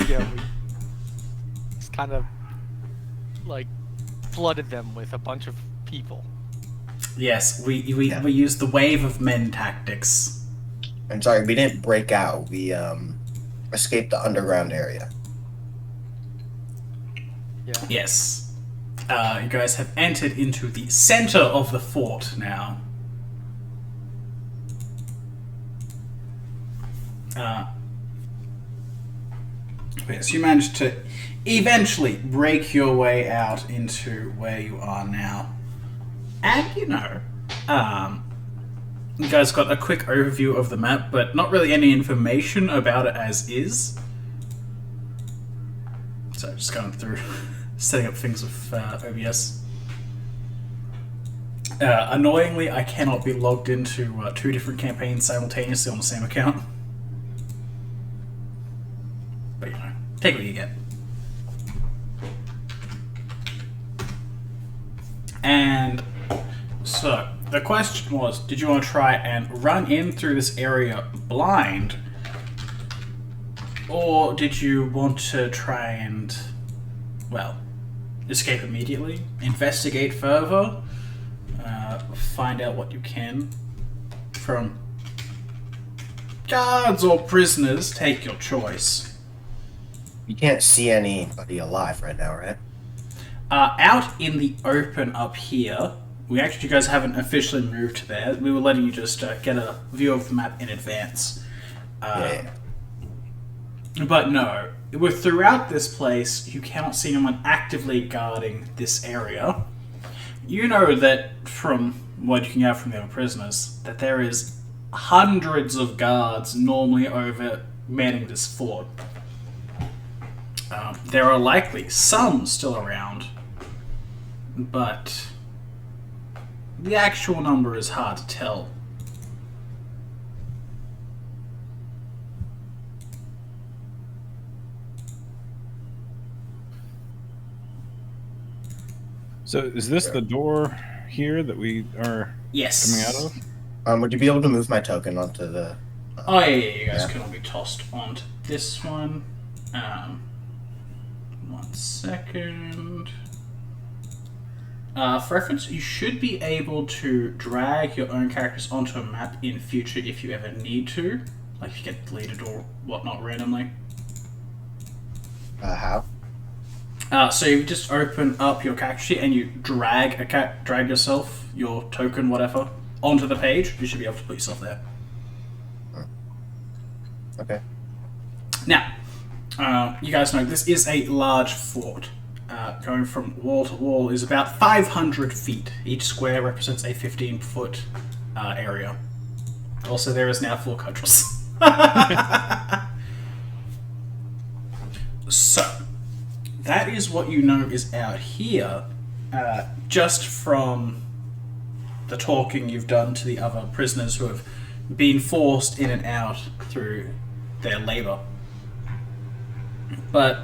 Yeah, we just kind of like flooded them with a bunch of people. Yes, we Yeah. we used the wave of men tactics. I'm sorry, we didn't break out. We escaped the underground area. Yeah. Yes. You guys have entered into the center of the fort now. Yes, you managed to eventually break your way out into where you are now. And, you guys got a quick overview of the map, but not really any information about it as is. So, just going through setting up things with OBS. Annoyingly, I cannot be logged into two different campaigns simultaneously on the same account. But, take what you get. And so, the question was, did you want to try and run in through this area blind? Or did you want to try and, well, escape immediately? Investigate further? Find out what you can from guards or prisoners? Take your choice. You can't see anybody alive right now, right? Out in the open up here, you guys haven't officially moved there. We were letting you just get a view of the map in advance. Yeah. But no, throughout this place, you cannot see anyone actively guarding this area. You know that from what you can get from the other prisoners, that there is hundreds of guards normally over manning this fort. There are likely some still around, but the actual number is hard to tell. So is this the door here that we are Yes. coming out of? Would you be able to move my token onto the? Oh yeah, you guys can all be tossed onto this one. 1 second. For reference, you should be able to drag your own characters onto a map in future if you ever need to. Like if you get deleted or whatnot randomly. How? So you just open up your character sheet and you drag yourself, your token, whatever, onto the page. You should be able to put yourself there. Okay. Now, you guys know this is a large fort. Going from wall to wall is about 500 feet. Each square represents a 15-foot area. Also, there is now 4 cudgels. So, that is what you know is out here, just from the talking you've done to the other prisoners who have been forced in and out through their labor. But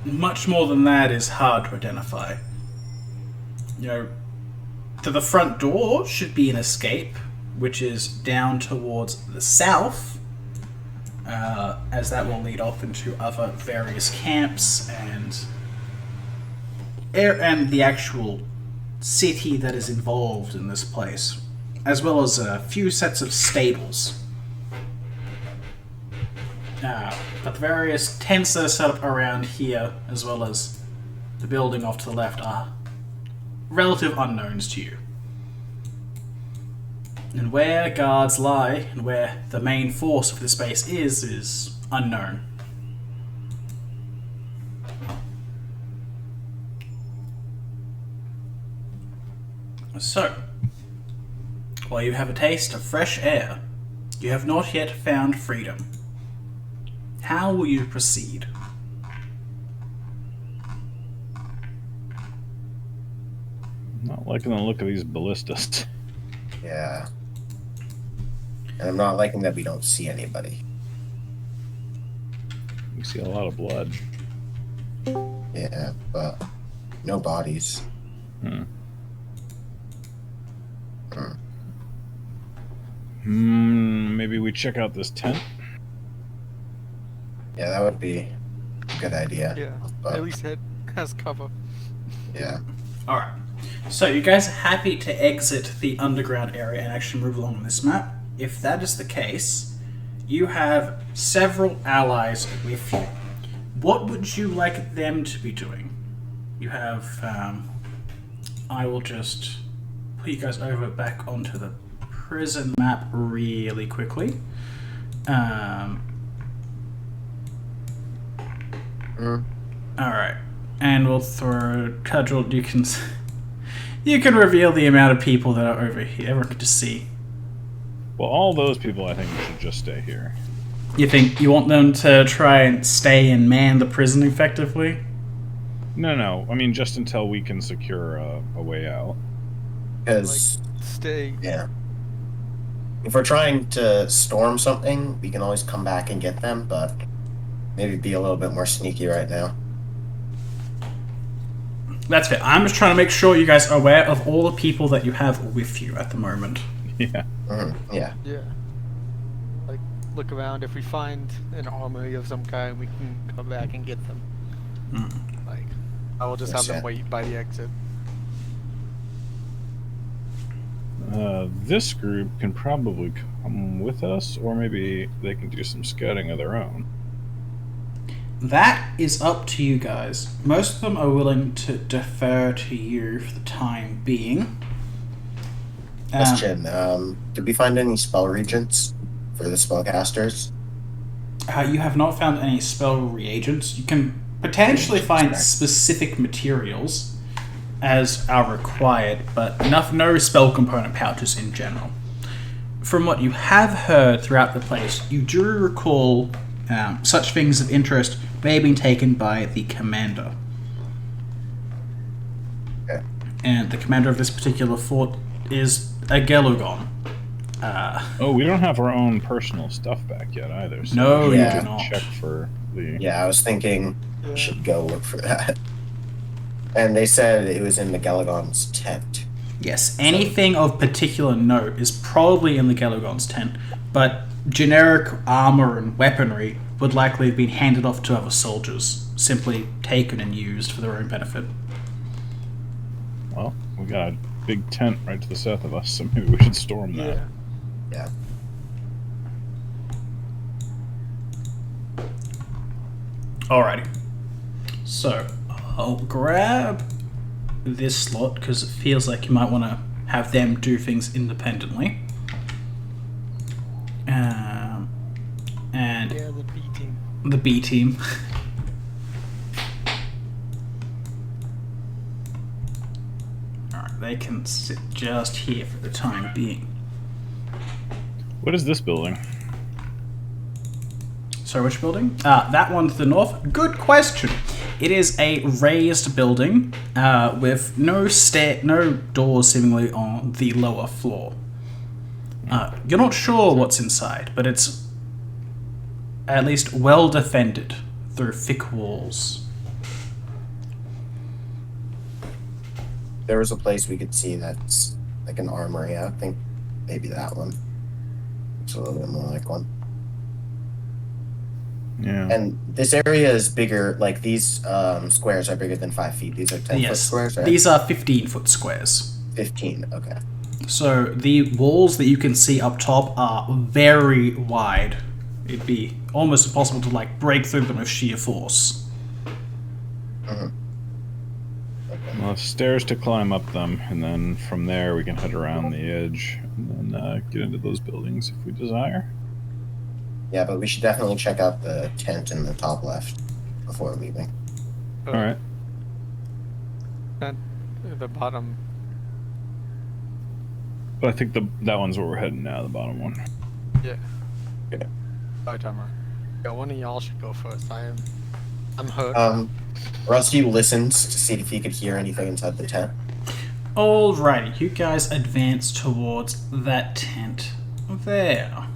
much more than that is hard to identify. To the front door should be an escape, which is down towards the south, as that will lead off into other various camps and the actual city that is involved in this place, as well as a few sets of stables. But the various tents that are set up around here, as well as the building off to the left, are relative unknowns to you. And where guards lie, and where the main force of this base is unknown. So, while you have a taste of fresh air, you have not yet found freedom. How will you proceed? Not liking the look of these ballistas. Yeah. And I'm not liking that we don't see anybody. We see a lot of blood. Yeah, but no bodies. Maybe we check out this tent. Yeah, that would be a good idea. Yeah. But, At least it has cover. yeah. Alright. So you guys are happy to exit the underground area and actually move along this map? If that is the case, you have several allies with you. What would you like them to be doing? You have, I will just put you guys over back onto the prison map really quickly. Alright. And we'll throw Cudgel, you can reveal the amount of people that are over here. Everyone can just see. Well, all those people, I think, should just stay here. You think you want them to try and stay and man the prison effectively? No. I mean, just until we can secure a way out. Because, Stay. yeah. If we're trying to storm something, we can always come back and get them, but maybe be a little bit more sneaky right now. That's fair. I'm just trying to make sure you guys are aware of all the people that you have with you at the moment. Yeah. Yeah. Yeah. Like, look around. If we find an armory of some kind, we can come back and get them. Like, I will just have them wait by the exit. This group can probably come with us, or maybe they can do some scouting of their own. That is up to you guys. Most of them are willing to defer to you for the time being. Question, did we find any spell regents for the spellcasters? You have not found any spell reagents. You can potentially find specific materials as are required, but no spell component pouches in general. From what you have heard throughout the place, you do recall such things of interest may have been taken by the commander. Okay. And the commander of this particular fort is a Gelugon. Oh, we don't have our own personal stuff back yet either. So No, we you do should not. check for the. Yeah, I was thinking we should go look for that. And they said it was in the Galagon's tent. Yes, anything of particular note is probably in the Gelugon's tent, but generic armor and weaponry would likely have been handed off to other soldiers, simply taken and used for their own benefit. Well, we got a big tent right to the south of us, so maybe we should storm that. Yeah. Alrighty. So, I'll grab this slot because it feels like you might want to have them do things independently. And Yeah, the B team. the B team. Alright, they can sit just here for the time being. What is this building? So which building? That one to the north. Good question. It is a raised building with no doors seemingly on the lower floor. You're not sure what's inside, but it's at least well defended through thick walls. There was a place we could see that's like an armory. I think maybe that one. It's a little bit more like one. Yeah. And this area is bigger, like these squares are bigger than 5 feet. These are 10-foot squares, right? These are 15-foot squares. 15, okay. So the walls that you can see up top are very wide. It'd be almost impossible to break through them with sheer force. Well, stairs to climb up them, and then from there we can head around the edge and then get into those buildings if we desire. Yeah, but we should definitely check out the tent in the top left before leaving. All right. And the bottom. But I think that one's where we're heading now, the bottom one. Yeah. Okay. Sorry, timer. Yeah, one of y'all should go first. I'm hurt. Rusty listens to see if he could hear anything inside the tent. Alrighty, you guys advance towards that tent there.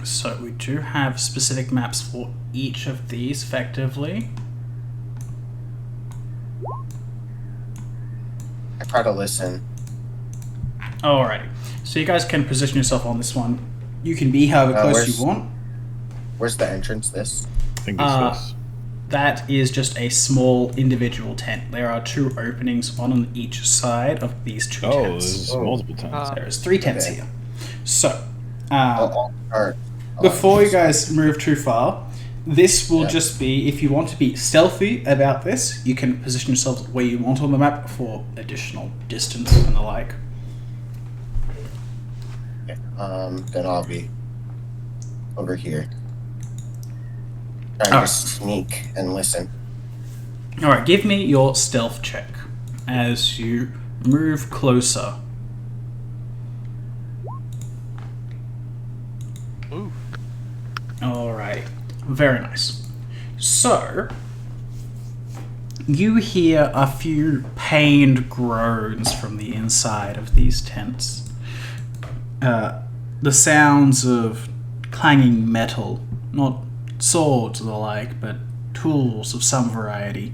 So we do have specific maps for each of these, effectively. I try to listen. Alrighty. So you guys can position yourself on this one. You can be however close you want. Where's the entrance? This? I think it's this. That is just a small individual tent. There are 2 openings, one on each side of these 2 Oh, tents. there's multiple tents. There's 3 tents here. So, before you guys move too far, this will just be, if you want to be stealthy about this, you can position yourselves where you want on the map for additional distance and the like. Okay. Then I'll be over here. Trying to sneak and listen. Alright, give me your stealth check as you move closer. Ooh. Alright, very nice. So, you hear a few pained groans from the inside of these tents. The sounds of clanging metal, not swords or the like, but tools of some variety.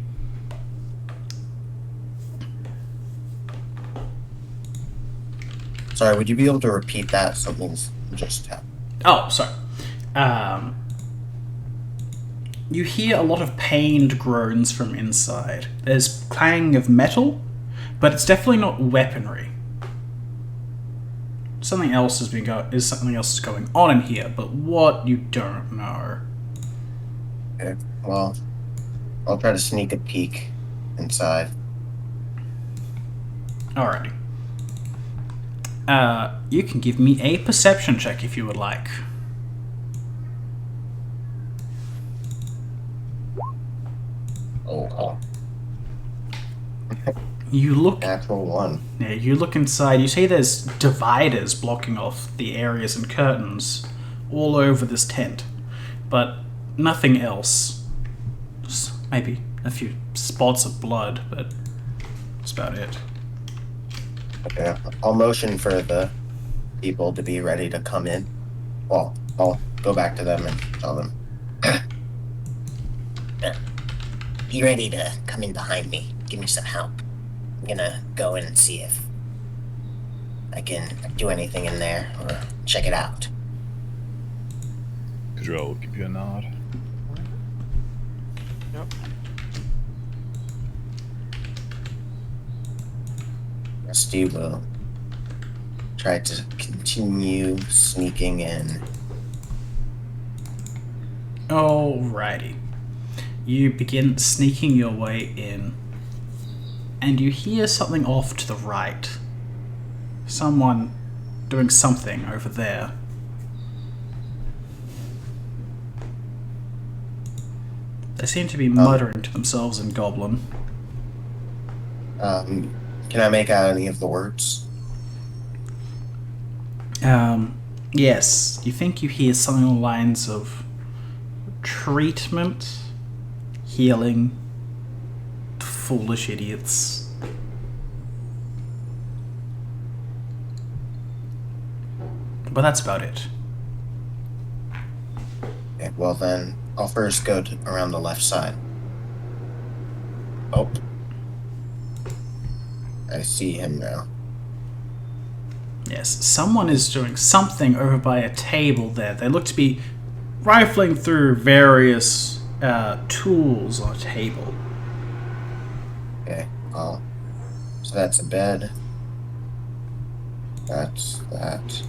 Sorry, would you be able to repeat that? Something's just happened. Oh, sorry. You hear a lot of pained groans from inside. There's clanging of metal, but it's definitely not weaponry. Something else is going on in here, but what you don't know. Okay, well, I'll try to sneak a peek inside. Alrighty. You can give me a perception check if you would like. Oh. You look. Natural 1. Yeah, you look inside. You see there's dividers blocking off the areas and curtains all over this tent, but nothing else. Just maybe a few spots of blood, but that's about it. Okay, I'll motion for the people to be ready to come in. Well, I'll go back to them and tell them. Be ready to come in behind me. Give me some help. I'm gonna go in and see if I can do anything in there or check it out. Kajal will give you a nod. Yep. Rusty will try to continue sneaking in. Alrighty. You begin sneaking your way in, and you hear something off to the right. Someone doing something over there. They seem to be muttering to themselves in Goblin. Can I make out any of the words? Yes. You think you hear something along the lines of treatment, healing, foolish idiots. But that's about it. Okay, well then, I'll first go around the left side. Oh. I see him now. Yes, someone is doing something over by a table there. They look to be rifling through various tools on a table. Okay, so that's a bed. That's that.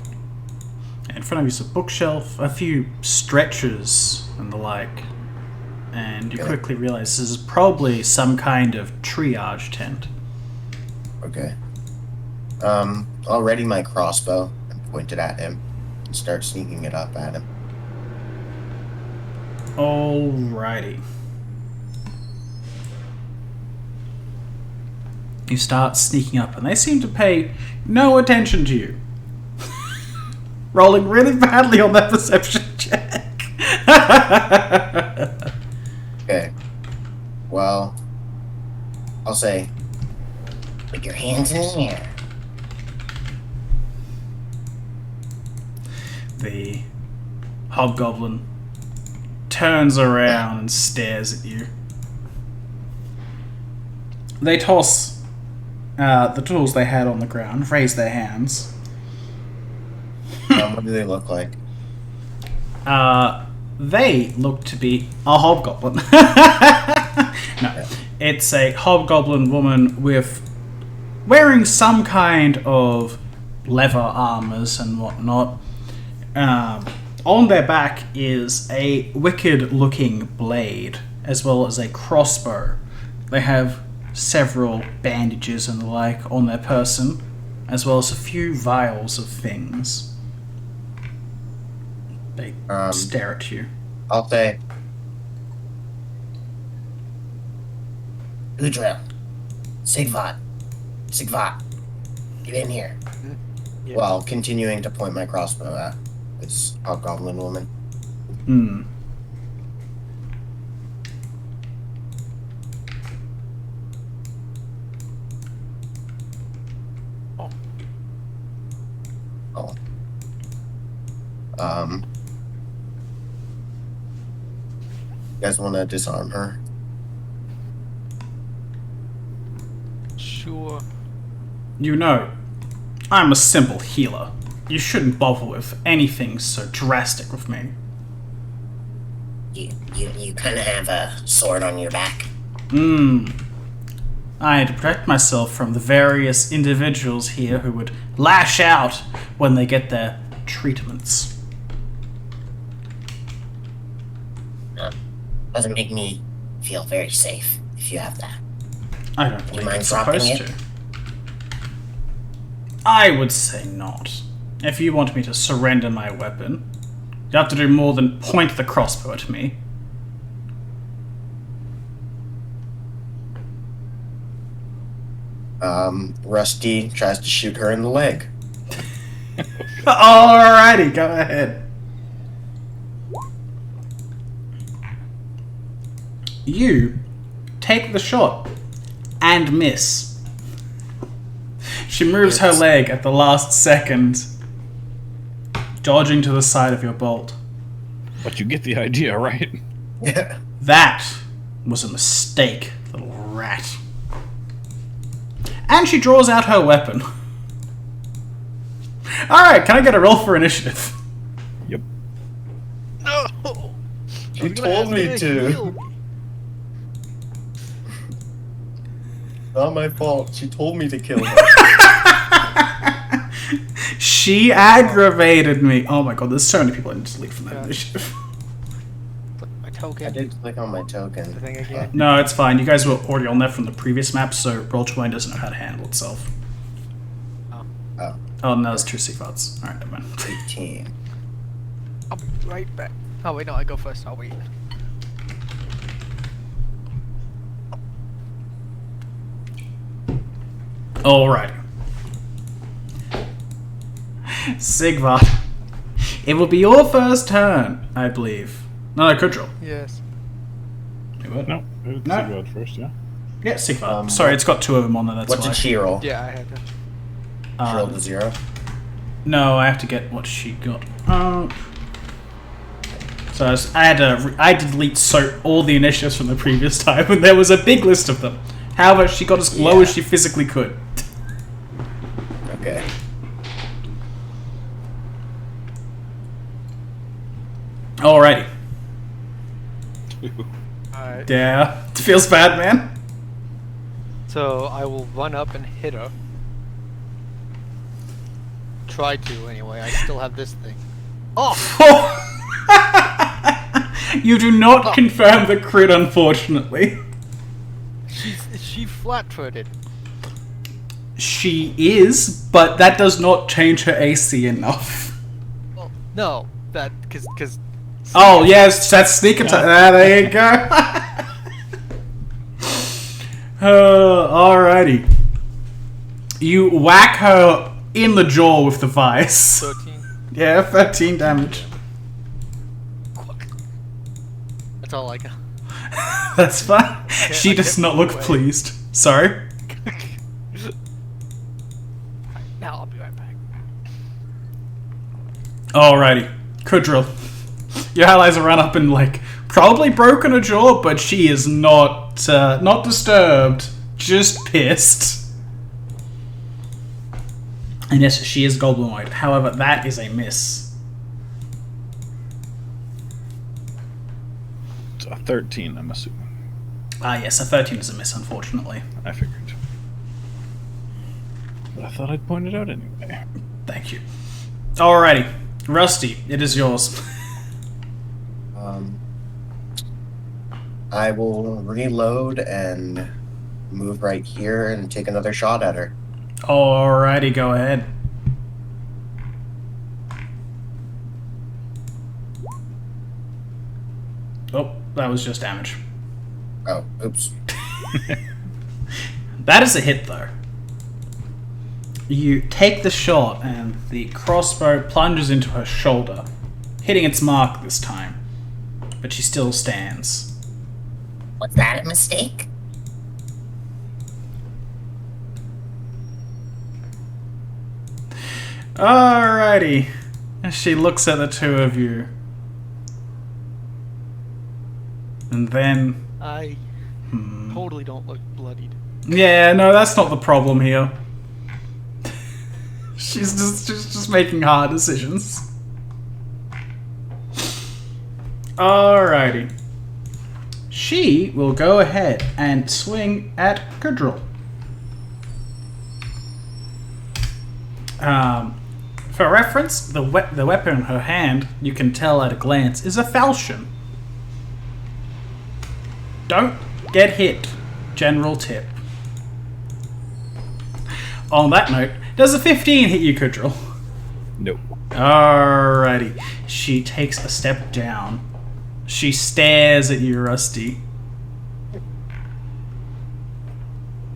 In front of you is a bookshelf, a few stretchers and the like. And you quickly realize this is probably some kind of triage tent. Okay. I'll ready my crossbow and point it at him and start sneaking it up at him. Alrighty. You start sneaking up, and they seem to pay no attention to you. Rolling really badly on that perception check. Okay. Well, I'll say, Put your hands in the air. The hobgoblin turns around and stares at you. They toss the tools they had on the ground, raise their hands. What do they look like? They look to be a hobgoblin. No, it's a hobgoblin woman with wearing some kind of leather armors and whatnot. On their back is a wicked-looking blade, as well as a crossbow. They have several bandages and the like on their person, as well as a few vials of things. They stare at you. I'll say, Udra, Sigvat, get in here. Yeah. while continuing to point my crossbow at this hobgoblin woman. Hmm. Oh. You guys want to disarm her? Sure. You know, I'm a simple healer. You shouldn't bother with anything so drastic with me. You kind of have a sword on your back. I had to protect myself from the various individuals here who would lash out when they get their treatments. Doesn't make me feel very safe if you have that. I don't believe mind it's dropping supposed it? to. I would say not. If you want me to surrender my weapon, you have to do more than point the crossbow at me. Rusty tries to shoot her in the leg. Alrighty, go ahead. You take the shot and miss. She moves her leg at the last second, dodging to the side of your bolt. But you get the idea, right? Yeah. That was a mistake, little rat. And she draws out her weapon. Alright, can I get a roll for initiative? Yep. No! She told me to. Not my fault. She told me to kill her. She aggravated me. Oh my god, there's so many people I need to delete from that Yeah. initiative. My token. I did click on my token. The thing again. No, it's fine. You guys were already on that from the previous map, so Roll20 doesn't know how to handle itself. Oh, Oh, no, it's two Seafarts. Alright, never mind. 18. I'll be right back. Oh wait, no, I go first. I'll wait. Alrighty. Sigvard. It will be your first turn, I believe. No, Kudril. Yes. No, it's No. Sigvard first, yeah. Yeah, Sigvard. Sorry, it's got two of them on there, that's What why. did she roll? Yeah, I had to. She rolled a 0. No, I have to get what she got. So I had to delete all the initiatives from the previous time, and there was a big list of them. However, she got as low as she physically could. Okay. Alrighty. Alright. Yeah, it feels bad, man. So I will run up and hit her. Try to, anyway. I still have this thing. Oh! You do not confirm the crit, unfortunately. She flat-footed. She is, but that does not change her AC enough. Well, no, that because. Oh yes, that's sneak attack. There you go. Alrighty. You whack her in the jaw with the vice. 13. Yeah, 13 damage. That's all I got. That's fine. She I does can't not move look away. pleased. Sorry. Now I'll be right back. Alrighty. Kudril. Your allies have run up and, probably broken her jaw, but she is not disturbed. Just pissed. And yes, she is goblinoid. However, that is a miss. It's a 13, I'm assuming. Yes, a 13 is a miss, unfortunately. I figured. But I thought I'd point it out anyway. Thank you. Alrighty. Rusty, it is yours. I will reload and move right here and take another shot at her. Alrighty, go ahead. Oh, that was just damage. Oh, oops. That is a hit, though. You take the shot, and the crossbow plunges into her shoulder, hitting its mark this time. But she still stands. Was that a mistake? Alrighty. She looks at the two of you. And then... I totally don't look bloodied. Yeah, no, that's not the problem here. She's just making hard decisions. Alrighty. She will go ahead and swing at Kudril. For reference, the weapon in her hand, you can tell at a glance, is a falchion. Don't get hit. General tip. On that note, does a 15 hit you, Kudril? Nope. Alrighty. She takes a step down. She stares at you, Rusty.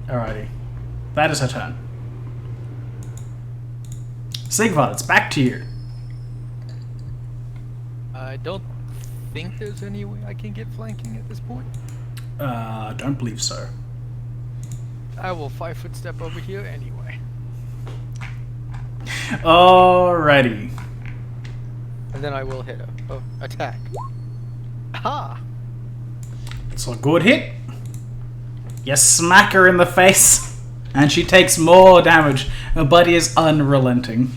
Alrighty. That is her turn. Sigvard, it's back to you. I don't think there's any way I can get flanking at this point. Don't believe so. I will 5-foot step over here anyway. Alrighty. And then I will hit her. Oh, attack. Ha! It's a good hit. You smack her in the face, and she takes more damage. Her buddy is unrelenting.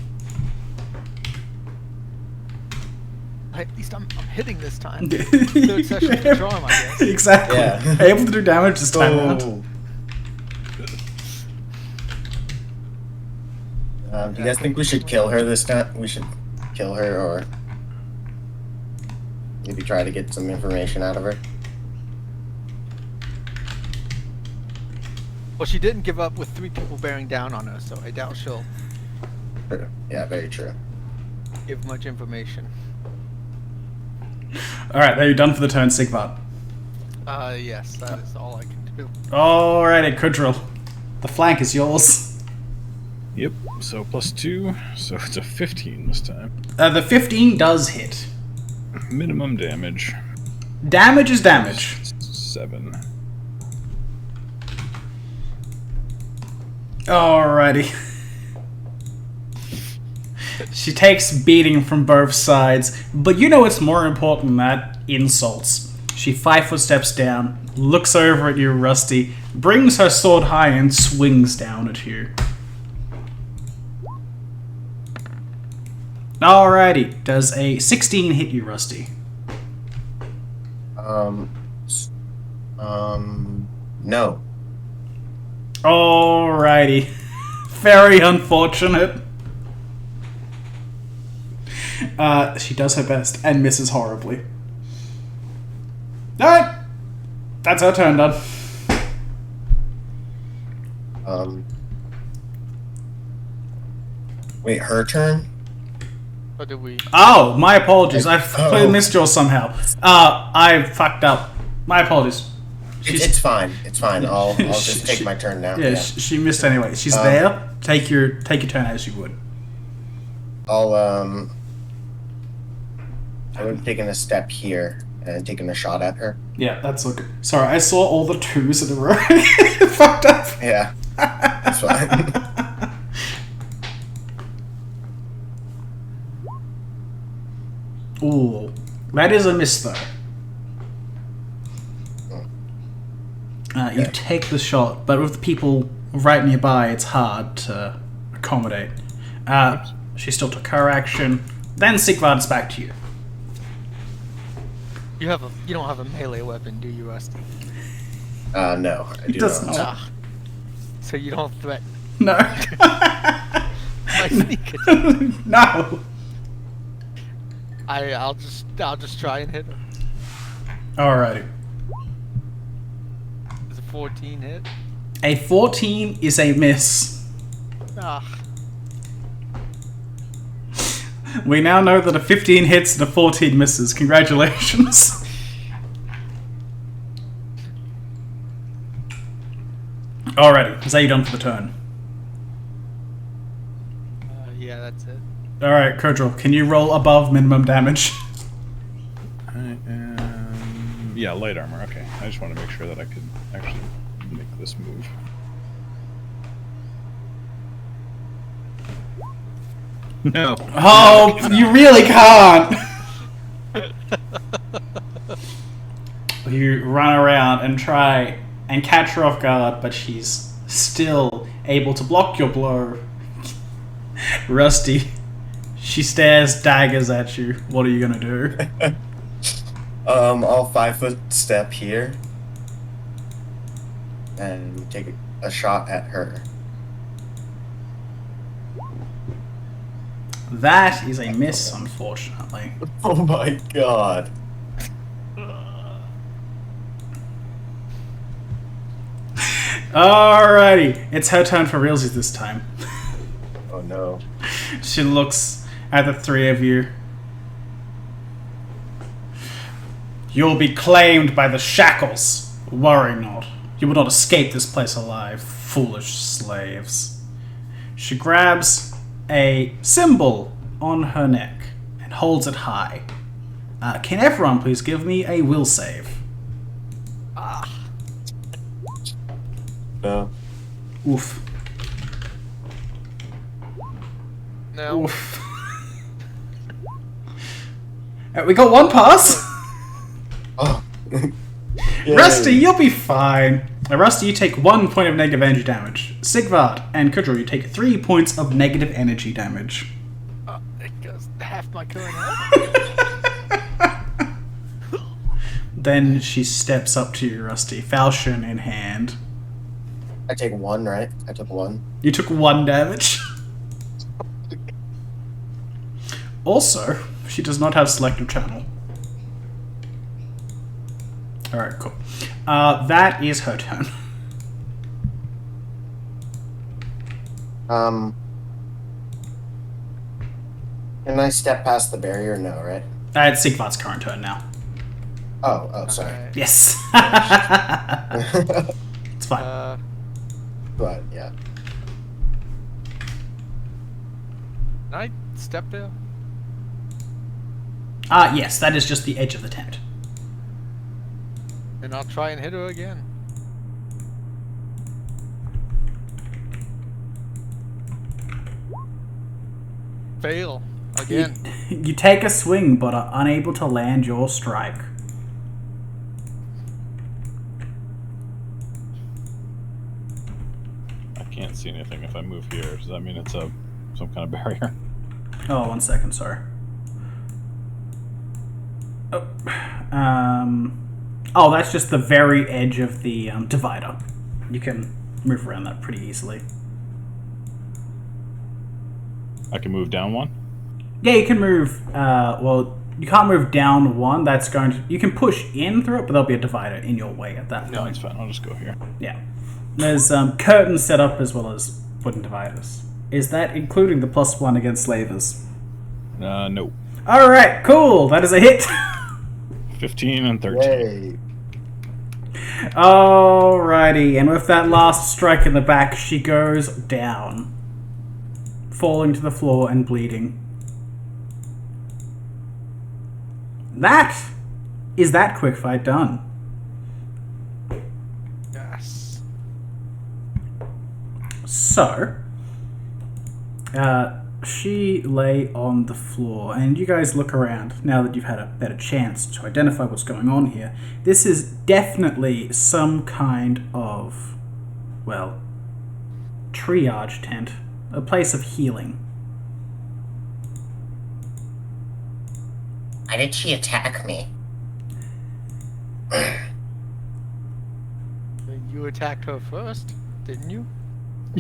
At least I'm hitting this time. Third session for charm, I guess. Exactly. Yeah. Able to do damage this time around. Do you guys think we should kill her this time? We should kill her, or maybe try to get some information out of her? Well, she didn't give up with 3 people bearing down on her, so I doubt she'll Yeah, very true. give much information. Alright, are you done for the turn, Sigvard? Yes, that is all I can do. Alrighty, Kudril. The flank is yours. Yep, so +2, so it's a 15 this time. The 15 does hit. Minimum damage. Damage is damage. 7. Alrighty. She takes beating from both sides, but you know what's more important than that? Insults. She 5-foot steps down, looks over at you, Rusty, brings her sword high and swings down at you. Alrighty, does a 16 hit you, Rusty? No. Alrighty. Very unfortunate. She does her best and misses horribly. Alright. That's her turn done. Wait, her turn? What did we... Oh, my apologies. I completely missed yours somehow. I fucked up. My apologies. It's fine. It's fine. I'll just take my turn now. Yeah, she missed anyway. She's there. Take your turn as you would. I would have taken a step here and taken a shot at her. Yeah, that's okay. Sorry, I saw all the 2s in a row. Fucked up. Yeah, that's fine. Ooh, that is a miss though. You take the shot, but with the people right nearby, it's hard to accommodate. She still took her action. Then Sigvard's back to you. You don't have a melee weapon, do you, Rusty? No, I do does not. not. Ah. So you don't threaten No. my sneak attack. No. I'll just try and hit her. Alrighty. Does a 14 hit? A 14 is a miss. Ah. We now know that a 15 hits and a 14 misses. Congratulations. Alrighty, is that you done for the turn? Yeah, that's it. Alright, Kurdril, can you roll above minimum damage? I am... Yeah, light armor. Okay. I just want to make sure that I could actually make this move. No. Oh, you really can't! You run around and try and catch her off guard, but she's still able to block your blow. Rusty, she stares daggers at you. What are you gonna do? I'll 5-foot step here and take a shot at her. That is a miss, unfortunately. Oh my god. Alrighty, it's her turn for realsies this time. Oh no. She looks at the three of you. You'll be claimed by the Shackles. Worry not. You will not escape this place alive, foolish slaves. She grabs a symbol on her neck and holds it high. Can everyone please give me a will save? No. Oof. No. Oof. We got one pass. Oh. Yay. Rusty, you'll be fine. Rusty, you take 1 point of negative energy damage. Sigvard and Kudril, you take 3 points of negative energy damage. It goes half my current health. Then she steps up to you, Rusty, falchion in hand. I take 1, right? I took 1. You took 1 damage. Also, she does not have selective channel. Alright, cool. That is her turn. Can I step past the barrier? No, right? It's Sigvard's current turn now. Oh, sorry. Alright. Yes. It's fine. But, yeah. Can I step there? Yes, that is just the edge of the tent. And I'll try and hit her again. Fail. Again. You take a swing, but are unable to land your strike. I can't see anything if I move here. Does that mean it's some kind of barrier? Oh, 1 second, sorry. Oh, that's just the very edge of the divider. You can move around that pretty easily. I can move down 1? Yeah, you can move, well, you can't move down 1. That's going to... You can push in through it, but there'll be a divider in your way at that point. No, it's fine. I'll just go here. Yeah. There's curtains set up as well as wooden dividers. Is that including the +1 against slavers? No. Alright, cool! That is a hit! 15 and 13. Yay. Alrighty, and with that last strike in the back, she goes down, falling to the floor and bleeding. That is that quick fight done. Yes. So, she lay on the floor, and you guys look around now that you've had a better chance to identify what's going on here. This is definitely some kind of, well, triage tent, a place of healing. Why did she attack me? You attacked her first, didn't you?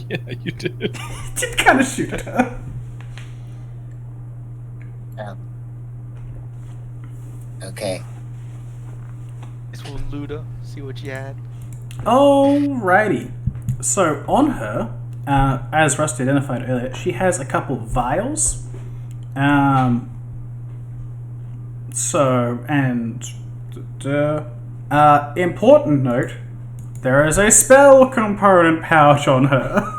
Yeah, you did. Did kind of shoot at her. Oh. Okay. This will loot her, see what you had. Alrighty. So on her, as Rusty identified earlier, she has a couple vials. Important note, there is a spell component pouch on her.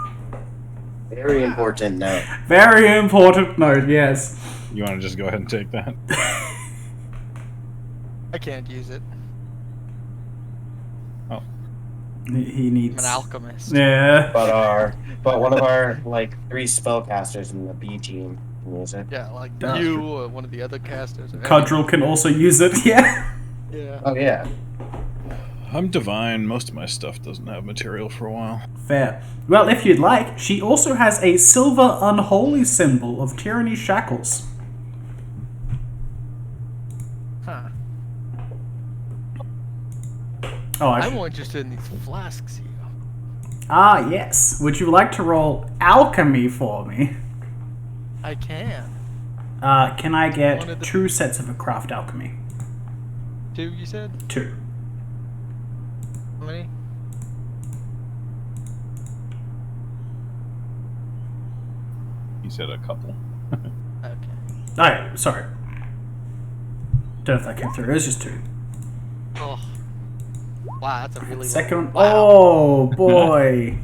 Very important note. Very important note, yes. You want to just go ahead and take that? I can't use it. Oh. He needs... I'm an alchemist. Yeah. But one of our like 3 spellcasters in the B team can use it. Yeah, like That's you true. or one of the other casters. Or Cudgel can also use it, yeah. Yeah. Oh yeah. I'm divine. Most of my stuff doesn't have material for a while. Fair. Well, if you'd like, she also has a silver unholy symbol of tyranny shackles. Huh. Oh, I'm more interested in these flasks here. Ah, yes. Would you like to roll alchemy for me? I can. Can I One get of the- 2 sets of a craft alchemy? 2, you said? 2. How many? He said a couple. Okay. Oh, sorry. Don't know if that came through. It was just 2. Oh. Wow, that's a really Second one. Wow. Oh, boy.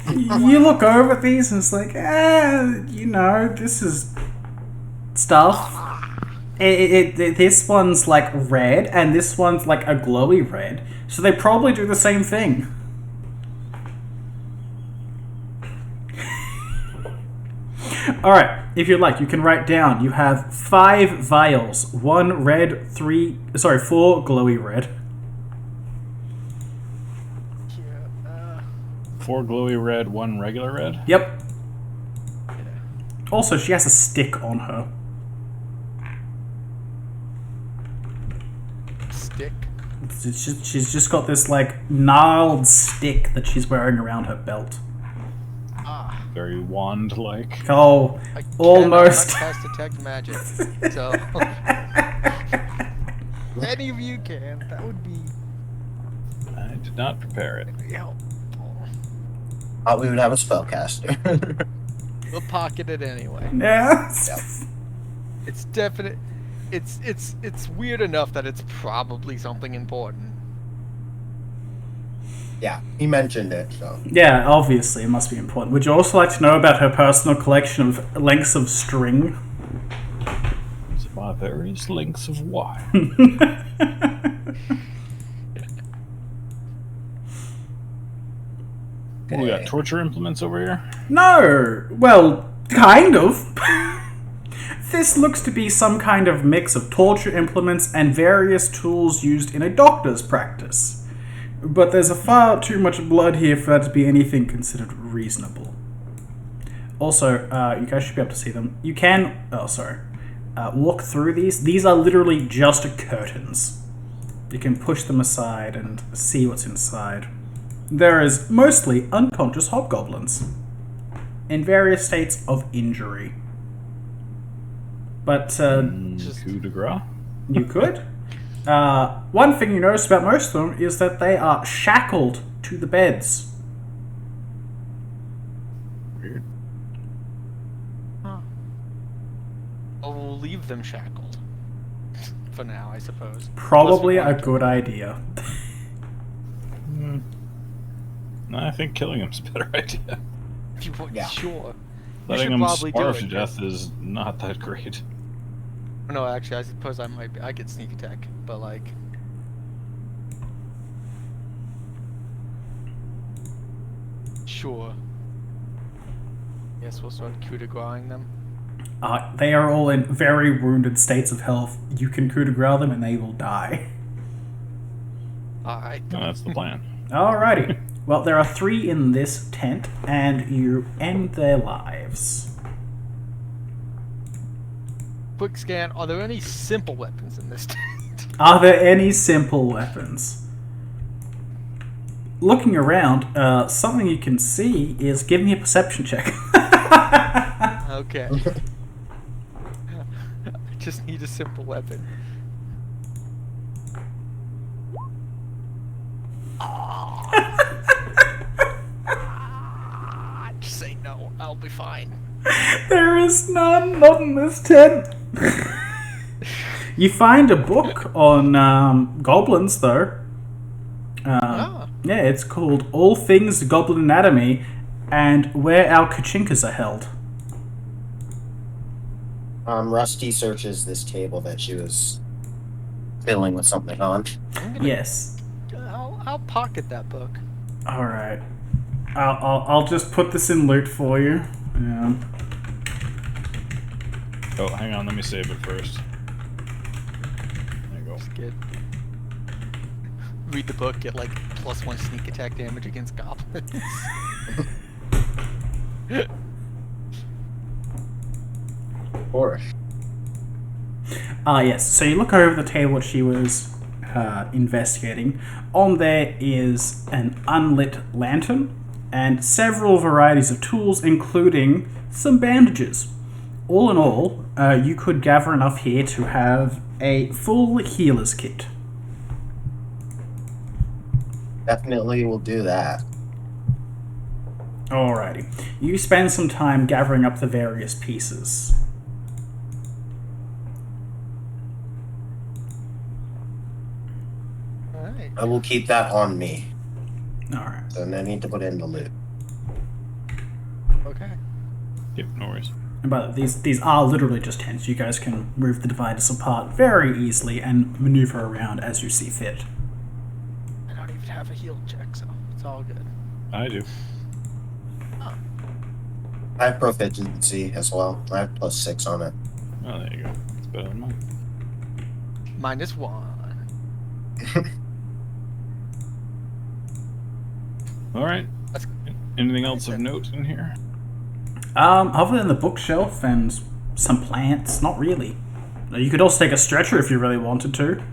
You look over at these and it's like, this is stuff. This one's like red and this one's like a glowy red. So they probably do the same thing. Alright, if you'd like, you can write down. You have 5 vials. 1 red, 4 glowy red. 4 glowy red, 1 regular red. Yep. Also, she has a stick on her. Stick. She's just got this like gnarled stick that she's wearing around her belt. Ah. Very wand-like. Oh, I almost. cannot cast detect magic. So. Any of you can. That would be I did not prepare it. helpful. We would have a spellcaster. We'll pocket it anyway. Yeah. It's definite. It's weird enough that it's probably something important. Yeah, he mentioned it, so. Yeah, obviously it must be important. Would you also like to know about her personal collection of lengths of string? It's about various lengths of wire. We got torture implements over here. No, well, kind of. This looks to be some kind of mix of torture implements and various tools used in a doctor's practice. But there's a far too much blood here for that to be anything considered reasonable. Also, you guys should be able to see them. You can, walk through these. These are literally just curtains. You can push them aside and see what's inside. There is mostly unconscious hobgoblins in various states of injury. But Coup de grace. you could. One thing you notice about most of them is that they are shackled to the beds. Weird. Huh. Oh, we'll leave them shackled. For now, I suppose. Probably a Unless we good idea. No, I think killing him's a better idea. If you want, Yeah. sure. We Letting should him probably do starve it, to 'cause- death is not that great. No, actually, I suppose I could sneak attack, but like. Sure. Yes, we'll start coup de grace them. They are all in very wounded states of health. You can coup de grace them and they will die. Alright. No, that's the plan. Alrighty. Well, there are 3 in this tent, and you end their lives. quick scan. Are there any simple weapons in this tent? Are there any simple weapons? Looking around, something you can see is give me a perception check. Okay. I just need a simple weapon. Just say no. I'll be fine. There is none, not in this tent. You find a book on goblins, though. Yeah, it's called All Things Goblin Anatomy and Where Our Kachinkas Are Held. Rusty searches this table that she was filling with something on. Yes. I'll pocket that book. All right. I'll just put this in loot for you. Yeah. Oh, hang on. Let me save it first. There you go. Just get read the book. Get like +1 sneak attack damage against goblins. Or Yes. So you look over the table that she was investigating. On there is an unlit lantern and several varieties of tools, including some bandages. All in all, you could gather enough here to have a full healer's kit. definitely will do that. Alrighty. You spend some time gathering up the various pieces. Alright. I will keep that on me. Alright. So no need to put it in the loot. Okay. Yep, no worries. But these are literally just tents. You guys can move the dividers apart very easily and maneuver around as you see fit. I don't even have a heal check, so it's all good. I do. I have proficiency as well. I have +6 on it. Oh, there you go. It's better than mine. -1. All right. That's Anything else of note in here? Other than the bookshelf and some plants, not really. You could also take a stretcher if you really wanted to.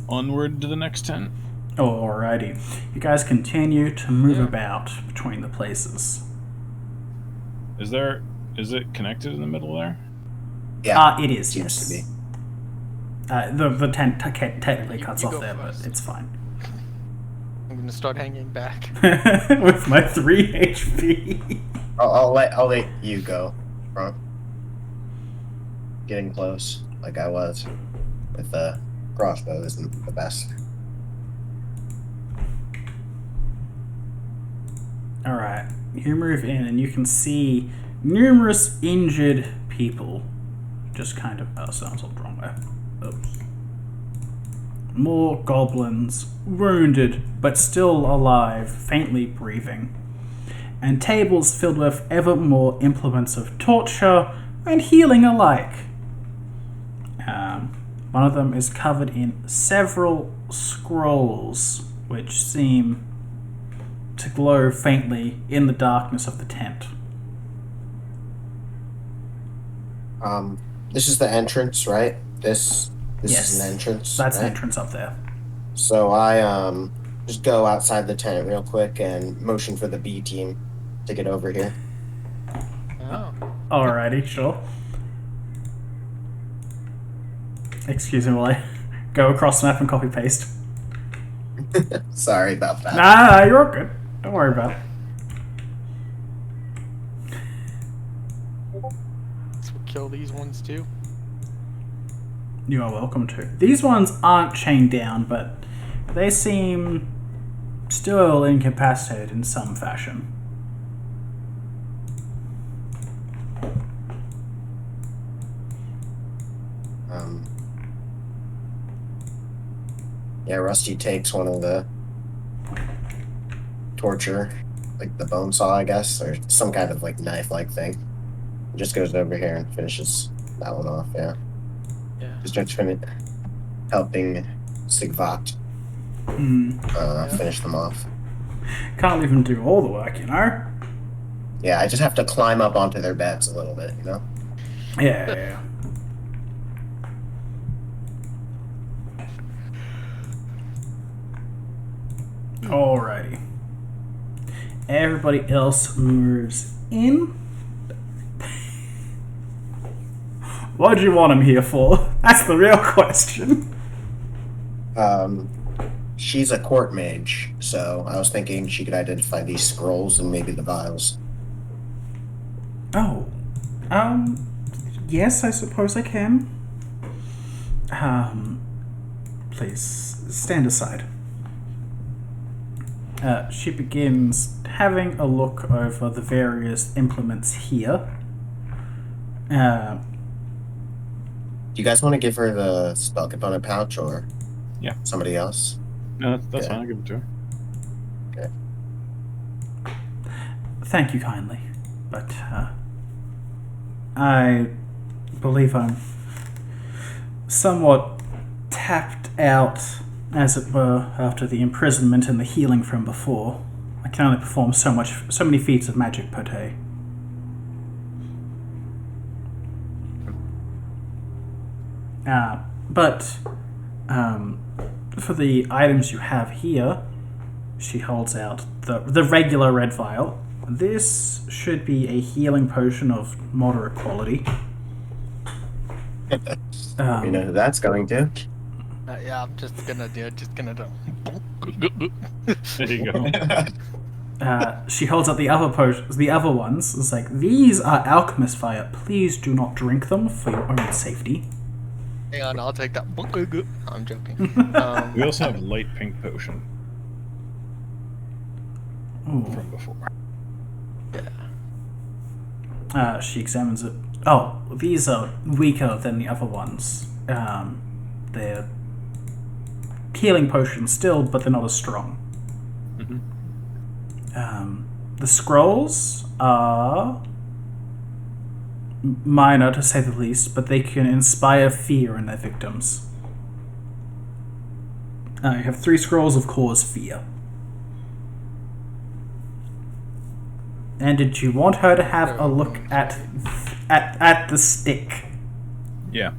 Onward to the next tent. Alrighty. You guys continue to move about between the places. Is it connected in the middle there? Yeah, It is, seems yes. to be. The tent technically cuts You off go there, but first. it's fine. I'm gonna start hanging back. With my 3 HP. I'll let you go. Front. Getting close, like I was, with the crossbow isn't the best. Alright. You move in and you can see numerous injured people. Just kind of... Oh, sounds all wrong there. Oops. More goblins, wounded, but still alive, faintly breathing. And tables filled with ever more implements of torture and healing alike. One of them is covered in several scrolls, which seem to glow faintly in the darkness of the tent. This is the entrance, right? This Yes. is an entrance. That's right? the entrance up there. So I just go outside the tent real quick and motion for the B team to get over here. Oh. Alrighty, sure. Excuse me while I go across the map and copy paste. Sorry about that. Nah, you're all good. Don't worry about it. So we'll kill these ones too. You are welcome to. These ones aren't chained down, but they seem still incapacitated in some fashion. Yeah, Rusty takes one of the torture, like the bone saw, I guess, or some kind of like knife-like thing. Just goes over here and finishes that one off. Yeah, Yeah. just starts helping Sigvat finish them off. Can't leave them do all the work, you know? Yeah, I just have to climb up onto their beds a little bit, you know? Yeah. Alrighty. Everybody else moves in. What do you want him here for? That's the real question. She's a court mage, so I was thinking she could identify these scrolls and maybe the vials. Oh. Yes, I suppose I can. Please, stand aside. She begins having a look over the various implements here. Do you guys want to give her the spell component pouch or somebody else? No, that's fine. I'll give it to her. Okay. Thank you kindly, but I believe I'm somewhat tapped out, as it were, after the imprisonment and the healing from before. I can only perform so many feats of magic per day. But for the items you have here, she holds out the regular red vial. This should be a healing potion of moderate quality. You know who that's going to? Yeah, I'm just gonna do. There you go. She holds out the other potions, the other ones. It's like, these are alchemist fire. Please do not drink them for your own safety. Hang on, I'll take that. I'm joking. We also have light pink potion Ooh. from before. Yeah. She examines it. Oh, these are weaker than the other ones. They're healing potions still, but they're not as strong. Mm-hmm. The scrolls are minor, to say the least, but they can inspire fear in their victims. You have 3 scrolls of cause fear. And did you want her to have a look at the stick? Yeah.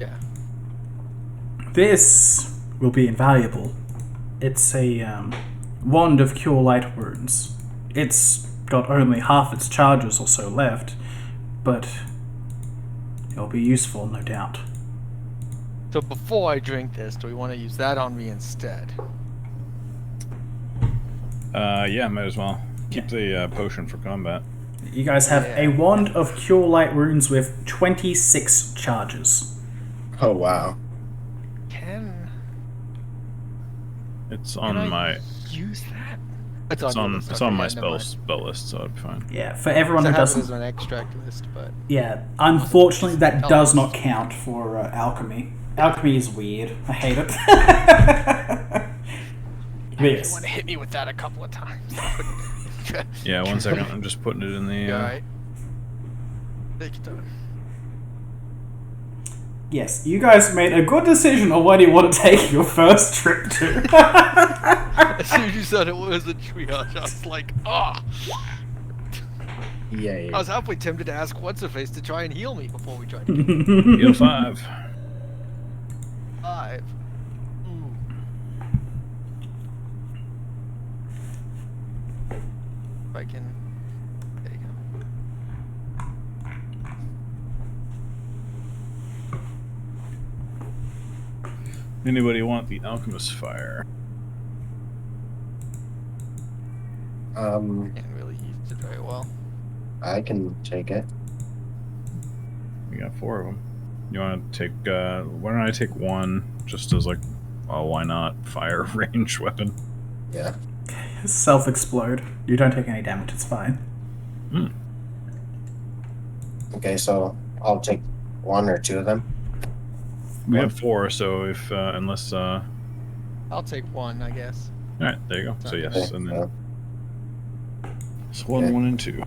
Yeah. This will be invaluable. It's a wand of cure light wounds. It's got only half its charges or so left, but it'll be useful, no doubt. So before I drink this, do we want to use that on me instead? Yeah, might as well. Keep the potion for combat. You guys have a wand of cure light wounds with 26 charges. Oh, wow. It's Can on I my. use that? It's on my spell list, so it'd be fine. Yeah, for everyone I who have it doesn't. as an extract list, but Yeah, unfortunately, that does not count for alchemy. Alchemy is weird. I hate it. you Yes. want to hit me with that a couple of times. Yeah, 1 second. I'm just putting it in the. Alright. Take your time. Yes, you guys made a good decision on where you want to take your first trip to. As soon as you said it was a triage, I was like, ah! Yeah. I was halfway tempted to ask What's-Her-Face to try and heal me before we tried to Heal 5. 5. Ooh. If I can... There you go. Anybody want the alchemist fire? Can't really use it very well. I can take it. We got 4 of them. You want to take? Why don't I take 1 just as like, oh, why not? Fire range weapon. Yeah. Self-explode. You don't take any damage, it's fine. Hmm. Okay, so I'll take 1 or 2 of them. We have 4, so if unless. I'll take 1, I guess. All right, there you go. So yes, Okay, and so- then it's 1, Okay. 1, and 2.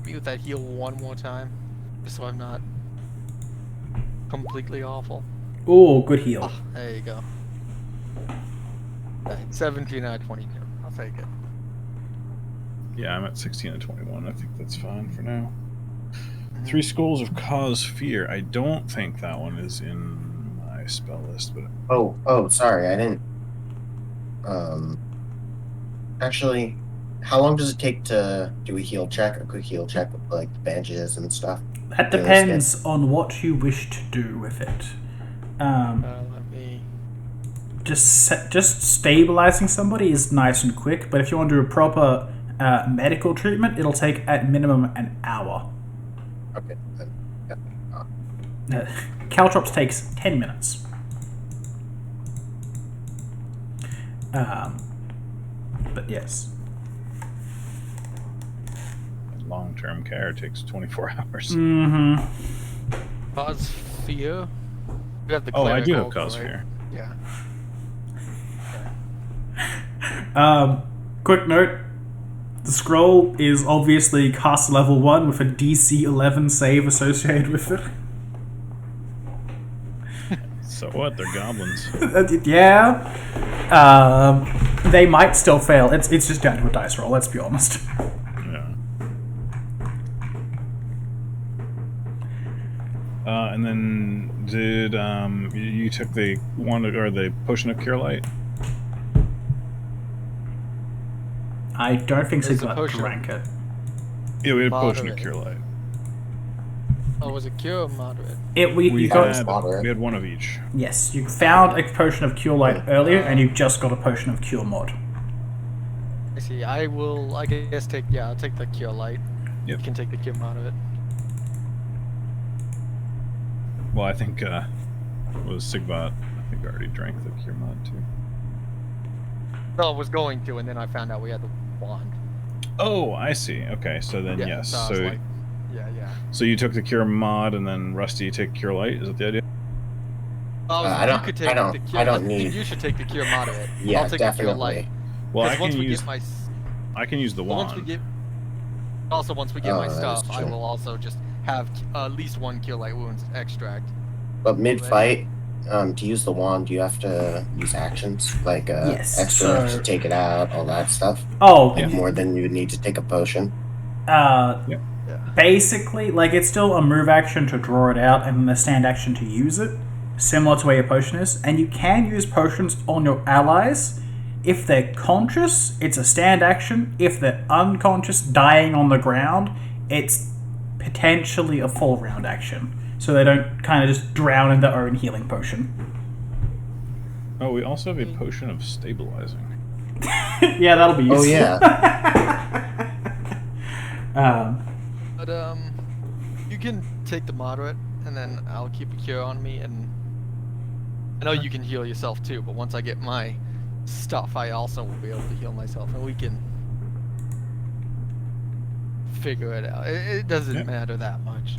Me with that heal one more time, just so I'm not completely awful. Ooh, good heal. Ah, there you go. Alright, 17 out of 22. I'll take it. Yeah, I'm at 16 and 21. I think that's fine for now. 3 Schools of Cause Fear. I don't think that one is in my spell list, but Sorry, I didn't. Actually, how long does it take to do a heal check? A quick heal check with like the bandages and stuff. That depends on what you wish to do with it. Let me. Just stabilizing somebody is nice and quick, but if you want to do a proper medical treatment, it'll take at minimum an hour. Okay. Then, Caltrops takes 10 minutes. But yes. long-term care takes 24 hours. Mm-hmm. Cause fear? You have the I do have clerical, cause right? fear. Yeah. Quick note. The scroll is obviously caster level 1 with a DC 11 save associated with it. So what? They're goblins. Yeah. They might still fail. It's just down to a dice roll, let's be honest. Yeah. And then did you took the one or the potion of cure light? I don't think There's a Sigmar potion. drank it. Yeah, we had a potion of Moderate. cure light. Oh, was it cure or moderate? We got- had one of each. Yes, you found a potion of cure light earlier, and you just got a potion of cure mod. I see. I guess I'll take the cure light. Yep. You can take the cure moderate. Well, I think was Sigbot. I think already drank the cure mod too. No, I was going to, and then I found out we had the wand. Oh, I see. Okay, so then Yeah, yes. so I was like, yeah. So you took the cure mod, and then Rusty, you take cure light. Is that the idea? I don't- You could take I don't- the cure. I don't think need- you should take the cure moderate. Yeah, I'll take the cure light. definitely. Well, I 'Cause once can we use get my the once we wand. get once we get my that is stuff, I true. will also just have at least one cure light wounds extract. But mid-fight, to use the wand, do you have to use actions? Like Yes, extra so- to take it out, all that stuff? Oh, Like more than you would need to take a potion? Yeah. basically, like, it's still a move action to draw it out and then a stand action to use it, similar to where your potion is. And you can use potions on your allies. If they're conscious, it's a stand action. If they're unconscious, dying on the ground, it's potentially a full round action. So they don't kind of just drown in their own healing potion. Oh, we also have a potion of stabilizing. Yeah, that'll be useful. Oh, yeah. But you can take the moderate, and then I'll keep a cure on me. And I know you can heal yourself too, but once I get my stuff, I also will be able to heal myself, and we can figure it out. It doesn't matter that much,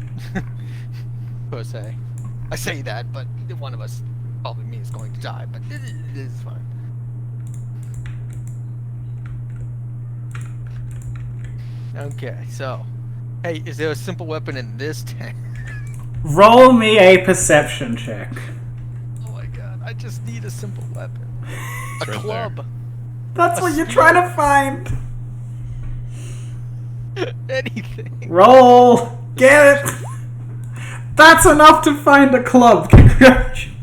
per se. I say that, but one of us, probably me, is going to die. But it is fine. Okay, so, hey, is there a simple weapon in this tank? Roll me a perception check. Oh my god, I just need a simple weapon. It's A right club. That's A what you're spear. trying to find. Anything. Roll. Get it. That's enough to find a club. Congratulations.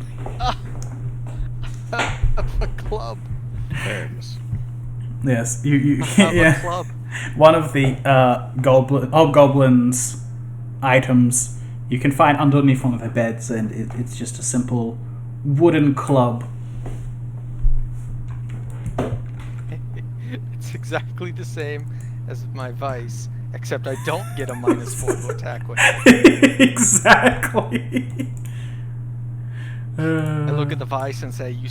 A club. There it is. Yes, you A yeah. club. One of the goblins' items you can find underneath one of their beds, and it's just a simple wooden club. It's exactly the same as my vice, except I don't get a -4 to attack with it. Exactly. I look at the vice and say, you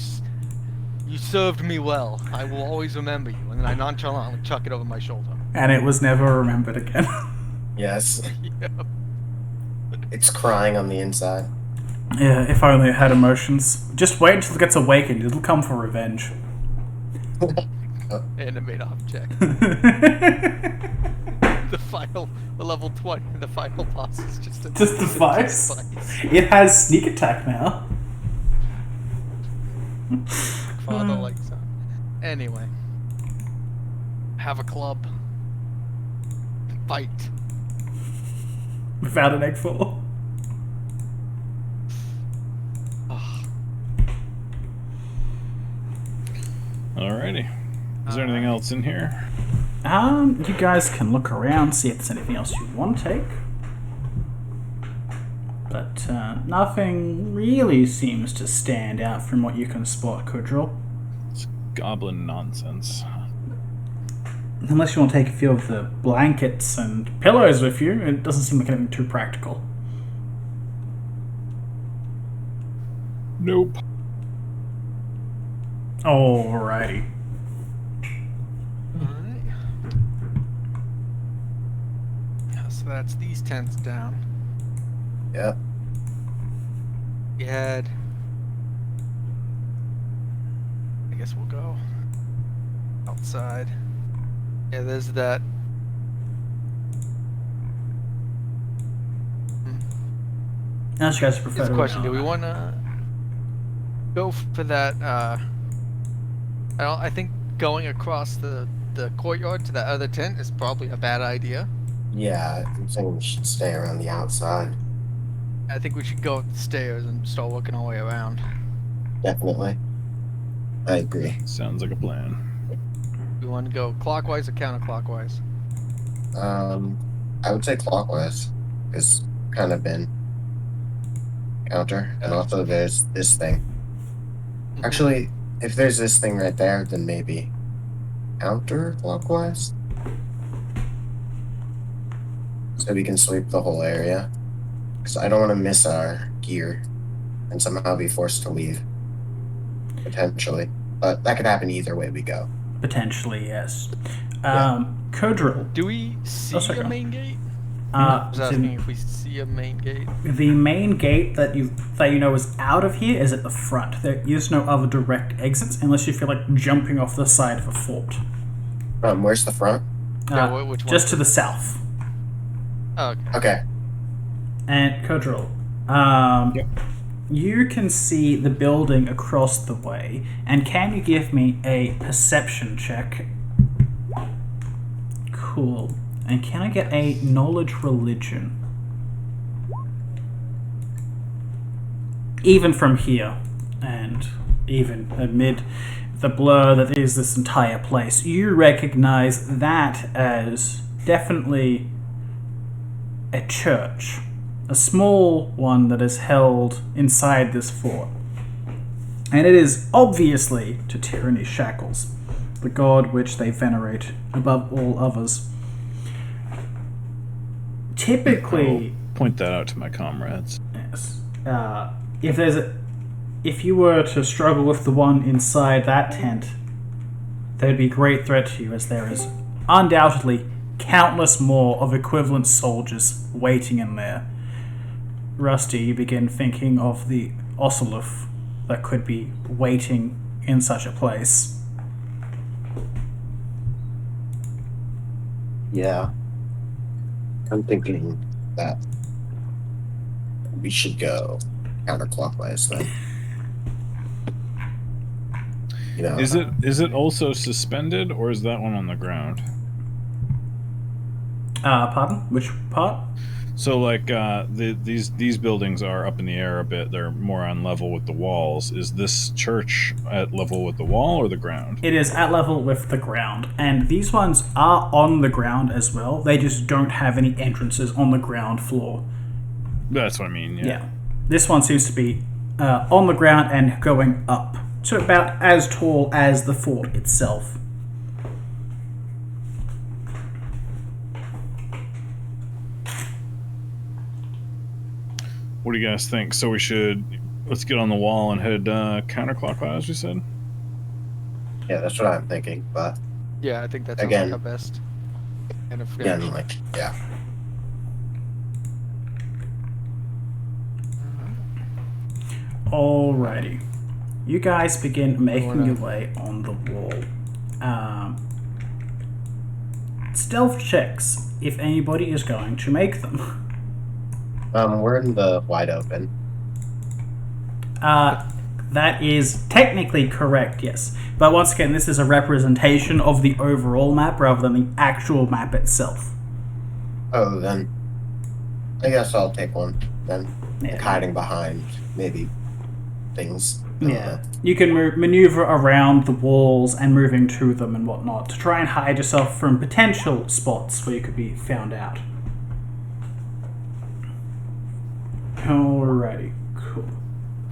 served me well. I will always remember you. And then I nonchalantly chuck it over my shoulder. And it was never remembered again. Yes. Yeah. It's crying on the inside. Yeah, if only it had emotions. Just wait until it gets awakened. It'll come for revenge. Animate object. The level 20, the final boss is just a Just the vice. vice. It has sneak attack now. Father like son. Anyway. Have a club. fight. Without an egg fall. Alrighty. Is there anything else in here? You guys can look around, see if there's anything else you want to take. But nothing really seems to stand out from what you can spot, Kudril. It's goblin nonsense. Unless you want to take a few of the blankets and pillows with you, it doesn't seem like anything too practical. Nope. Alrighty. Alright. So that's these tents down. Yep. We had. I guess we'll go outside. Yeah, there's that. Unless you guys prefer Here's a to question: remain do we on want to go for that? I think going across the courtyard to that other tent is probably a bad idea. Yeah, I'm saying we should stay around the outside. I think we should go up the stairs and start working our way around. Definitely. I agree. Sounds like a plan. We want to go clockwise or counterclockwise? I would say clockwise. It's kind of been counter. And also there's this thing. Actually, if there's this thing right there, then maybe counterclockwise. So we can sweep the whole area. Because I don't want to miss our gear and somehow be forced to leave. Potentially. But that could happen either way we go. Potentially, yes. Yeah. Kudril. Do we see sorry, a go. main gate? I was So asking if we see a main gate. the main gate that you know is out of here is at the front. There is no other direct exits unless you feel like jumping off the side of a fort. Where's the front? Yeah, which one? Just to the south. Oh, okay. Okay. And Kudril, Yep. you can see the building across the way, and can you give me a perception check? Cool. And can I get a knowledge religion? Even from here, and even amid the blur that is this entire place, you recognize that as definitely a church. A small one that is held inside this fort. And it is obviously to tyranny Shackles, the god which they venerate above all others. Typically, I'll point that out to my comrades. yes, if you were to struggle with the one inside that tent, there would be great threat to you, as there is undoubtedly countless more of equivalent soldiers waiting in there. Rusty, you begin thinking of the Oceluf that could be waiting in such a place. Yeah. I'm thinking that we should go counterclockwise then. You know, Is it also suspended, or is that one on the ground? Pardon? Which part? So, like, these buildings are up in the air a bit. They're more on level with the walls. Is this church at level with the wall or the ground? It is at level with the ground, and these ones are on the ground as well. They just don't have any entrances on the ground floor. That's what I mean, yeah. This one seems to be on the ground and going up to about as tall as the fort itself. What do you guys think? So let's get on the wall and head counterclockwise, we said? yeah, that's what I'm thinking. But Yeah, I think that's Again. our best. And if again, like, yeah. Alrighty. You guys begin making your way on the wall. Stealth checks, if anybody is going to make them. We're in the wide open. That is technically correct, yes. But once again, this is a representation of the overall map rather than the actual map itself. Oh, then I guess I'll take one then. Yeah. Like hiding behind maybe things. I don't Yeah. know. You can maneuver around the walls and moving to them and whatnot to try and hide yourself from potential spots where you could be found out. Alrighty, cool.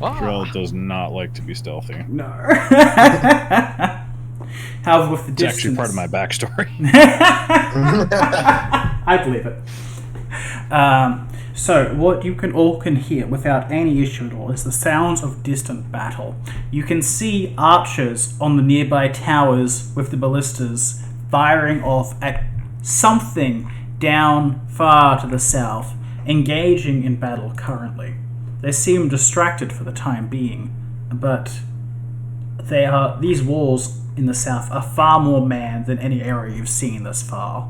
Wow. Drill does not like to be stealthy. No. However, with the It's distance... actually part of my backstory. I believe it. So, what you all can hear without any issue at all is the sounds of distant battle. You can see archers on the nearby towers with the ballistas firing off at something down far to the south, engaging in battle currently. They seem distracted for the time being, but these walls in the south are far more manned than any area you've seen thus far.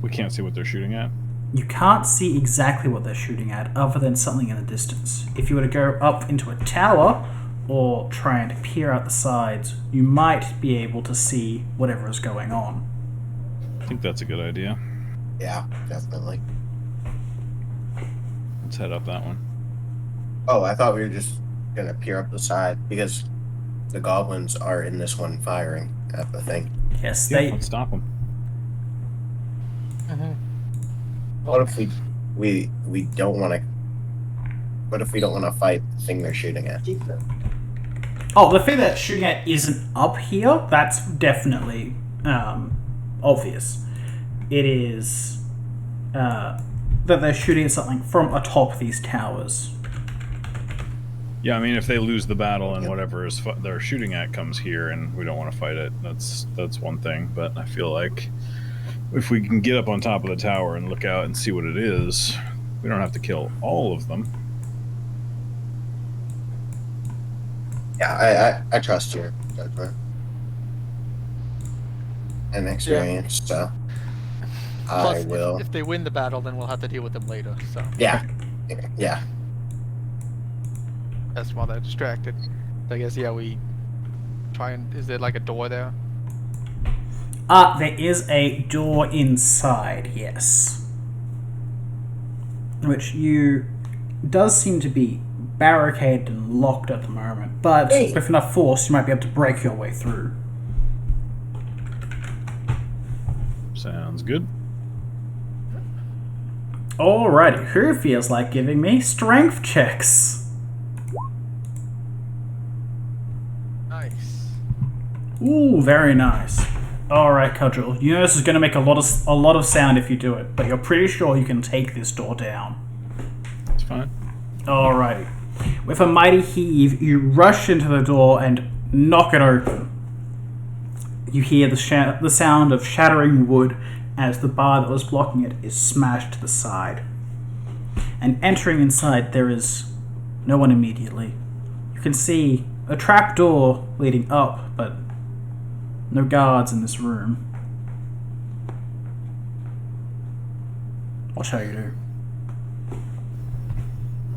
We can't see what they're shooting at. You can't see exactly what they're shooting at other than something in the distance. If you were to go up into a tower or try and peer out the sides, you might be able to see whatever is going on. I think that's a good idea. Yeah, definitely. Let's head up that one. Oh, I thought we were just gonna peer up the side because the goblins are in this one firing at the thing. Yes, Yeah, they... let's stop them. What if we don't want to? What if we don't want to fight the thing they're shooting at? Oh, the thing that's shooting at isn't up here. That's definitely obvious. It is that they're shooting at something from atop these towers. Yeah, I mean, if they lose the battle and whatever they're shooting at comes here, and we don't want to fight it, that's one thing. But I feel like if we can get up on top of the tower and look out and see what it is, we don't have to kill all of them. Yeah, I trust your judgment and experience, so Plus, I will. If they win the battle, then we'll have to deal with them later. So Yeah. that's why they're distracted. I guess we try and. Is there like a door there? There is a door inside, yes. Which does seem to be barricaded and locked at the moment, but with enough force you might be able to break your way through. Sounds good. Alrighty, who feels like giving me strength checks? Nice. Ooh, very nice. Alright, Cudgel, you know this is going to make a lot of sound if you do it, but you're pretty sure you can take this door down. It's fine. Alrighty. With a mighty heave, you rush into the door and knock it open. You hear the sound of shattering wood as the bar that was blocking it is smashed to the side. And entering inside, there is no one immediately. You can see a trap door leading up, but no guards in this room. What shall you do?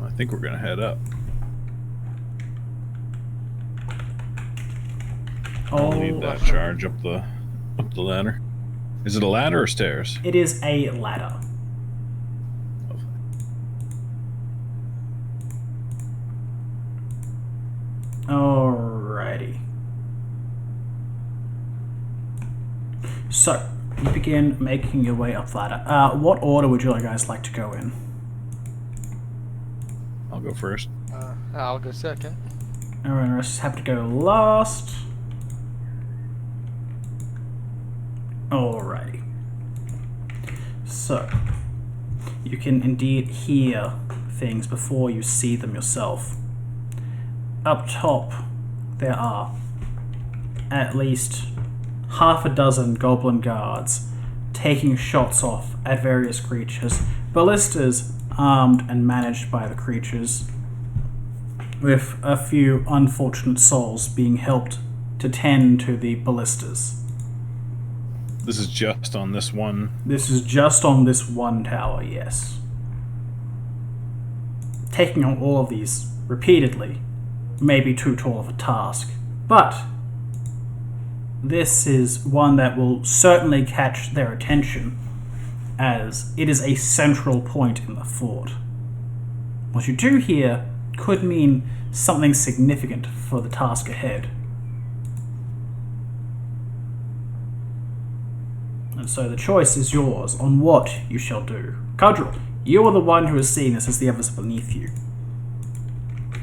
I think we're gonna head up. I'll lead that charge up the ladder. Is it a ladder or stairs? It is a ladder. Alrighty. So, you begin making your way up the ladder. What order would you guys like to go in? I'll go first. I'll go second. Everyone else is happy to go last. Alrighty. So, you can indeed hear things before you see them yourself. Up top, there are at least half a dozen goblin guards taking shots off at various creatures. Ballistas armed and managed by the creatures, with a few unfortunate souls being helped to tend to the ballistas. This is just on this one. This is just on this one tower, yes. Taking on all of these repeatedly may be too tall of a task, but this is one that will certainly catch their attention as it is a central point in the fort. What you do here could mean something significant for the task ahead. And so the choice is yours on what you shall do. Cudgel, you are the one who is seeing this as the others beneath you.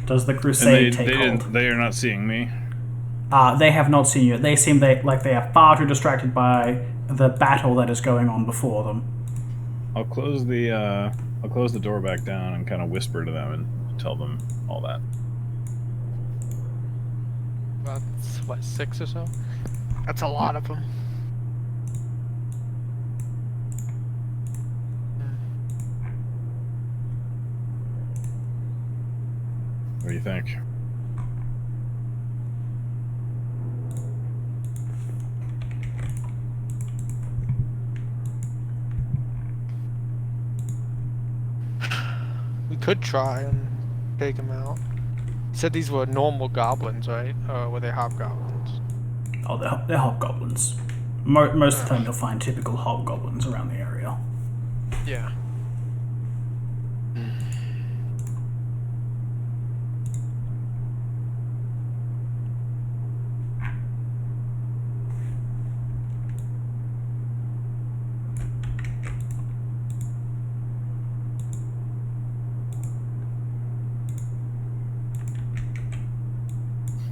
Does the crusade take hold? They are not seeing me. They have not seen you. They seem like they are far too distracted by the battle that is going on before them. I'll close the door back down and kind of whisper to them and tell them all that. About, what, 6 or so? That's a lot of them. What do you think? We could try and take them out. You said these were normal goblins, right? Or were they hobgoblins? Oh, they're hobgoblins. Most of the time you'll find typical hobgoblins around the area. Yeah.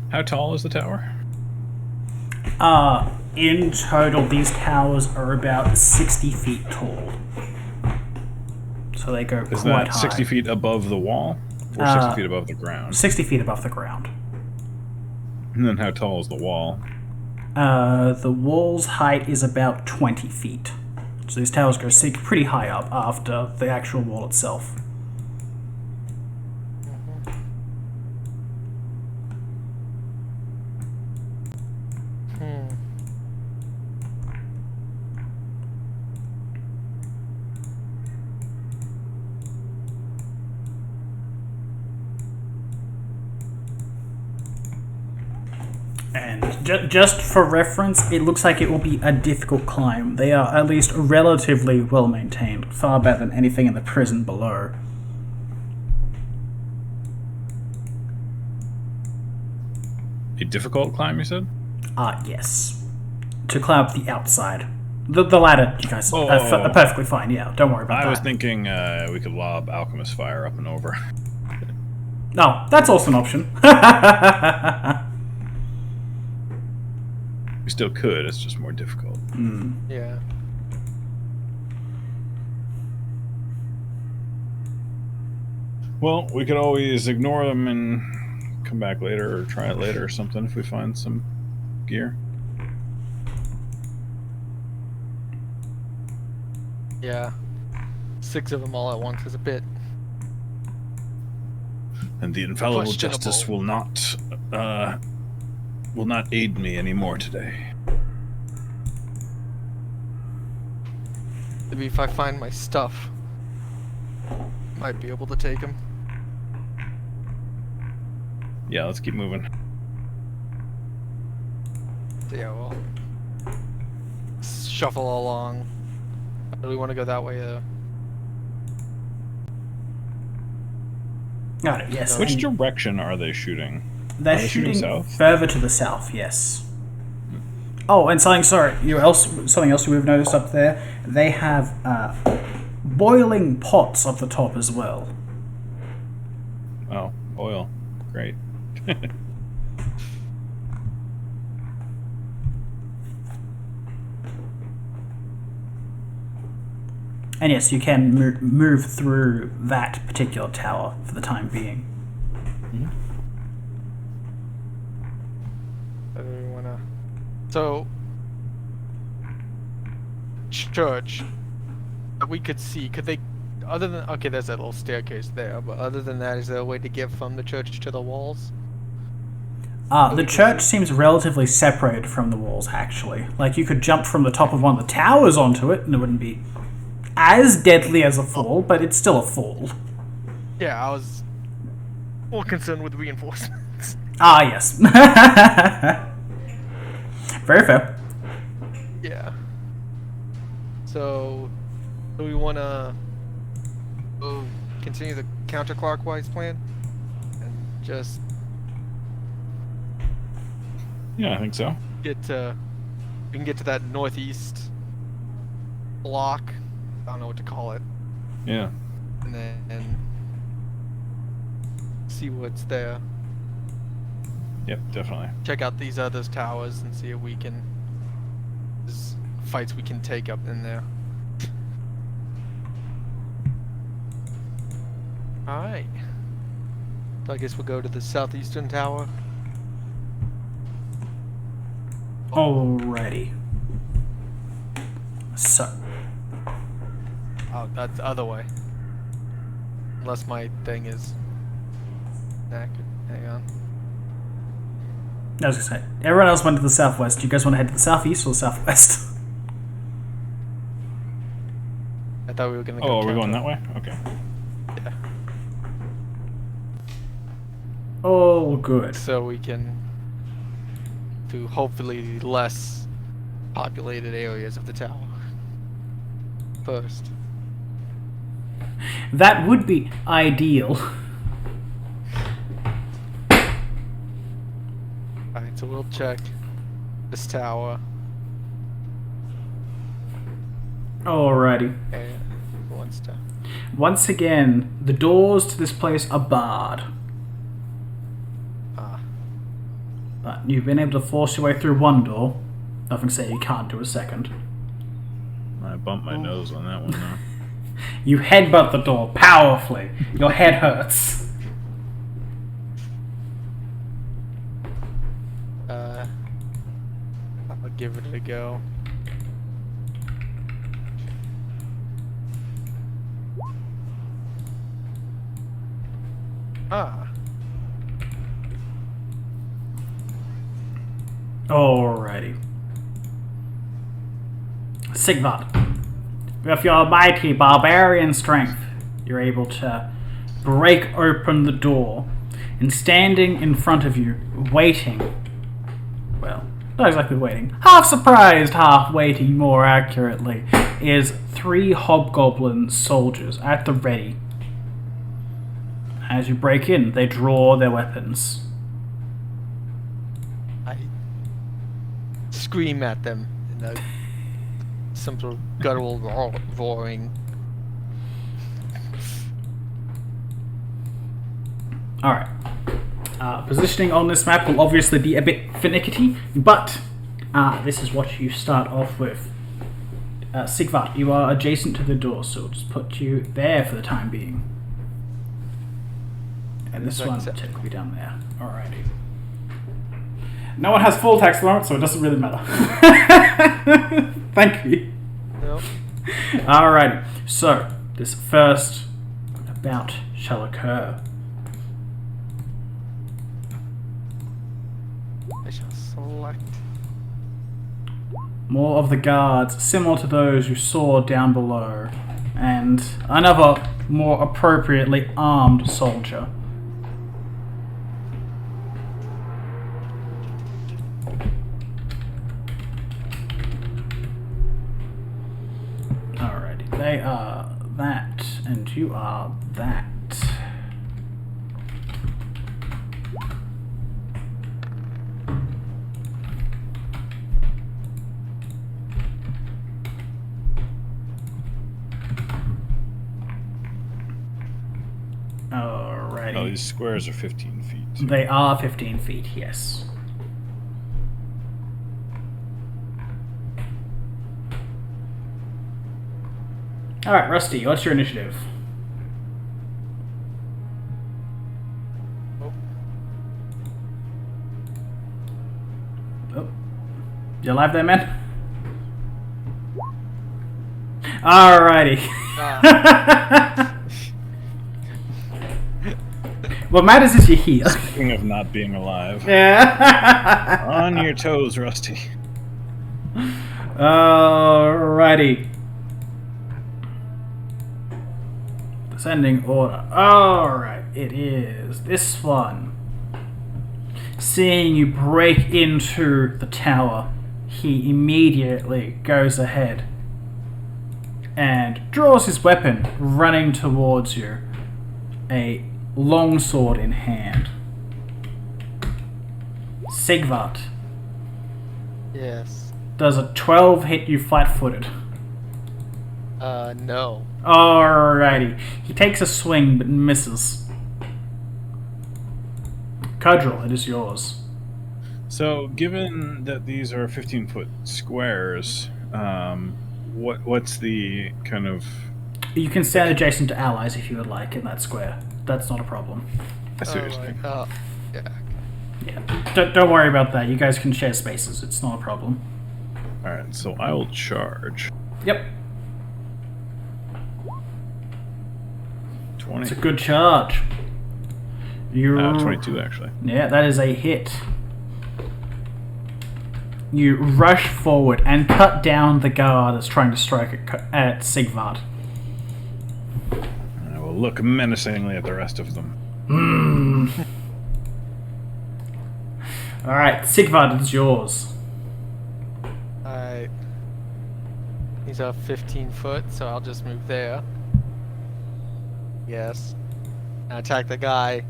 How tall is the tower? In total, these towers are about 60 feet tall. So they go Is quite that high. 60 feet above the wall? Or 60 feet above the ground? 60 feet above the ground. And then how tall is the wall? The wall's height is about 20 feet. So these towers go pretty high up after the actual wall itself. And just for reference, it looks like it will be a difficult climb. They are at least relatively well maintained, far better than anything in the prison below. A difficult climb, you said? Yes. To climb up the outside. The ladder, you guys are perfectly fine, yeah, don't worry about that. I was thinking we could lob alchemist fire up and over. No, that's also an option. We still could, it's just more difficult. Yeah. Well, we could always ignore them and come back later or try it later or something if we find some gear. Yeah. 6 of them all at once is a bit. And the infallible Questionable. justice will not aid me anymore today. Maybe if I find my stuff, might be able to take him. Yeah, let's keep moving. So yeah, we'll shuffle along. Do we want to go that way? Yes. Which direction are they shooting? They're Are they shooting shooting south? further to the south, yes. Oh, and something else we've noticed up there, they have boiling pots up the top as well. Oh, oil. Great. And yes, you can move through that particular tower for the time being. Do we want to? So, church that we could see. Could they? Other than okay, there's that little staircase there. But other than that, is there a way to get from the church to the walls? The church seems relatively separated from the walls, actually. Like, you could jump from the top of one of the towers onto it, and it wouldn't be as deadly as a fall, but it's still a fall. Yeah, I was more concerned with reinforcements. Ah, yes. Very fair. Yeah. So, Do we want to continue the counterclockwise plan and just Yeah, I think so. get to? We can get to that northeast block. I don't know what to call it, Yeah. and then see what's there. Yep, definitely. Check out these other towers and see if we can. There's fights we can take up in there. Alright. So I guess we'll go to the Southeastern Tower. Alrighty. So, Oh, that's the other way. Unless my thing is knackered. Hang on. I was gonna say, everyone else went to the southwest. Do you guys want to head to the southeast or the southwest? I thought we were gonna go. Oh, are we going counter. that way? Okay. Yeah. Oh, good. So we can to hopefully less populated areas of the tower first. That would be ideal. Alright, so we'll check this tower Alrighty. and one step. Once again, the doors to this place are barred. Ah. But you've been able to force your way through one door. Nothing to say you can't do a second. I bumped my nose on that one though. You headbutt the door powerfully. Your head hurts. I'll give it a go. Ah. Alrighty. Sigvard, with your mighty barbarian strength, you're able to break open the door, and standing in front of you, waiting, well, not exactly waiting, half surprised, half waiting more accurately, is 3 hobgoblin soldiers at the ready. As you break in, they draw their weapons. I scream at them in some sort of guttural roaring. Alright. Positioning on this map will obviously be a bit finicky, but this is what you start off with. Sigvard, you are adjacent to the door, so we'll just put you there for the time being. And this one will technically be down there. Alrighty. No one has full text at the moment, so it doesn't really matter. Thank you. Nope. Alrighty. So, this first bout shall occur. I shall select. More of the guards, similar to those you saw down below, and another more appropriately armed soldier. Alrighty, they are that, and you are that. Alrighty. Oh, these squares are 15 feet. They are 15 feet, yes. Alright, Rusty, what's your initiative? Oh. You alive there, man? Alrighty. What matters is you're here. Speaking of not being alive. Yeah. On your toes, Rusty. Alrighty. Descending order. Alright, it is this one. Seeing you break into the tower, he immediately goes ahead and draws his weapon, running towards you, a long sword in hand. Sigvart, Yes. does a 12 hit you flat-footed? No. Alrighty. He takes a swing but misses. Cudgel, it is yours. So, given that these are 15-foot squares, what's the kind of... You can stand adjacent to allies if you would like in that square. That's not a problem. I see what you're saying. Yeah. Yeah. Don't worry about that. You guys can share spaces. It's not a problem. Alright, so I will charge. Yep. 20. It's a good charge. 22, actually. Yeah, that is a hit. You rush forward and cut down the guard that's trying to strike at Sigvard. I will look menacingly at the rest of them. Alright, Sigvard, it's yours. Alright. He's up 15 foot, so I'll just move there. Yes. And attack the guy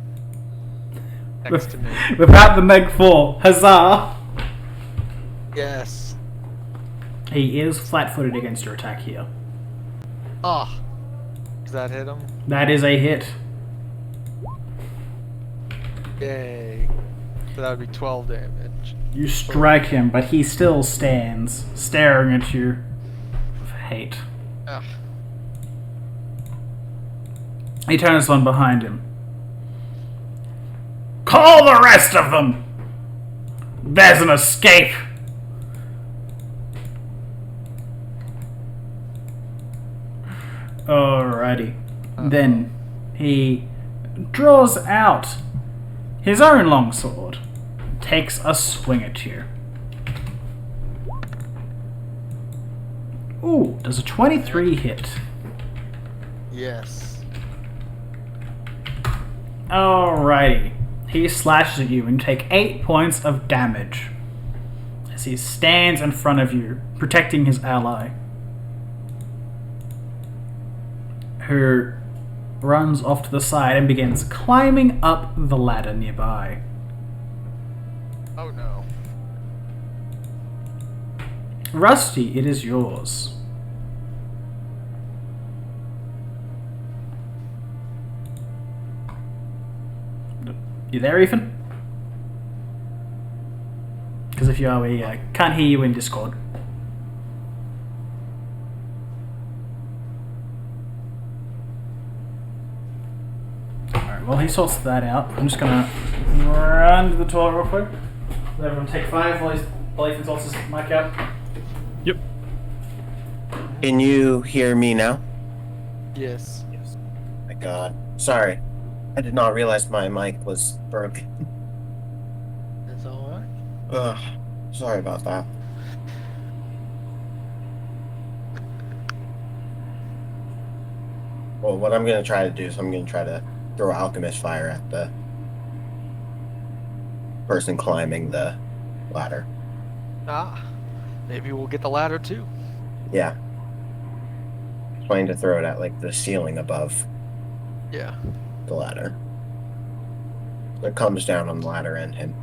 next to me. Without the Meg 4. Huzzah! Yes. He is flat-footed against your attack here. Ah. Does that hit him? That is a hit. Yay. So that would be 12 damage. You strike him, but he still stands, staring at you with hate. Ah. He turns one behind him. Call the rest of them! There's an escape! Alrighty. Then he draws out his own longsword, takes a swing at you. Ooh, does a 23 hit? Yes. Alrighty. He slashes at you and you take 8 points of damage as he stands in front of you, protecting his ally, who runs off to the side and begins climbing up the ladder nearby. Oh no. Rusty, it is yours. You there, Ethan? Because if you are, we can't hear you in Discord. Alright, well, he sorts that out. I'm just gonna run to the toilet real quick. Let everyone take 5 while Ethan sorts his mic out. Yep. Can you hear me now? Yes. My God. Sorry. I did not realize my mic was broken. That's alright. Ugh. Sorry about that. Well, what I'm going to try to do is I'm going to try to throw alchemist fire at the person climbing the ladder. Ah. Maybe we'll get the ladder too. Yeah. Planning to throw it at like the ceiling above Yeah. the ladder. It comes down on the ladder and him.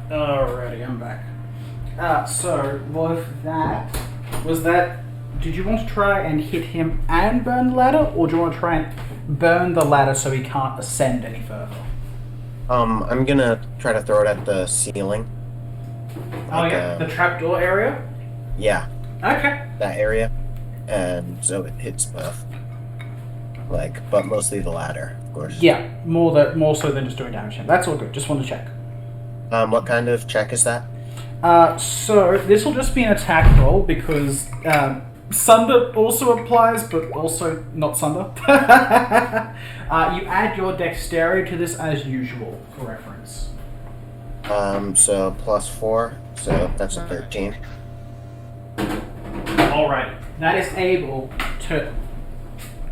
Alrighty, I'm back. So, did you want to try and hit him and burn the ladder, or do you want to try and burn the ladder so he can't ascend any further? I'm gonna try to throw it at the ceiling. Oh yeah, the trapdoor area? Yeah, Okay. that area. And so it hits both. But mostly the ladder, of course. Yeah, more so than just doing damage to him. That's all good, just want to check. What kind of check is that? So this will just be an attack roll because Sunder also applies, but also not Sunder. You add your dexterity to this as usual for reference. So +4, so that's a 13. Alright, that is able to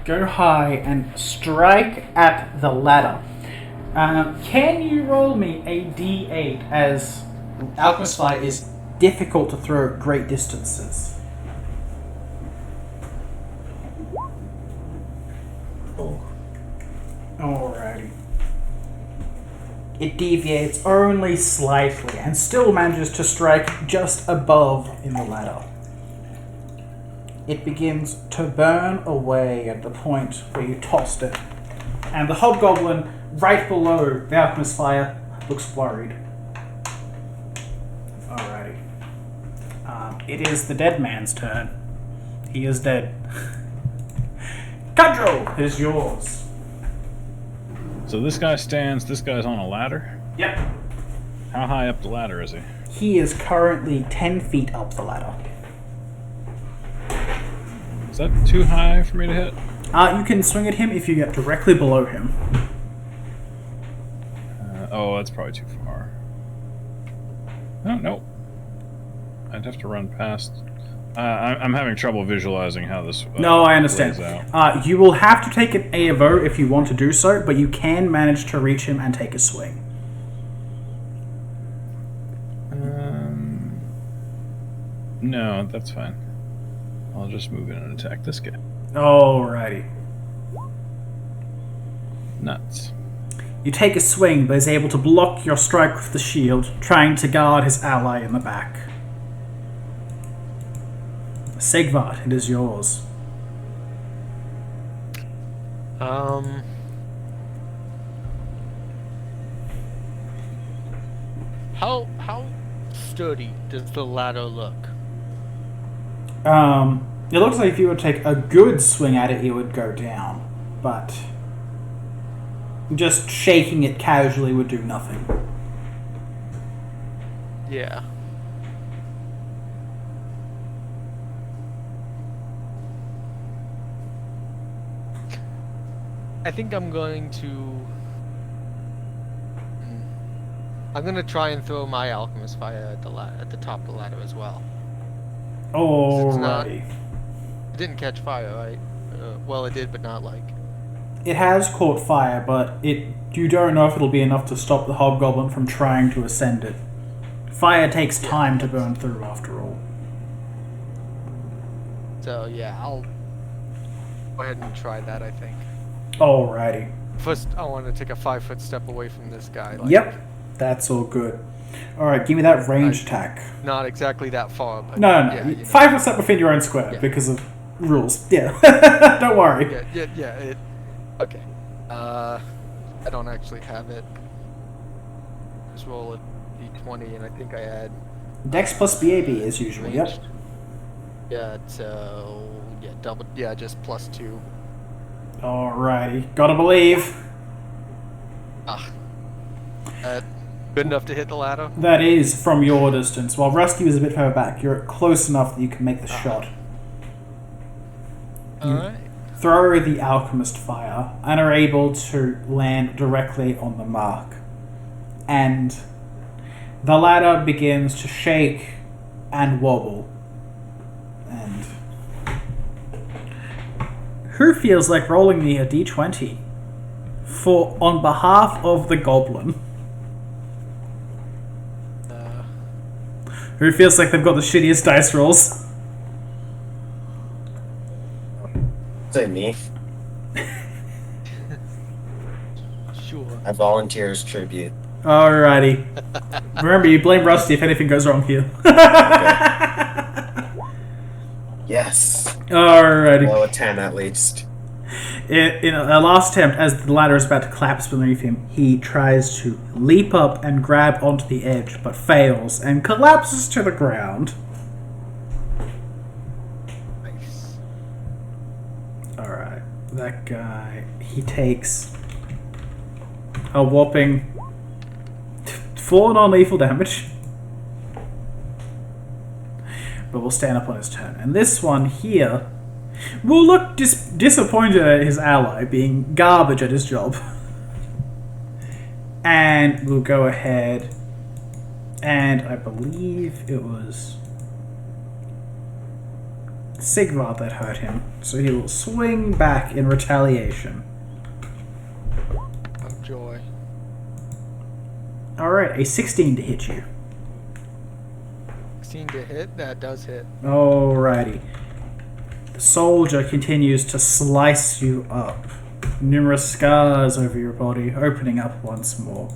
go high and strike at the ladder. Can you roll me a d8 as Alchemist Fire is difficult to throw at great distances? Oh. Alrighty. It deviates only slightly and still manages to strike just above in the ladder. It begins to burn away at the point where you tossed it, and the hobgoblin right below the Alchemist Fire looks worried. Alrighty. It is the dead man's turn. He is dead. Cudgel, it is yours. So this guy stands. This guy's on a ladder. Yep. How high up the ladder is he? He is currently 10 feet up the ladder. Is that too high for me to hit? You can swing at him if you get directly below him. Oh, that's probably too far. Oh, no. I'd have to run past. I'm having trouble visualizing how this. No, I understand. plays out. You will have to take an A of O if you want to do so, but you can manage to reach him and take a swing. No, that's fine. I'll just move in and attack this guy. Alrighty. Nuts. You take a swing, but is able to block your strike with the shield, trying to guard his ally in the back. Sigvard, it is yours. How sturdy does the ladder look? It looks like if you would take a good swing at it, it would go down, but just shaking it casually would do nothing. Yeah. I think I'm going to... I'm going to try and throw my Alchemist Fire at the top of the ladder as well. Alrighty. It didn't catch fire, right? Well, it did, but not like... It has caught fire, but you don't know if it'll be enough to stop the hobgoblin from trying to ascend it. Fire takes time to burn through, after all. So, yeah, I'll go ahead and try that, I think. Alrighty. First, I want to take a 5-foot step away from this guy. Like, Yep, that's all good. Alright, give me that range attack. Not exactly that far, but... No. Yeah, you know. 5 foot step within your own square, Yeah. because of rules. Yeah, don't worry. Yeah, okay. I don't actually have it. Just roll a d20, and I think I add... Dex plus BAB as usual, yep. ranged. Yeah, so... Yeah, just +2. Alrighty, gotta believe. Good enough to hit the ladder? That is from your distance. While Rusty was a bit further back, you're close enough that you can make the shot. Alright. Throw the Alchemist Fire and are able to land directly on the mark. And the ladder begins to shake and wobble. And who feels like rolling me a d20 on behalf of the goblin? Who feels like they've got the shittiest dice rolls? Say me. Sure. I volunteer as tribute. Alrighty. Remember, you blame Rusty if anything goes wrong here. Yes. Alrighty. Below a 10 at least. In a last attempt, as the ladder is about to collapse beneath him, he tries to leap up and grab onto the edge, but fails and collapses to the ground. Nice. Alright, that guy, he takes a whopping 4 non-lethal damage. But will stand up on his turn. And this one here will look disappointed at his ally being garbage at his job. And we'll go ahead and I believe it was Sigvard that hurt him. So he will swing back in retaliation. Oh, joy. Alright, a 16 to hit you. 16 to hit? That does hit. Alrighty. The soldier continues to slice you up. Numerous scars over your body, opening up once more.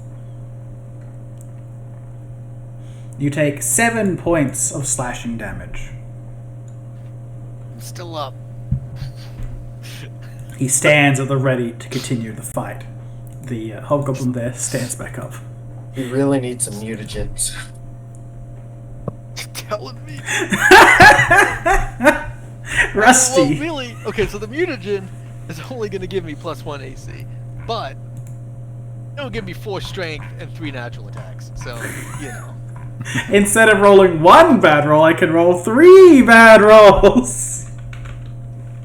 You take 7 points of slashing damage. I'm still up. He stands at the ready to continue the fight. The hobgoblin there stands back up. We really need some mutagens. Telling me. Rusty. Well, really? Okay, so the mutagen is only going to give me +1 AC, but it'll give me 4 strength and 3 natural attacks. So, you know. Instead of rolling 1 bad roll, I can roll 3 bad rolls.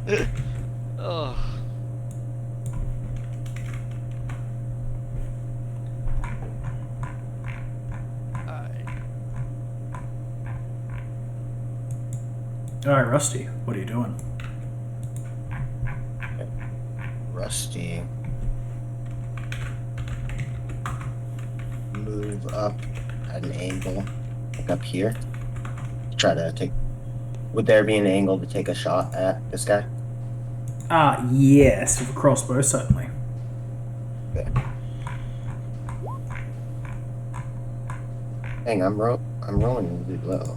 Ugh. Alright, Rusty, what are you doing? Rusty. Move up at an angle, like up here. Try to take. Would there be an angle to take a shot at this guy? Yes, with a crossbow, certainly. Okay. Dang, I'm rolling really low.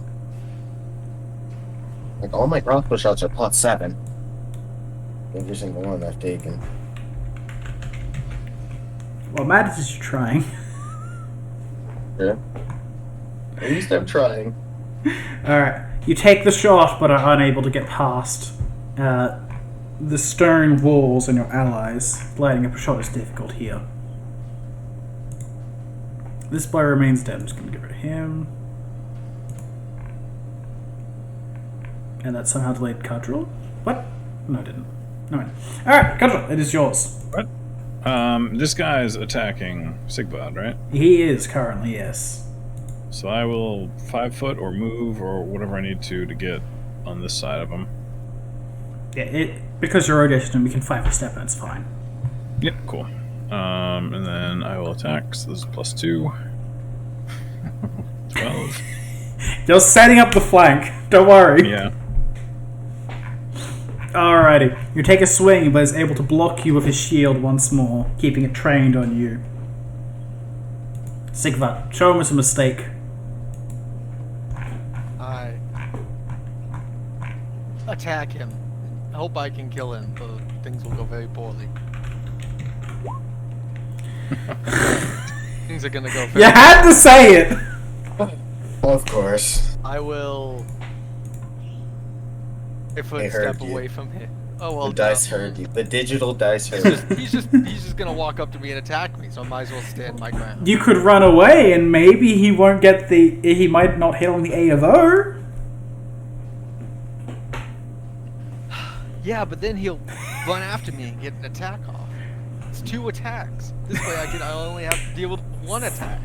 Like all my crossbow shots are +7. Every single one I've taken. Well, Matt is trying. Yeah. At least I'm trying. Alright, you take the shot but are unable to get past the stone walls and your allies. Lighting up a shot is difficult here. This boy remains dead. I'm just going to get rid of him. And that somehow delayed Cudgel? What? No, it didn't. No, it didn't. Alright, Cudgel, it is yours. What? This guy's attacking Sigvard, right? He is currently, yes. So I will 5 foot or move or whatever I need to get on this side of him. Yeah, because you're already we can 5 a step and it's fine. Yep, cool. And then I will attack. So this is +2. 12. You're setting up the flank. Don't worry. Yeah. Alrighty. You take a swing, but is able to block you with his shield once more, keeping it trained on you. Sigvard, show him it's a mistake. I attack him. I hope I can kill him, but things will go very poorly. Things are gonna go very You had to say it! Of course. I will... a foot They heard step you. away from him. Oh well. The dice no. heard you. The digital dice heard you. He's just gonna walk up to me and attack me, so I might as well stand my ground. You could run away and maybe he won't get he might not hit on the A of O. Yeah, but then he'll run after me and get an attack off. It's 2 attacks. This way I only have to deal with 1 attack.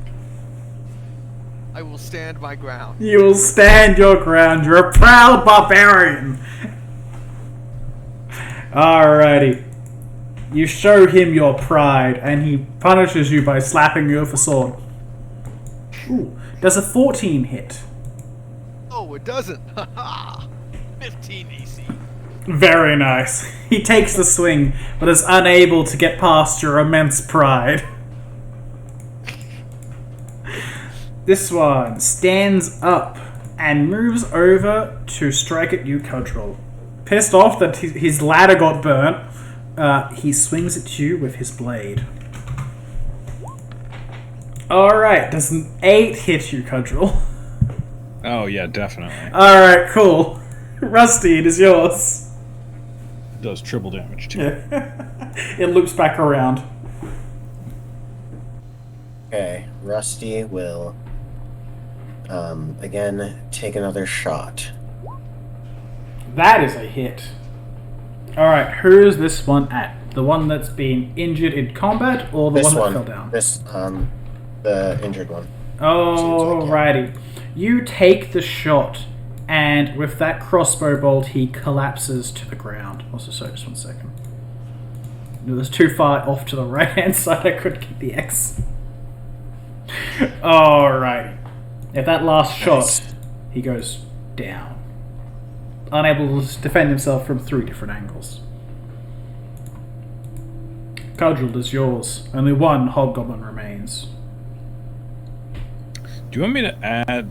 I will stand my ground. You will stand your ground. You're a proud barbarian. Alrighty. You show him your pride, and he punishes you by slapping you with a sword. Ooh. Does a 14 hit? Oh, it doesn't. Haha. 15 AC. Very nice. He takes the swing, but is unable to get past your immense pride. This one stands up and moves over to strike at you, Cudgel. Pissed off that his ladder got burnt, he swings at you with his blade. Alright, does an 8 hit you, Cudgel? Oh, yeah, definitely. Alright, cool. Rusty, it is yours. It does triple damage, too. Yeah. It loops back around. Okay, Rusty will again take another shot. That is a hit. Alright, who is this one at? The one that's been injured in combat, or the This one that one. fell down? The injured one. Alrighty. You take the shot, and with that crossbow bolt, he collapses to the ground. Also, sorry, just 1 second. It was too far off to the right-hand side, I couldn't get the X. Alrighty. At that last shot, he goes down. Unable to defend himself from 3 different angles. Cudgel is yours. Only one hobgoblin remains. Do you want me to add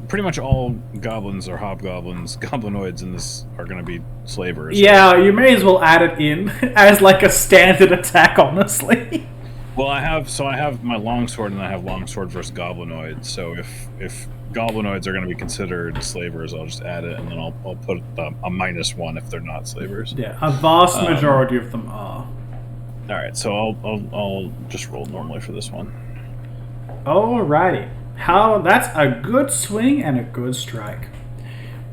pretty much all goblins or hobgoblins, goblinoids in this are going to be slavers? Yeah, you may as well add it in as like a standard attack, honestly. Well, I have my longsword, and I have longsword versus goblinoids. So if goblinoids are going to be considered slavers, I'll just add it, and then I'll put a -1 if they're not slavers. Yeah, a vast majority of them are. All right, so I'll just roll normally for this one. Alrighty. That's a good swing and a good strike.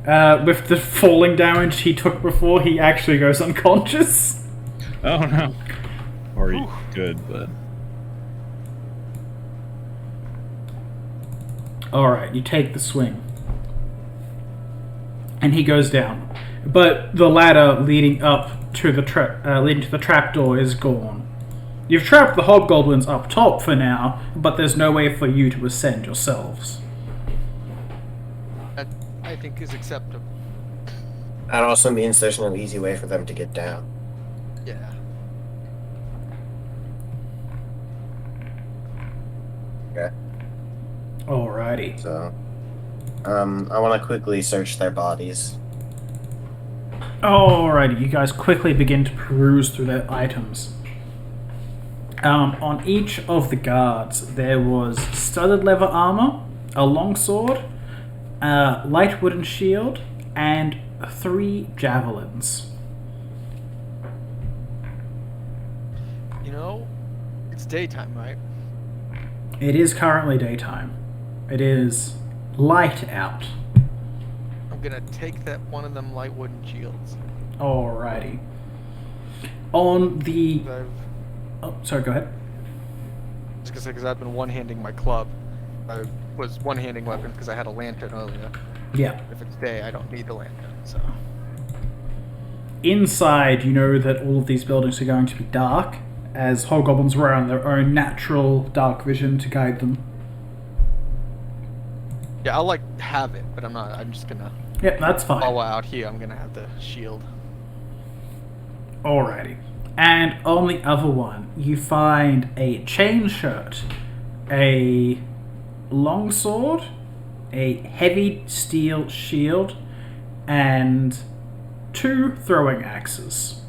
With the falling damage he took before, he actually goes unconscious. Oh no. Or good, but Alright, you take the swing. And he goes down. But the ladder leading up to the trapdoor is gone. You've trapped the hobgoblins up top for now, but there's no way for you to ascend yourselves. That, I think, is acceptable. That also means there's no easy way for them to get down. Yeah. Okay. Alrighty. So, I want to quickly search their bodies. Alrighty, you guys quickly begin to peruse through their items. On each of the guards, there was studded leather armor, a longsword, a light wooden shield, and 3 javelins. You know, it's daytime, right? It is currently daytime. It is light out. I'm gonna take that one of them light wooden shields. Alrighty. On the... Oh, sorry, go ahead. Just gonna say, because I've been one-handing my club. I was one-handing weapon because I had a lantern earlier. Yeah. If it's day, I don't need the lantern, so... Inside, you know that all of these buildings are going to be dark, as hobgoblins rely on their own natural dark vision to guide them. Yeah, I'll, have it, but I'm just gonna... Yep, that's fine. While we're out here, I'm gonna have the shield. Alrighty. And on the other one, you find a chain shirt, a longsword, a heavy steel shield, and 2 throwing axes.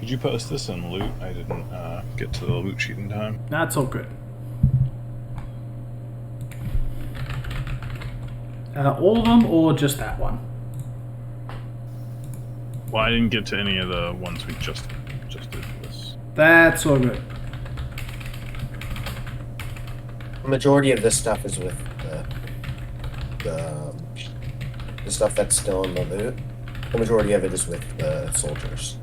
could you post this in loot? I didn't get to the loot sheet in time. That's all good. All of them, or just that one? Well, I didn't get to any of the ones we just did this. That's all good. The majority of this stuff is with the stuff that's still in the loot. The majority of it is with the soldiers.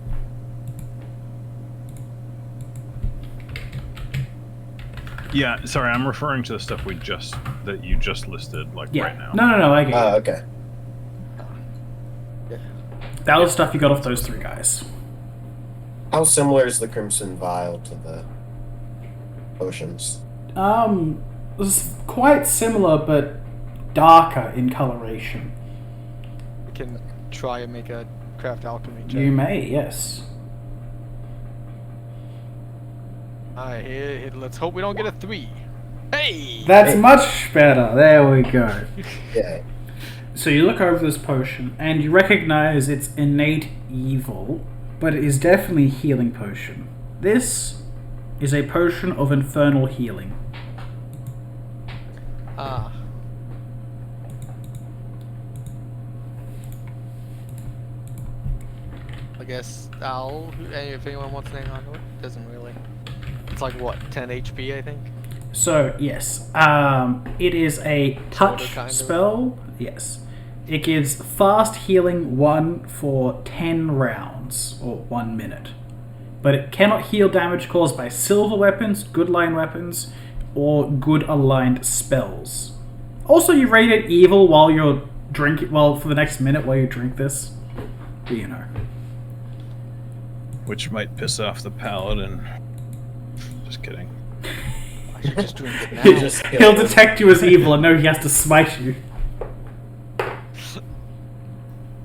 Yeah, sorry, I'm referring to the stuff that you just listed, Yeah. right now. No, I get it. Okay. That was stuff you got off those 3 guys. How similar is the Crimson Vial to the potions? It was quite similar, but darker in coloration. We can try and make a craft alchemy check. You may, yes. Alright, let's hope we don't get a 3. Hey! That's much better. There we go. Yeah. So you look over this potion, and you recognize its innate evil, but it is definitely a healing potion. This is a potion of infernal healing. Ah. I guess if anyone wants to hang on to it, doesn't really. like what, 10 HP, I think. So yes, it is a touch kind of. spell. Yes, it gives fast healing 1 for 10 rounds or 1 minute, but it cannot heal damage caused by silver weapons, good line weapons, or good aligned spells. Also, you rate it evil while you're drinking. Well, for the next minute while you drink this, you know. Which might piss off the paladin. Just kidding. I should just drink it now. He'll detect you as evil and know he has to smite you.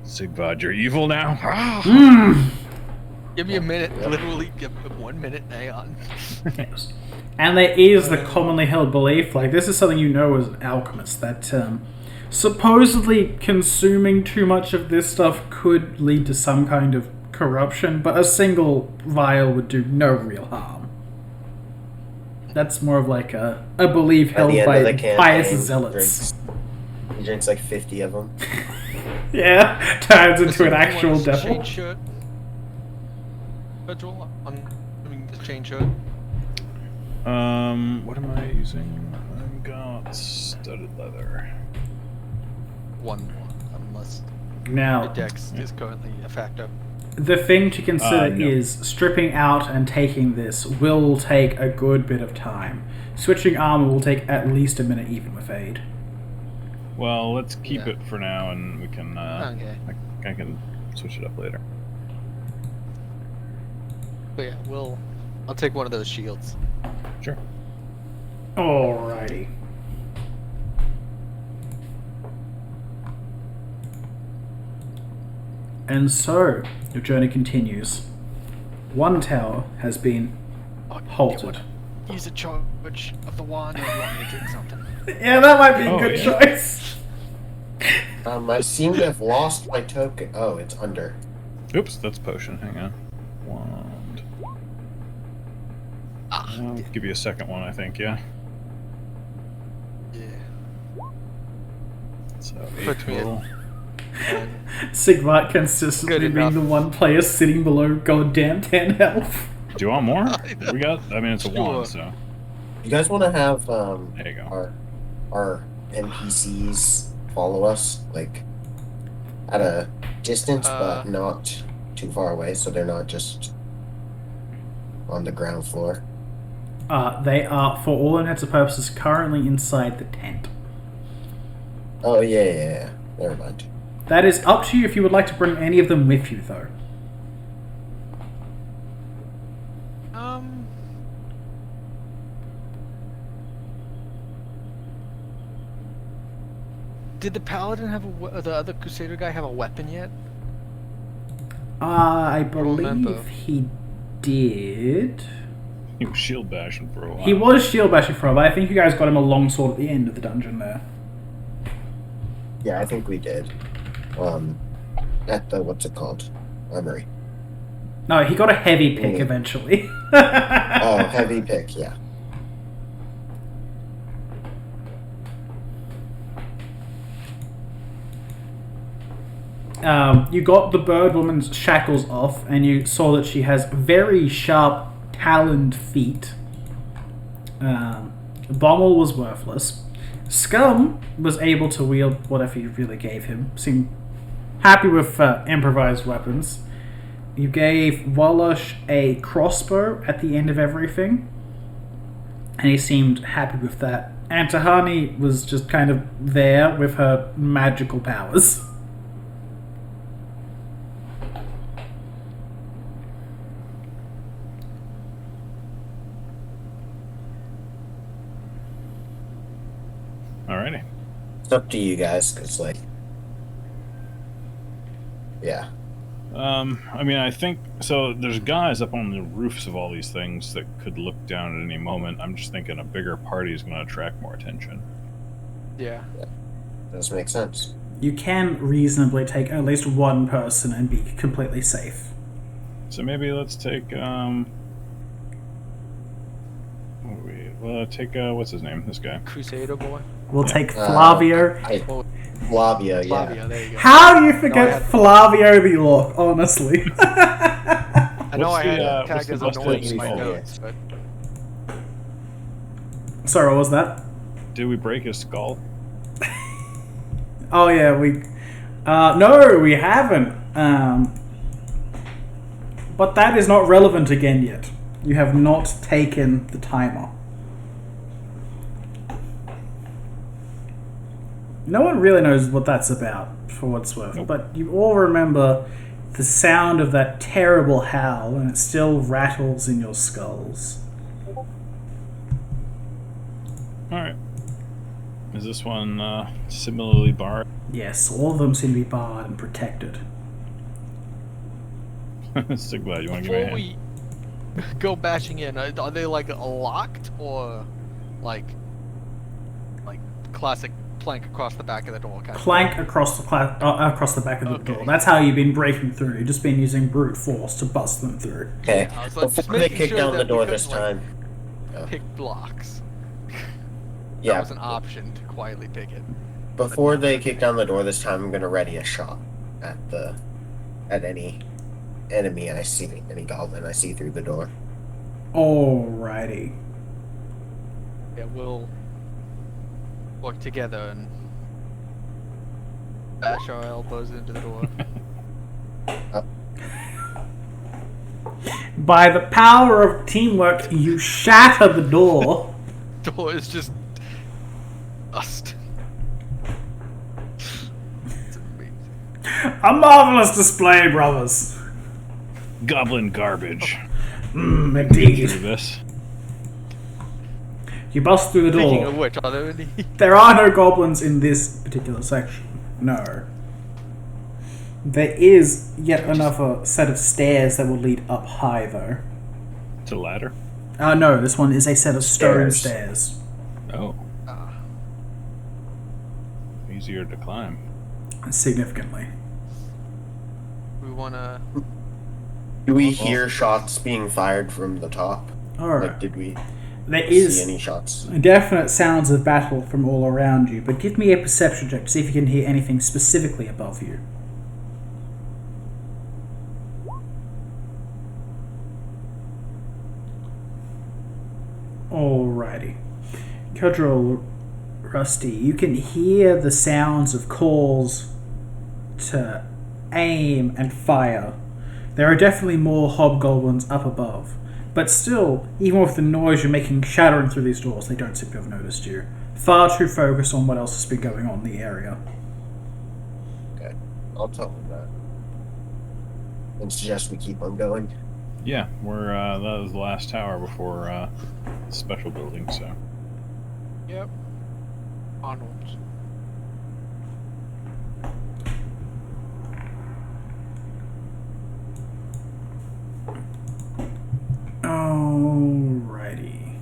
Sigvard, you're evil now? Give me a minute, literally give me 1 minute, hang on. Yes. And there is the commonly held belief, like this is something you know as an alchemist, that supposedly consuming too much of this stuff could lead to some kind of corruption, but a single vial would do no real harm. That's more of like a belief held by pious zealots. He drinks like 50 of them. Yeah, turns into an actual devil. Chain shirt. Virtual, I'm doing the chain shirt. What am I using? I've got studded leather. One, unless the Now, dex is currently a factor. the thing to consider No. is stripping out and taking this will take a good bit of time. Switching armor will take at least a minute even with aid. Well, let's keep Yeah. it for now, and we can. Okay. I can switch it up later. But yeah, I'll take one of those shields. Sure. Alrighty. And so, your journey continues. One tower has been Oh, halted. Use a charge of the wand, or you want me to drink something? Yeah, that might be a Oh, good yeah. choice. I seem to have lost my token. Oh, it's under. Oops, that's potion. Hang on. Wand. I'll give you a second one, I think. Yeah. Yeah. So Put me in. total. Sigvart consistently Good being enough. the one player sitting below goddamn 10 health. Do you want more? I know. We got. I mean, it's a Sure. wand, so You guys want to have there you go. our NPCs follow us, like at a distance, but not too far away, so they're not just on the ground floor. They are, for all intents and purposes, currently inside the tent. Oh yeah. Never mind. That is up to you if you would like to bring any of them with you, though. Did the paladin have the other crusader guy have a weapon yet? I remember. believe he did. He was shield bashing for a while. He was shield bashing for a while, but I think you guys got him a long sword at the end of the dungeon there. Yeah, I think we did. At the what's it called? Armory. No, he got a heavy pick Yeah. eventually. Oh, heavy pick. Yeah. You got the bird woman's shackles off, and you saw that she has very sharp, taloned feet. Bommel was worthless. Scum was able to wield whatever you really gave him. Seemed happy with improvised weapons. You gave Wolosh a crossbow at the end of everything, and he seemed happy with that. And Tahani was just kind of there with her magical powers. Alrighty. It's up to you guys, cause like, yeah. I mean, I think so. There's guys up on the roofs of all these things that could look down at any moment. I'm just thinking a bigger party is going to attract more attention. Yeah. Does make sense. You can reasonably take at least one person and be completely safe. So maybe let's take take what's his name? This guy. Crusader boy. We'll take Flavio. Flavia, yeah. Flavia, there you go. How do you forget No, I had- Flavio the Orc, honestly? I know What's I had the, it what's tagged the as best annoying thing in my called? notes, but Sorry, what was that? Did we break his skull? Oh yeah, we. No, we haven't. But that is not relevant again yet. You have not taken the timer. No one really knows what that's about, for what it's worth. Nope. But you all remember the sound of that terrible howl, and it still rattles in your skulls. Alright. Is this one similarly barred? Yes, all of them seem to be barred and protected. Sigblad, you want to give me a Before hand? we go bashing in, are they like locked or like classic plank across the back of the door kind Plank across the across the back of the Okay. door. That's how you've been breaking through. You've just been using brute force to bust them through. Okay. I was like, just Before they making kick sure down that the we door couldn't, this like, time. of pick blocks? That Yeah. was an option to quietly pick it. Before they kick down the door this time, I'm gonna ready a shot at any enemy I see, any goblin I see through the door. Alrighty. Yeah, we'll work together and bash our elbows into the door. By the power of teamwork, you shatter the door. Door is just dust. It's amazing. A marvelous display, brothers. Goblin garbage. Indeed. Do this. You bust through the Speaking door. of which, are there any? There are no goblins in this particular section. No. There is yet another set of stairs that will lead up high, though. To ladder? No, this one is a set of stone Stairs. stairs. Oh. Ah, Easier to climb. Significantly. we wanna. Do we hear shots being fired from the top? Alright. Like, did we There see is any shots? definite sounds of battle from all around you, but give me a perception check to see if you can hear anything specifically above you. Alrighty. Cudgel Rusty, you can hear the sounds of calls to aim and fire. There are definitely more hobgoblins up above. But still, even with the noise you're making shattering through these doors, they don't seem to have noticed you. Far too focused on what else has been going on in the area. Okay, I'll tell them that. And suggest we keep on going. Yeah, we're that was the last tower before the special building, so. Yep. Onwards. Alrighty.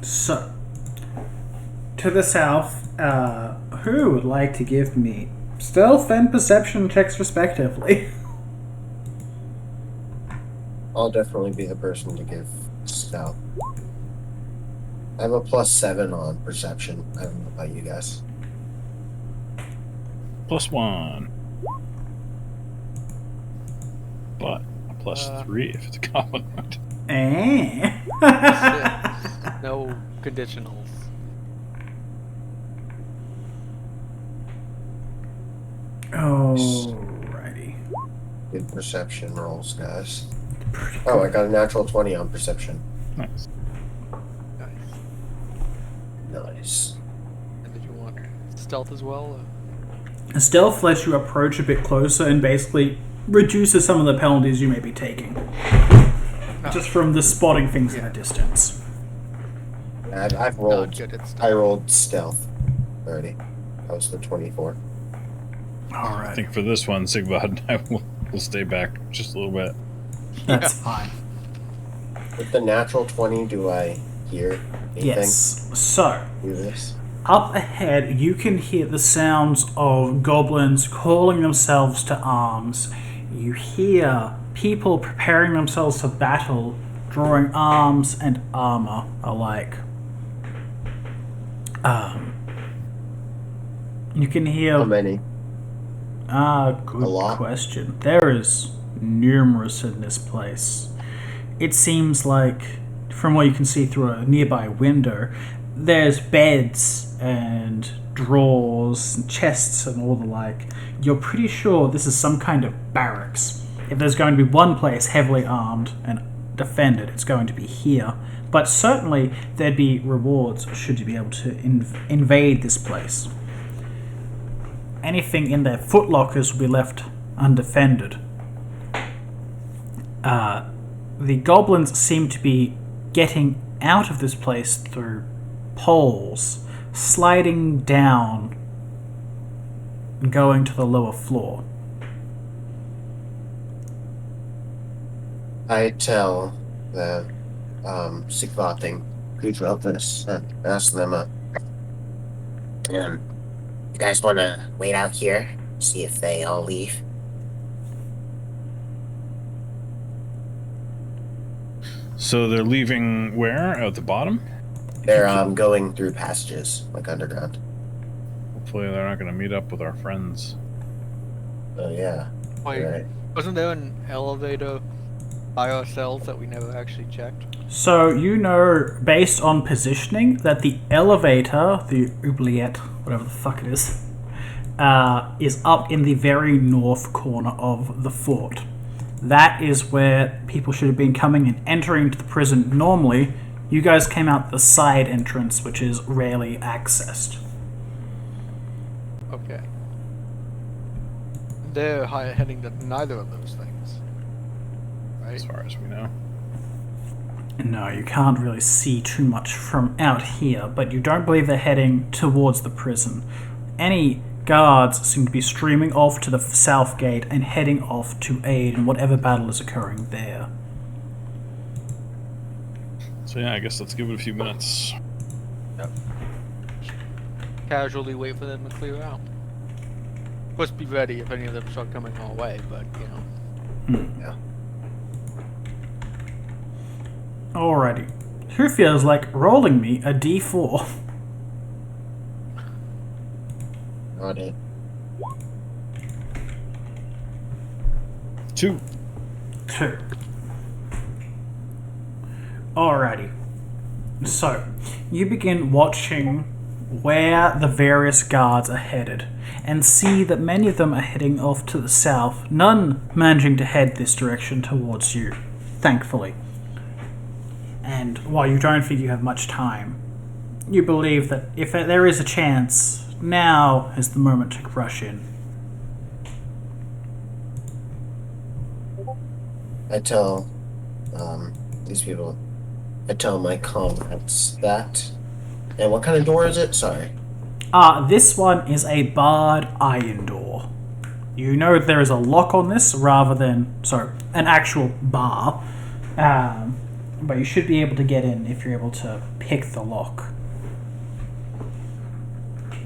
So, to the south, who would like to give me stealth and perception checks respectively? I'll definitely be the person to give stealth. I have a +7 on perception. I don't know about you guys. +1. But a +3 if it's a goblin hunt. Eh? No conditionals. Alrighty. Good perception rolls, guys. Oh, I got a natural 20 on perception. Nice. Nice. Nice. And did you want stealth as well? Or? Stealth lets you approach a bit closer and basically reduces some of the penalties you may be taking. Just from the spotting things at a distance. I've Not rolled. good at I stealth. rolled stealth already. That was the 24. I think for this one, Sigvad and I will stay back just a little bit. That's fine. With the natural 20, do I hear anything? Yes. So, Do this? up ahead, you can hear the sounds of goblins calling themselves to arms. You hear people preparing themselves for battle, drawing arms and armor alike. You can hear... How many? Good A lot? question. There is numerous in this place. it seems like, from what you can see through a nearby window, there's beds and drawers and chests and all the like. You're pretty sure this is some kind of barracks. If there's going to be one place heavily armed and defended, it's going to be here. But certainly there'd be rewards should you be able to invade this place. Anything in their footlockers will be left undefended. The goblins seem to be getting out of this place through poles, sliding down and going to the lower floor. I tell the Sigvating who drove this and ask them You guys want to wait out here, see if they all leave? So they're leaving where? At the bottom? they're going through passages, like underground. Hopefully they're not going to meet up with our friends. Oh yeah. Wait, Right. wasn't there an elevator by ourselves that we never actually checked? So you know, based on positioning, that the elevator, the oubliette, whatever the fuck it is up in the very north corner of the fort. That is where people should have been coming and entering into the prison normally. You guys came out the side entrance, which is rarely accessed. Okay. They're heading to neither of those things. Right? As far as we know. No, you can't really see too much from out here, but you don't believe they're heading towards the prison. Any guards seem to be streaming off to the south gate and heading off to aid in whatever battle is occurring there. So yeah, I guess let's give it a few minutes. Yep. Casually wait for them to clear out. Of course, be ready if any of them start coming our way, but, you know. Yeah. Alrighty. Who feels like rolling me a d4? Got it. 2. 2. Alrighty. So, you begin watching where the various guards are headed, and see that many of them are heading off to the south, none managing to head this direction towards you, thankfully. And while you don't think you have much time, you believe that if there is a chance, now is the moment to rush in. I tell these people, I tell my comrades that. And what kind of door is it? Sorry. This one is a barred iron door. You know there is a lock on this rather than, an actual bar. But you should be able to get in if you're able to pick the lock.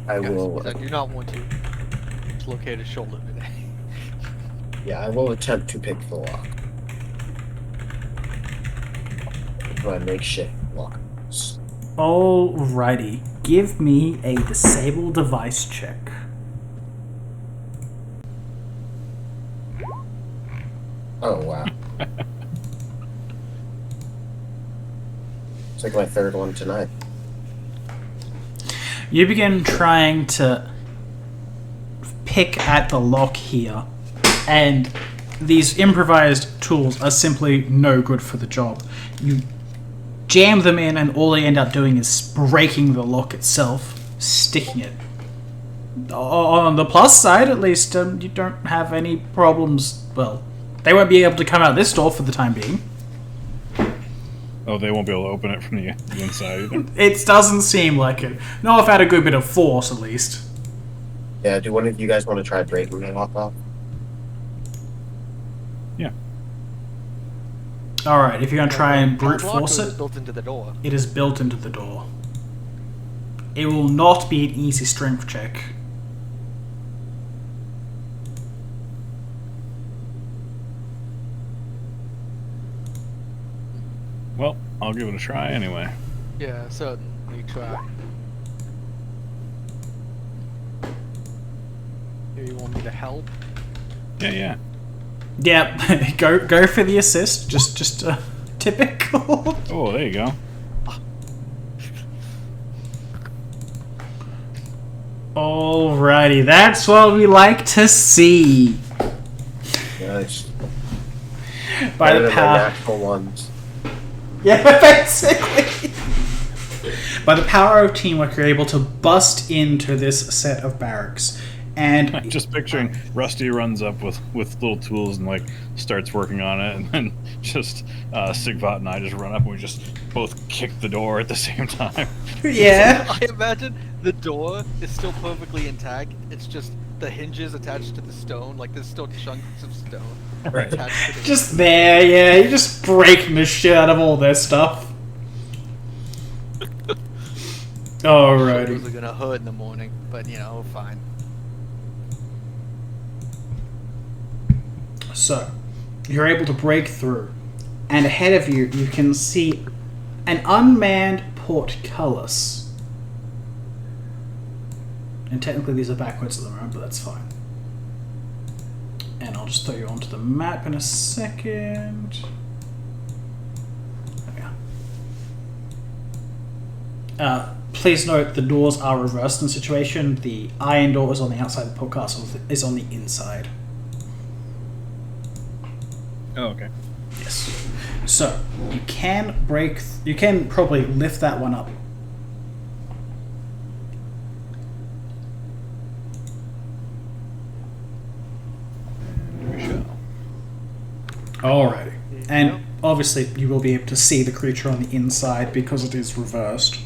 I will. I do not want to dislocate a shoulder today. Yeah, I will attempt to pick the lock. My makeshift lock. Alrighty. Give me a disable device check. Oh wow. It's like my third one tonight. You begin trying to pick at the lock here, and these improvised tools are simply no good for the job. You jam them in, and all they end up doing is breaking the lock itself, sticking it. On the plus side, at least, you don't have any problems. Well, they won't be able to come out this door for the time being. Oh, they won't be able to open it from the inside either? It doesn't seem like it. No, I've had a good bit of force, at least. Yeah, do one of you guys want to try breaking the lock off? Yeah. Alright, if you're going to try and brute Padlock, force or is it, built into the door. it is built into the door. It will not be an easy strength check. Well, I'll give it a try anyway. Yeah, certainly try. Here, you want me to help? Yeah. Yeah, go for the assist. Just Typical. Oh, there you go. Alrighty, that's what we like to see. Nice. By Better the than power. natural ones. Yeah, basically. By the power of teamwork, you're able to bust into this set of barracks. And Just picturing Rusty runs up with little tools and like starts working on it, and then just Sigvat and I just run up and we just both kick the door at the same time. yeah. I imagine the door is still perfectly intact. It's just the hinges attached to the stone. Like there's still chunks of stone Right. attached to the Just there, yeah. You're just breaking the shit out of all their stuff. Alrighty. Those are gonna hurt in the morning, but you know, fine. So, you're able to break through, and ahead of you, you can see an unmanned portcullis. And technically, these are backwards at the moment, but that's fine. And I'll just throw you onto the map in a second. There we are. Please note the doors are reversed in the situation. The iron door is on the outside, the portcullis is on the inside. Oh, okay. Yes. So you can you can probably lift that one up. We shall. Alrighty. And obviously you will be able to see the creature on the inside because it is reversed.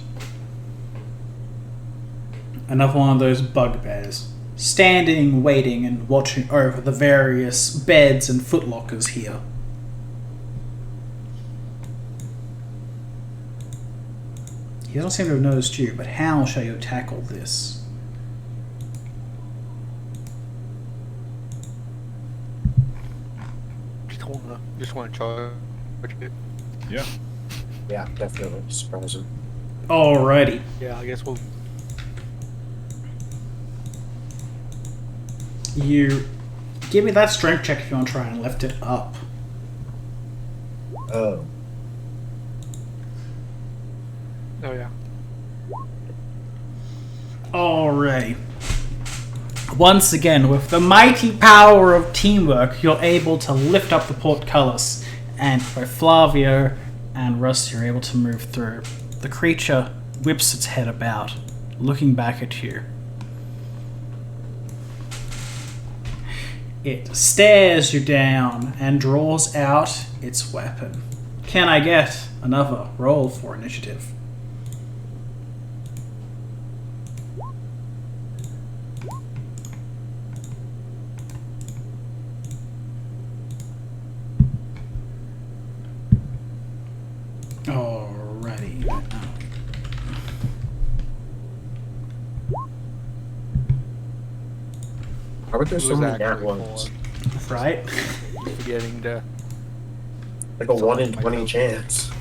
Another one of those bugbears. Standing, waiting, and watching over the various beds and footlockers here. He doesn't seem to have noticed you, but how shall you tackle this? Just wanna charge it. Yeah. Yeah, definitely. Surprise him. Alrighty. Yeah, I guess we'll. You give me that strength check if you want to try and lift it up. Oh. Oh yeah. Alrighty. Once again, with the mighty power of teamwork, you're able to lift up the portcullis, and both Flavio and Rusty are able to move through. The creature whips its head about, looking back at you. It stares you down and draws out its weapon. Can I get another roll for initiative? Alrighty. How would there so was many nat actually ones? Right? Forgetting to. Like a 1 in 20 chance.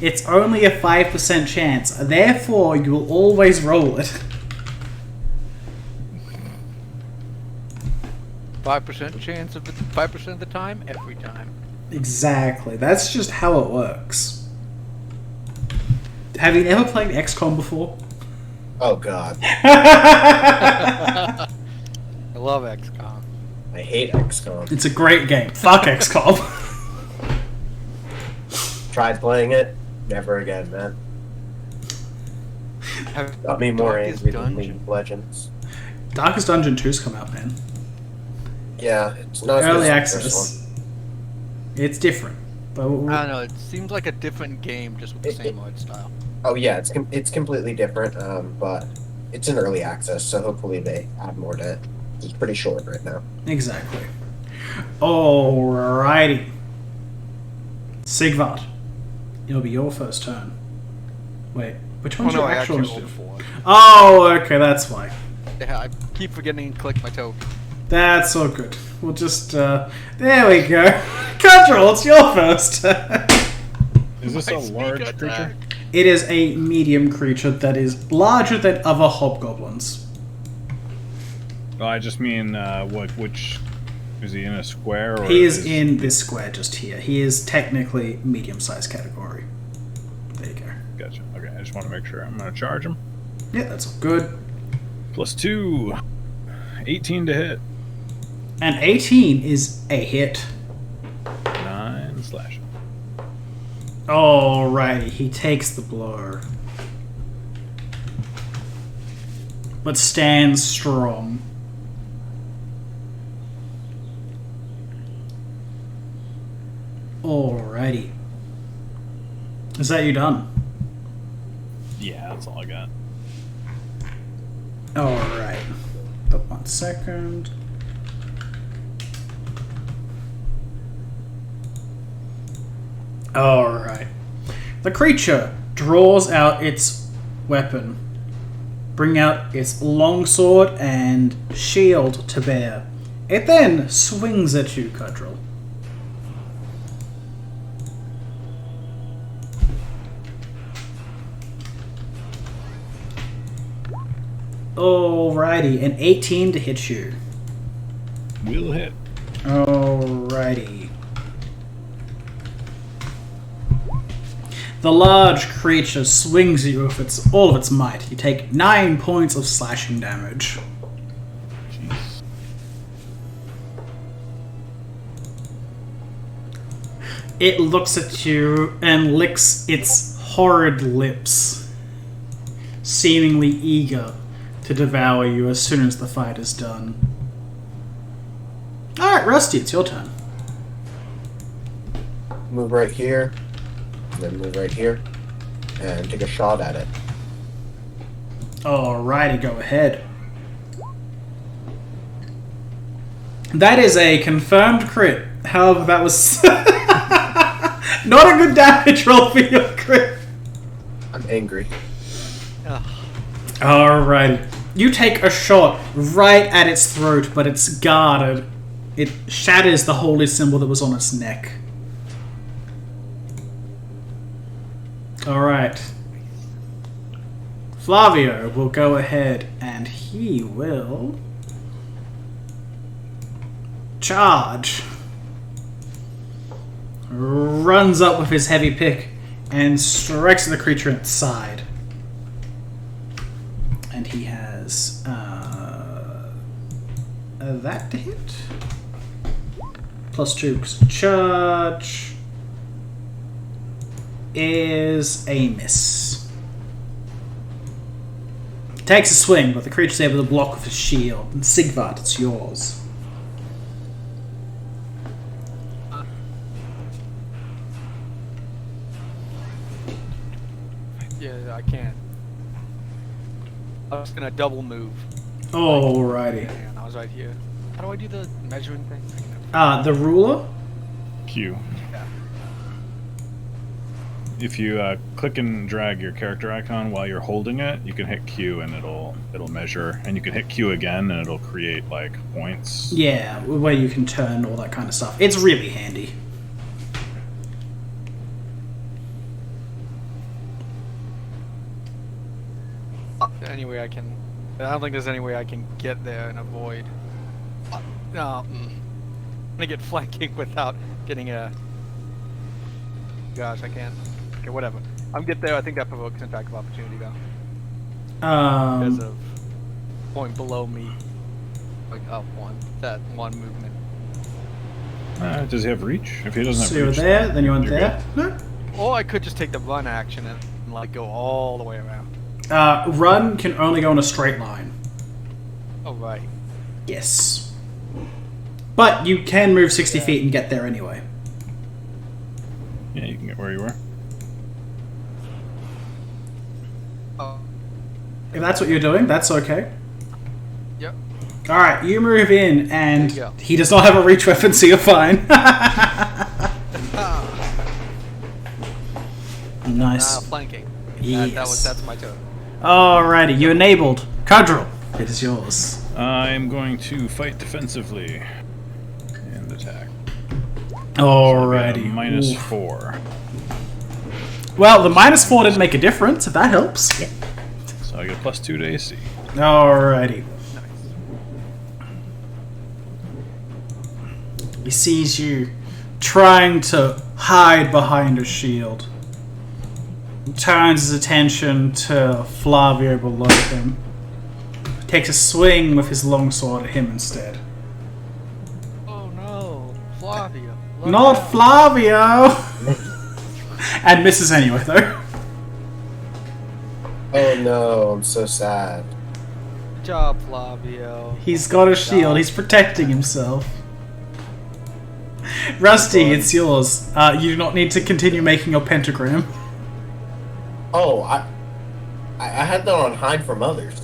It's only a 5% chance, therefore you will always roll it. 5% chance of 5% of the time, every time. Exactly, that's just how it works. Have you ever played XCOM before? Oh god. I love XCOM. I hate XCOM. It's a great game. Fuck XCOM. Tried playing it, never again, man. Got me more Darkest angry than Dungeon. League of Legends. Darkest Dungeon 2's come out, man. Yeah, it's not as good Early as the first access. It's different. But I don't know. It seems like a different game, just with the same art style. one. Oh yeah, it's completely different, but it's in early access, so hopefully they add more to it. It's pretty short right now. exactly. Alrighty. Sigvard. It'll be your first turn. Wait, which one's Oh no, your I actual actually rolled initiative? a 4. Oh, okay, that's why. Yeah, I keep forgetting to click my toe. That's all good. We'll just, there we go. Control, it's your first turn. Is this My a sneak large attack. creature? It is a medium creature that is larger than other hobgoblins. Oh, I just mean which Is he in a square? Or He is in this square just here. He is technically medium-sized category. There you go. Gotcha. Okay, I just want to make sure. I'm going to charge him. Yeah, that's all good. +2. 18 to hit. And 18 is a hit. 9 slashing. Alrighty, he takes the blow. But stands strong. Alrighty. Is that you done? Yeah, that's all I got. Alright. But 1 second. Alright. The creature draws out its weapon, bring out its longsword and shield to bear. It then swings at you, Cudrell. Alrighty, an 18 to hit you. Will hit. Alrighty. The large creature swings at you with all of its might. You take 9 points of slashing damage. Jeez. It looks at you and licks its horrid lips, seemingly eager to devour you as soon as the fight is done. Alright, Rusty, it's your turn. Move right here, then move right here, and take a shot at it. Alrighty, go ahead. That is a confirmed crit. However, that was not a good damage roll for your crit. I'm angry. Alrighty. You take a shot right at its throat, but it's guarded. It shatters the holy symbol that was on its neck. Alright. Flavio will go ahead and he will charge. Runs up with his heavy pick and strikes the creature in its side. And he has that to hit. +2 because charge is a miss. Takes a swing, but the creature's able to block with his shield. And Sigvard, it's yours. Yeah, I can. I was gonna double move. Alrighty. And I was right here. How do I do the measuring thing? The ruler? Q. Yeah. If you click and drag your character icon while you're holding it, you can hit Q and it'll measure, and you can hit Q again and it'll create like points. Yeah, where you can turn all that kind of stuff. It's really handy. Any way I can. I don't think there's any way I can get there and avoid. No, I'm gonna get flanking without getting a. Gosh, I can't. Okay, whatever. I'm get there. I think that provokes an attack of opportunity though, because of point below me, like up one. That one movement. Does he have reach? If he doesn't have So you're reach, there, then you went you're there. No. Or I could just take the run action and like go all the way around. Run can only go in a straight line. Oh right. Yes. But you can move 60 feet and get there anyway. Yeah, you can get where you were. Oh. If that's what you're doing, that's okay. Yep. Alright, you move in, and There you go. he does not have a reach weapon, so you're fine. Nice. Flanking. Yes. That's my turn. Alrighty, you enabled. Cudrell, it is yours. I'm going to fight defensively and attack. Alrighty. Minus Oof. 4. Well, the -4 didn't make a difference, if that helps. So I get +2 to AC. Alrighty. He sees you trying to hide behind a shield. He turns his attention to Flavio below him. Takes a swing with his longsword at him instead. Oh no, Flavio. Look Not out. Flavio! And misses anyway, though. Oh no, I'm so sad. Good job, Flavio. He's got a shield. He's protecting himself. Rusty, it's yours. You do not need to continue making your pentagram. Oh, I had that on hide from others.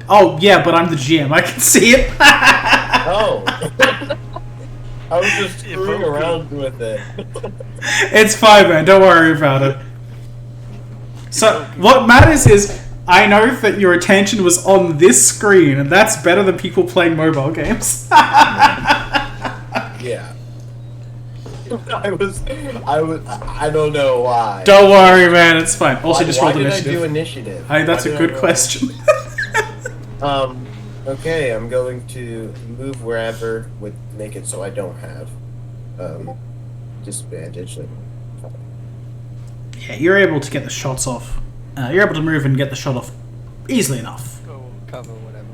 Oh, yeah, but I'm the GM. I can see it. Oh. I was just screwing around with it. It's fine, man. Don't worry about it. So, what matters is, I know that your attention was on this screen, and that's better than people playing mobile games. Yeah. I don't know why. Don't worry, man. It's fine. Also, just rolled why did initiative. I do initiative? That's Why a did good I roll- question. Okay, I'm going to move wherever would make it so I don't have disadvantage. Yeah, you're able to get the shots off. You're able to move and get the shot off easily enough. Go cover whatever.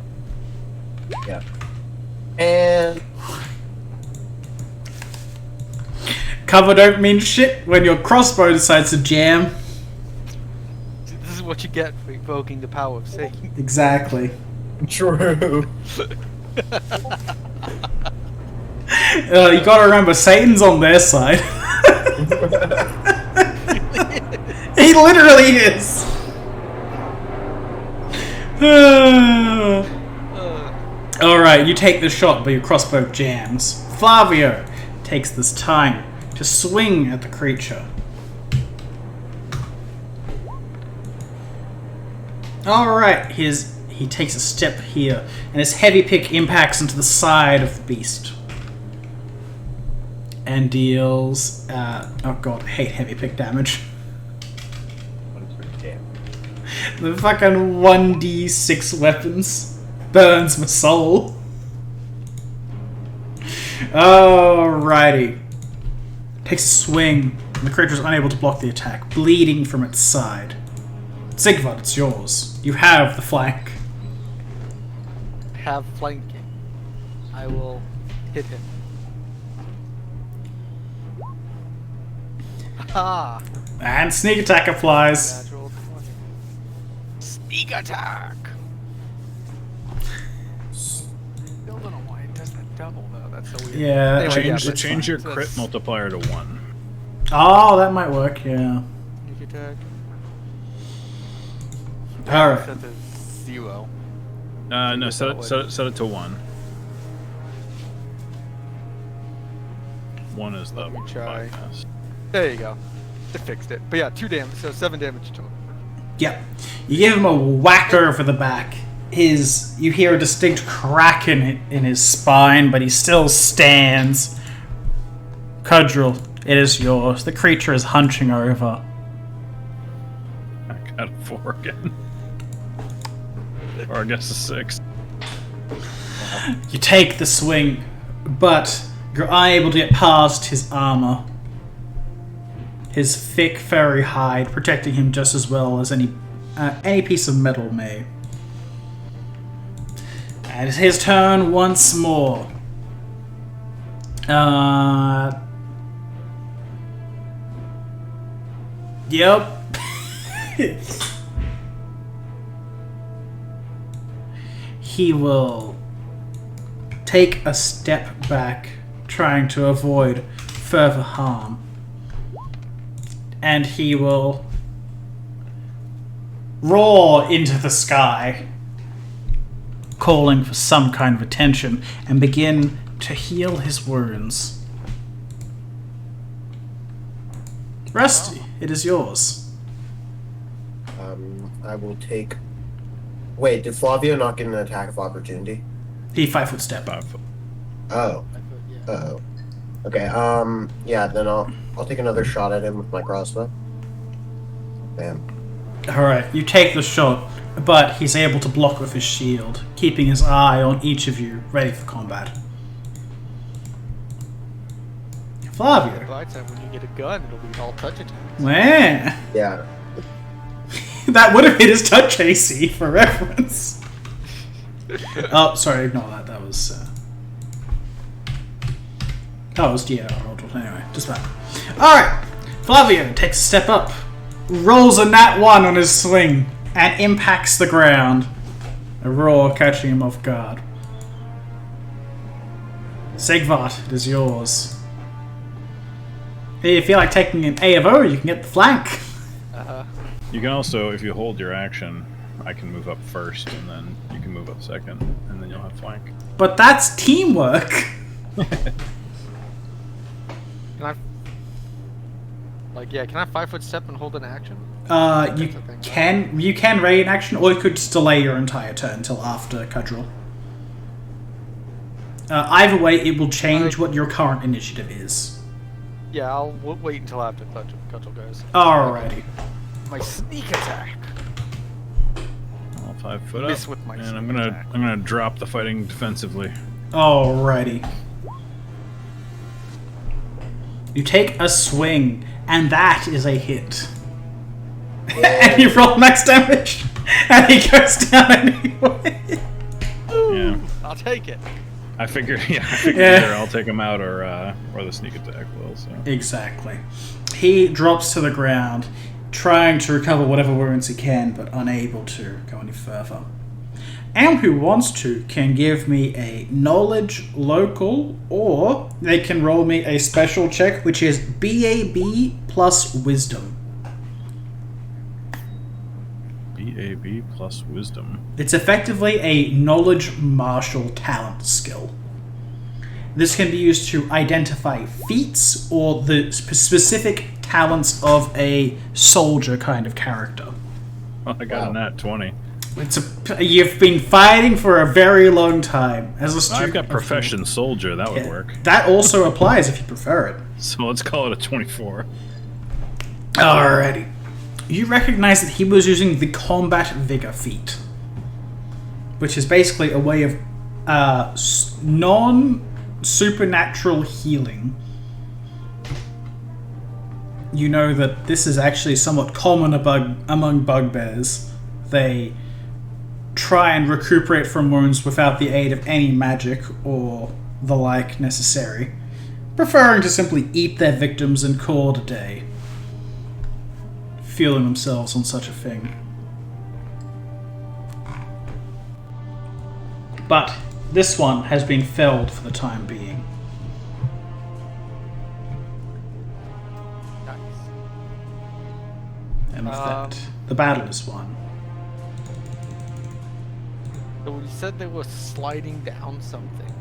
Yeah. And Cover don't mean shit when your crossbow decides to jam. This is what you get for evoking the power of Satan. Exactly. true. You gotta remember, Satan's on their side. He literally is. Alright, you take the shot, but your crossbow jams. Flavio takes this time to swing at the creature. Alright, he takes a step here, and his heavy pick impacts into the side of the beast. And deals, oh god, I hate heavy pick damage. The fucking 1d6 weapons burns my soul. Alrighty. Takes a swing, and the creature is unable to block the attack, bleeding from its side. Sigvard, it's yours. You have the flank. Have flanking. I will hit him. Ha! And sneak attack applies. Natural 20. Sneak attack! Still don't know why it does that double though. That's so weird. Yeah, Anyway, change- that's Change fine. your So crit that's multiplier to 1. Oh, that might work, yeah. Sneak attack. Alright. Set to 0. No, set it to 1. 1 is the Let me try. bypass. There you go. It fixed it. But yeah, 2 damage, so 7 damage total. Yep. You give him a whack over the back. You hear a distinct crack in his spine, but he still stands. Cudgel, it is yours. The creature is hunching over. I got a 4 again. Or I guess a 6. You take the swing, but you're unable to get past his armor. His thick, furry hide protecting him just as well as any piece of metal may. And it's his turn once more. Yep. He will take a step back, trying to avoid further harm. And he will roar into the sky, calling for some kind of attention, and begin to heal his wounds. Rusty, it is yours. I will take. Wait, did Flavio not get an attack of opportunity? He 5-foot step. 5 foot. Oh. Oh. Okay. Yeah. Then I'll take another shot at him with my crossbow. Bam. Alright, you take the shot, but he's able to block with his shield, keeping his eye on each of you, ready for combat. Flavio. Bright side, when you get a gun, it'll be all touch attacks. Where? Yeah. That would have hit his touch AC for reference. Oh, sorry, ignore that. That was. Oh, it was anyway, just that. Alright, Flavio takes a step up, rolls a nat 1 on his swing, and impacts the ground. A roar catching him off guard. Sigvart, it is yours. If you feel like taking an A of O, you can get the flank. You can also, if you hold your action, I can move up first, and then you can move up second, and then you'll have flank. But that's teamwork. Can I, can I 5-foot step and hold an action? You can ready an action, or you could just delay your entire turn until after Cudgel. Either way, it will change what your current initiative is. Yeah, I'll wait until after Cudgel goes. Alrighty. My sneak attack. I'll 5 foot up, Miss with my and sneak I'm gonna attack. drop the fighting defensively. Alrighty. You take a swing, and that is a hit. And you roll max damage, and he goes down anyway. Yeah, I'll take it. I figured either I'll take him out or the sneak attack will. So Exactly. He drops to the ground, trying to recover whatever wounds he can, but unable to go any further. Anyone who wants to can give me a knowledge local, or they can roll me a special check, which is BAB plus wisdom. BAB plus wisdom. It's effectively a knowledge martial talent skill. This can be used to identify feats or the specific talents of a soldier kind of character. Well, I got a nat 20. You've been fighting for a very long time. As a student I've got profession soldier. That would work. That also applies if you prefer it. So let's call it a 24. Alrighty. You recognize that he was using the combat vigor feat, which is basically a way of non-supernatural healing. You know that this is actually somewhat common among bugbears. They try and recuperate from wounds without the aid of any magic or the like necessary, preferring to simply eat their victims and call it a day, feeling themselves on such a thing. But this one has been felled for the time being. Nice. And with that, the battle is won. So you said they were sliding down something.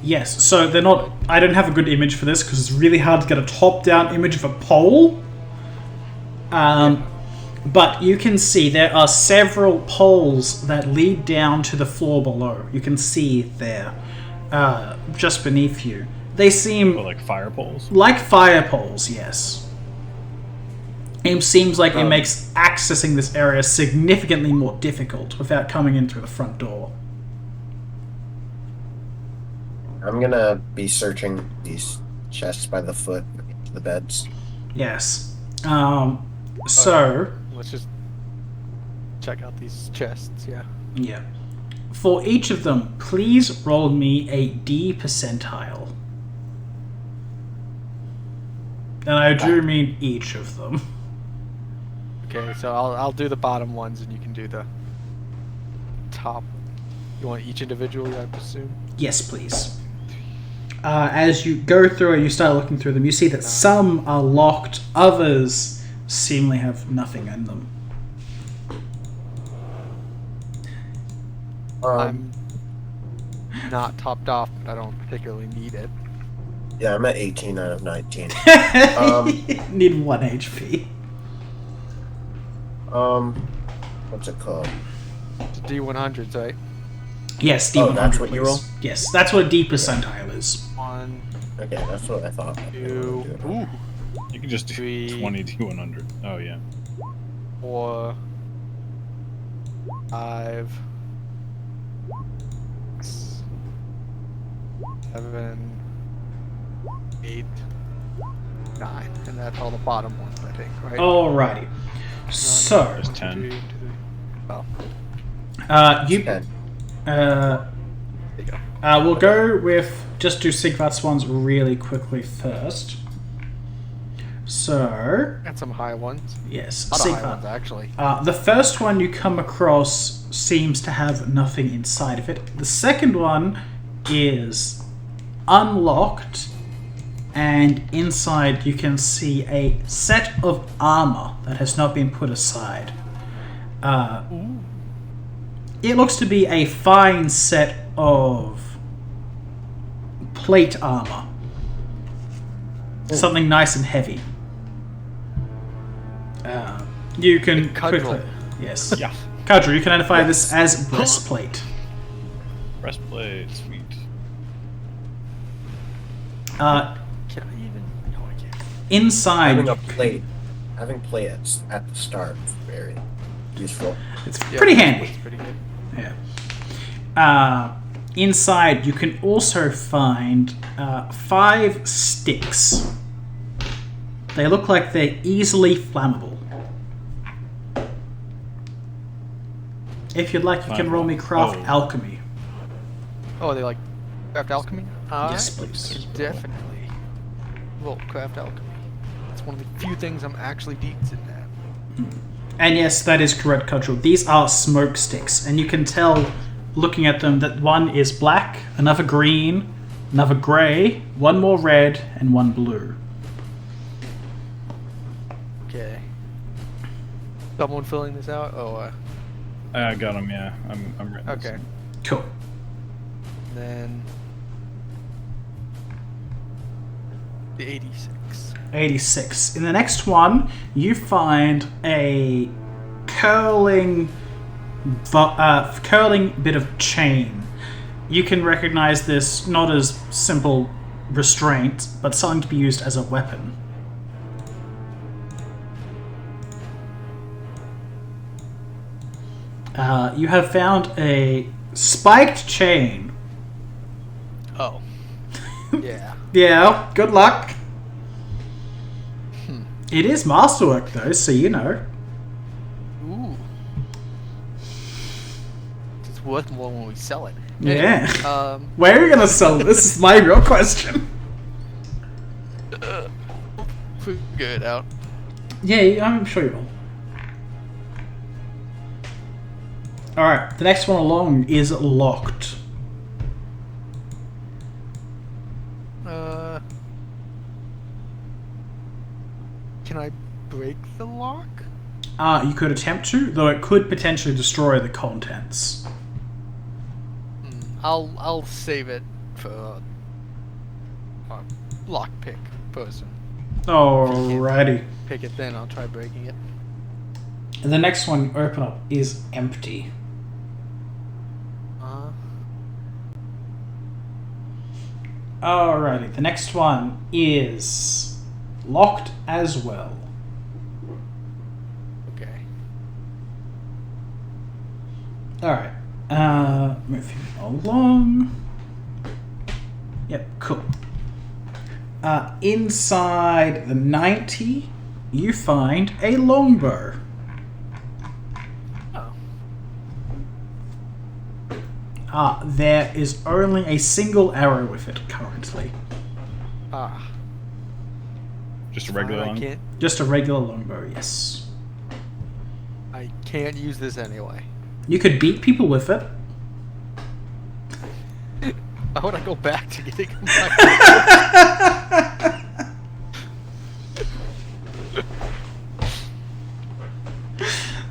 Yes, so they're not... I don't have a good image for this because it's really hard to get a top-down image of a pole. But you can see there are several poles that lead down to the floor below. You can see there, just beneath you. They seem... Well, like fire poles? Like fire poles, yes. It seems like it makes accessing this area significantly more difficult without coming in through the front door. I'm gonna be searching these chests by the foot, the beds. Yes. So... Let's just check out these chests, yeah. Yeah. For each of them, please roll me a D percentile. And I do mean each of them. Okay, so I'll do the bottom ones and you can do the top. You want each individually, I presume? Yes, please. As you go through and you start looking through them, you see that some are locked, others seemingly have nothing in them. I'm not topped off, but I don't particularly need it. Yeah, I'm at 18 out of 19. Need 1 HP. What's it called? It's D100s, right? Yes, D100. Oh, that's what you roll? Yes, that's what a D percentile is. 1, Okay, that's what I thought. 2, ooh, You can just do 3, 20 D100. Oh, yeah. 4, 5, 6, 7, 8, 9, and that's all the bottom ones, I think, right? Alrighty. So, There's 10. 2, 2, 3. Oh, you. Okay. there you go. We'll go with just do Sigvart's ones really quickly first. So, Got some high ones. yes, A lot of high Sigvart. ones, actually. The first one you come across seems to have nothing inside of it. The second one is unlocked, and inside you can see a set of armor that has not been put aside. It looks to be a fine set of plate armor. Something nice and heavy. You can Cudgel. quickly... Yes. Yeah. Cudgel, you can identify this as breastplate. Breastplate, sweet. Can I even? No, I can't. Inside, Having plate at the start is very useful. it's Yeah, pretty handy. It's pretty good. Yeah. Inside, you can also find 5 sticks. They look like they're easily flammable. If you'd like, you can roll me craft Oh. alchemy. Oh, they like craft alchemy? Yes, I please. can definitely roll craft alchemy. It's one of the few things I'm actually decent at. And yes, that is correct, Cudgel. These are smoke sticks, and you can tell, looking at them, that one is black, another green, another grey, one more red, and one blue. Okay. Someone filling this out? Oh, I got him, yeah. I'm ready. okay. Cool. Then the 86. 86. In the next one, you find a curling bit of chain. You can recognize this not as simple restraint, but something to be used as a weapon. You have found a spiked chain. Oh. Yeah. Yeah, good luck. It is masterwork, though, so you know. Ooh. It's worth more when we sell it. Yeah. Um, Where are you gonna sell this? Is my real question. figure it out. Yeah, I'm sure you will. Alright, the next one along is locked. Can I break the lock? You could attempt to, though it could potentially destroy the contents. I'll save it for a lockpick person. Alrighty. Pick it, then I'll try breaking it. And the next one you open up is empty. Alrighty, the next one is locked as well. Okay. Alright, moving along. Yep, cool. Inside the 90, you find a longbow. Oh. There is only a single arrow with it currently. Just a regular I one? can't. Just a regular longbow, yes. I can't use this anyway. You could beat people with it. Why would I go back to getting my...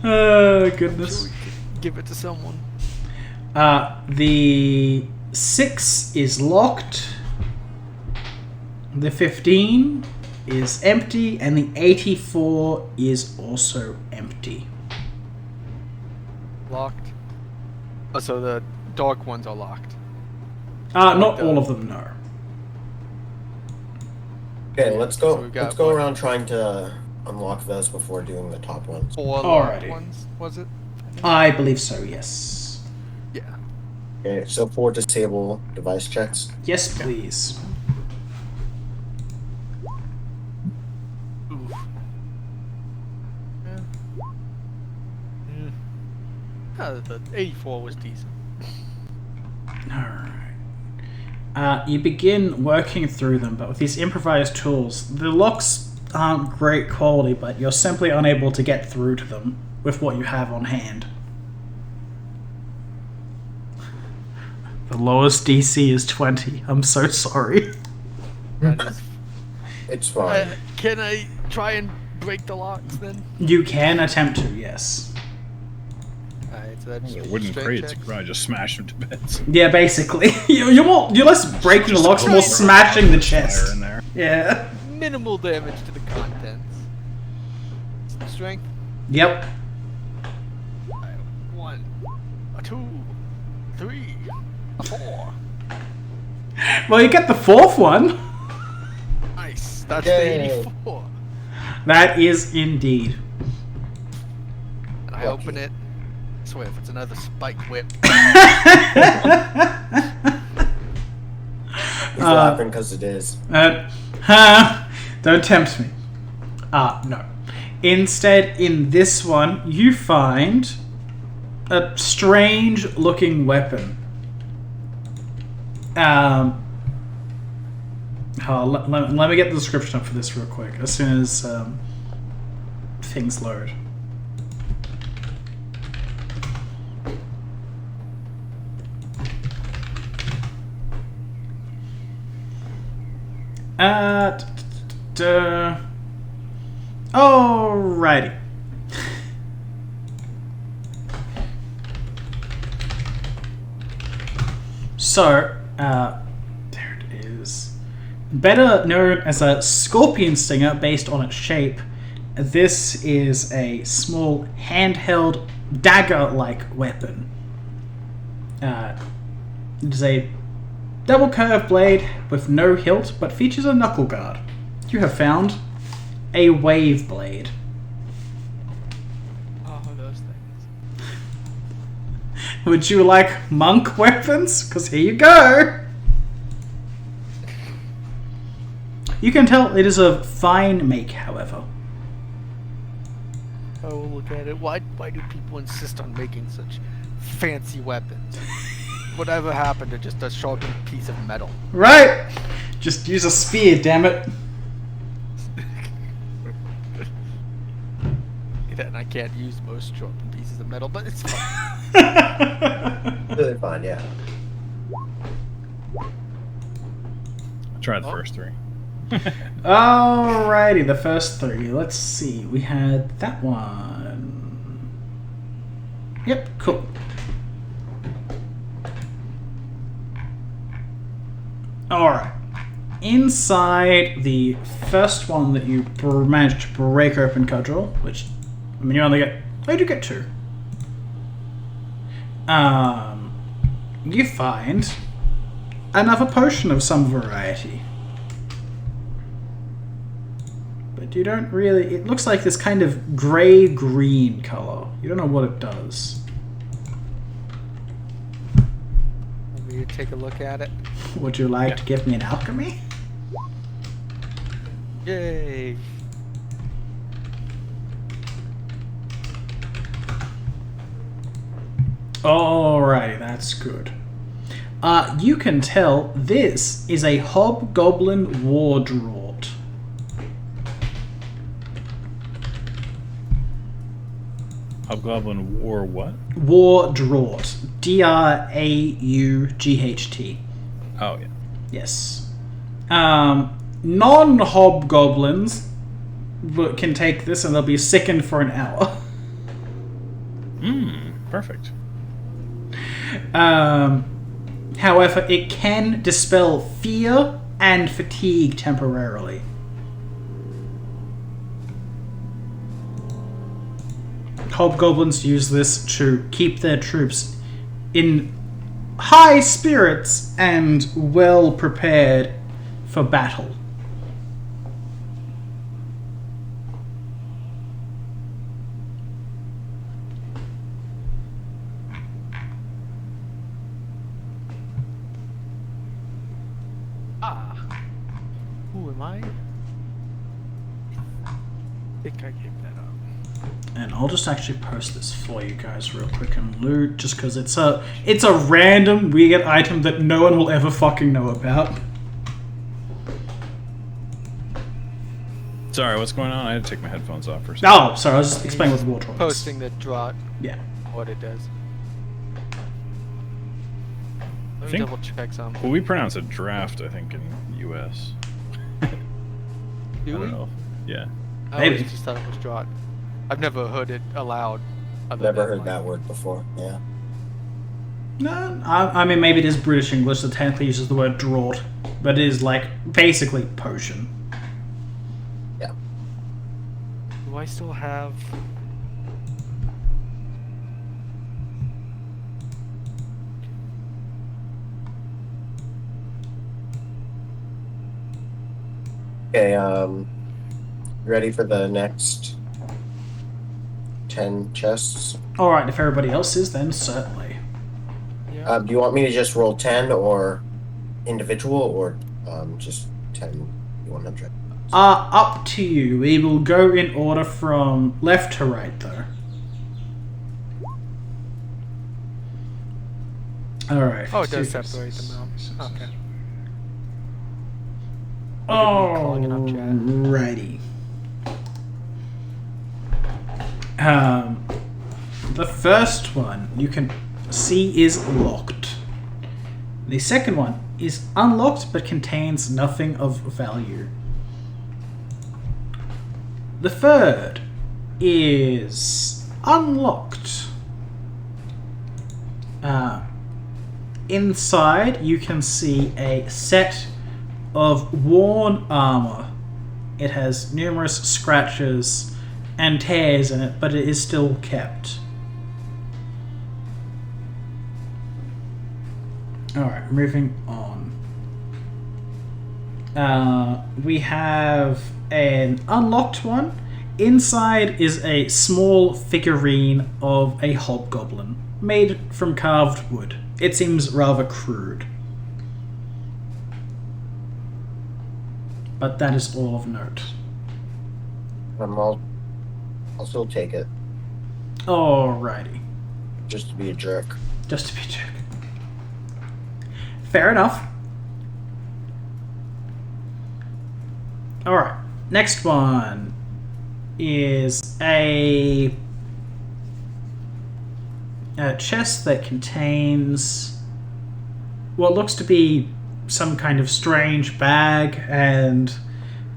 Oh, goodness. We could give it to someone. The 6 is locked. The 15 is empty, and the 84 is also empty. Locked. Oh, so the dark ones are locked. Not all of them, no. Okay, let's go. So we've got Let's go what? around trying to unlock those before doing the top ones. 4 Alrighty. locked ones, was it? I believe so, yes. Yeah. Okay, so 4 disable device checks. Yes, please. The 84 was decent. Alright. You begin working through them, but with these improvised tools, the locks aren't great quality, but you're simply unable to get through to them with what you have on hand. The lowest DC is 20. I'm so sorry. That is, It's fine. can I try and break the locks then? You can attempt to, yes. Alright, so that's Those are wooden strength crates. checks. You could probably just smash them to bits. Yeah, basically. You're less breaking the locks, more smashing the Fire chest. in there. Yeah. Minimal damage to the contents. Strength. Yep. Alright, 1, a 2, 3, a 4. Well, you get the fourth one. Nice. That's Yay. the 84. That is indeed. And I open it. I swear, if it's another spiked whip. He's laughing because it is. Don't tempt me. No. Instead, in this one, you find a strange-looking weapon. Let me get the description up for this real quick, as soon as things load. Alrighty. So, there it is. Better known as a scorpion stinger based on its shape, this is a small handheld dagger-like weapon. It is a double curved blade with no hilt, but features a knuckle guard. You have found a wave blade. Oh, those things. Would you like monk weapons? Because here you go! You can tell it is of fine make, however. I will look at it. Why do people insist on making such fancy weapons? Whatever happened to just a sharpened piece of metal? Right! Just use a spear, damn it. And I can't use most sharpened pieces of metal, but it's fine. Really fine, yeah. Try the first three. Alrighty, the first three. Let's see. We had that one. Yep, cool. Alright. Inside the first one that you managed to break open, Cudgel, which, I mean, you only get... Oh, you do get 2. You find another potion of some variety. But you don't really... It looks like this kind of grey-green color. You don't know what it does. Want me to take a look at it? Would you like to give me an alchemy? Yay! Alrighty, that's good. You can tell this is a hobgoblin war draught. Hobgoblin War what? War draught. D-R-A-U-G-H-T. Oh, yeah. Yes. Non-hobgoblins can take this and they'll be sickened for an hour. Perfect. However, it can dispel fear and fatigue temporarily. Hobgoblins use this to keep their troops in high spirits and well prepared for battle. Who am I? I think I gave that up. And I'll just actually post this for you guys real quick and loot, just because it's a random weird item that no one will ever fucking know about. Sorry, what's going on? I had to take my headphones off for a second. Oh, sorry, I was just explaining what the war was. Posting the draught, Yeah. what it does. Let me Think- double check some. Well, we pronounce it draft, I think, in the U.S. Do I don't we? know. Yeah. I Maybe. always just thought it was draught. I've never heard it aloud. other Never than, heard like- that word before. Yeah. No, I mean, maybe it is British English that technically uses the word draught, but it is, like, basically potion. Yeah. Do I still have... Okay. Ready for the next 10 chests? Alright, if everybody else is, then certainly. Yeah. Do you want me to just roll 10 or individual or just 10 100? Up to you. We will go in order from left to right, though. Alright. Oh, it does separate them out. Okay. Alrighty. The first one you can see is locked. The second one is unlocked but contains nothing of value. The third is unlocked. Inside you can see a set of worn armor. It has numerous scratches and tears in it, but it is still kept. Alright, moving on. We have an unlocked one. Inside is a small figurine of a hobgoblin, made from carved wood. It seems rather crude. But that is all of note. I'll still take it, Alrighty. just to be a jerk. Just to be a jerk. Fair enough. Alright. Next one is a chest that contains what looks to be some kind of strange bag and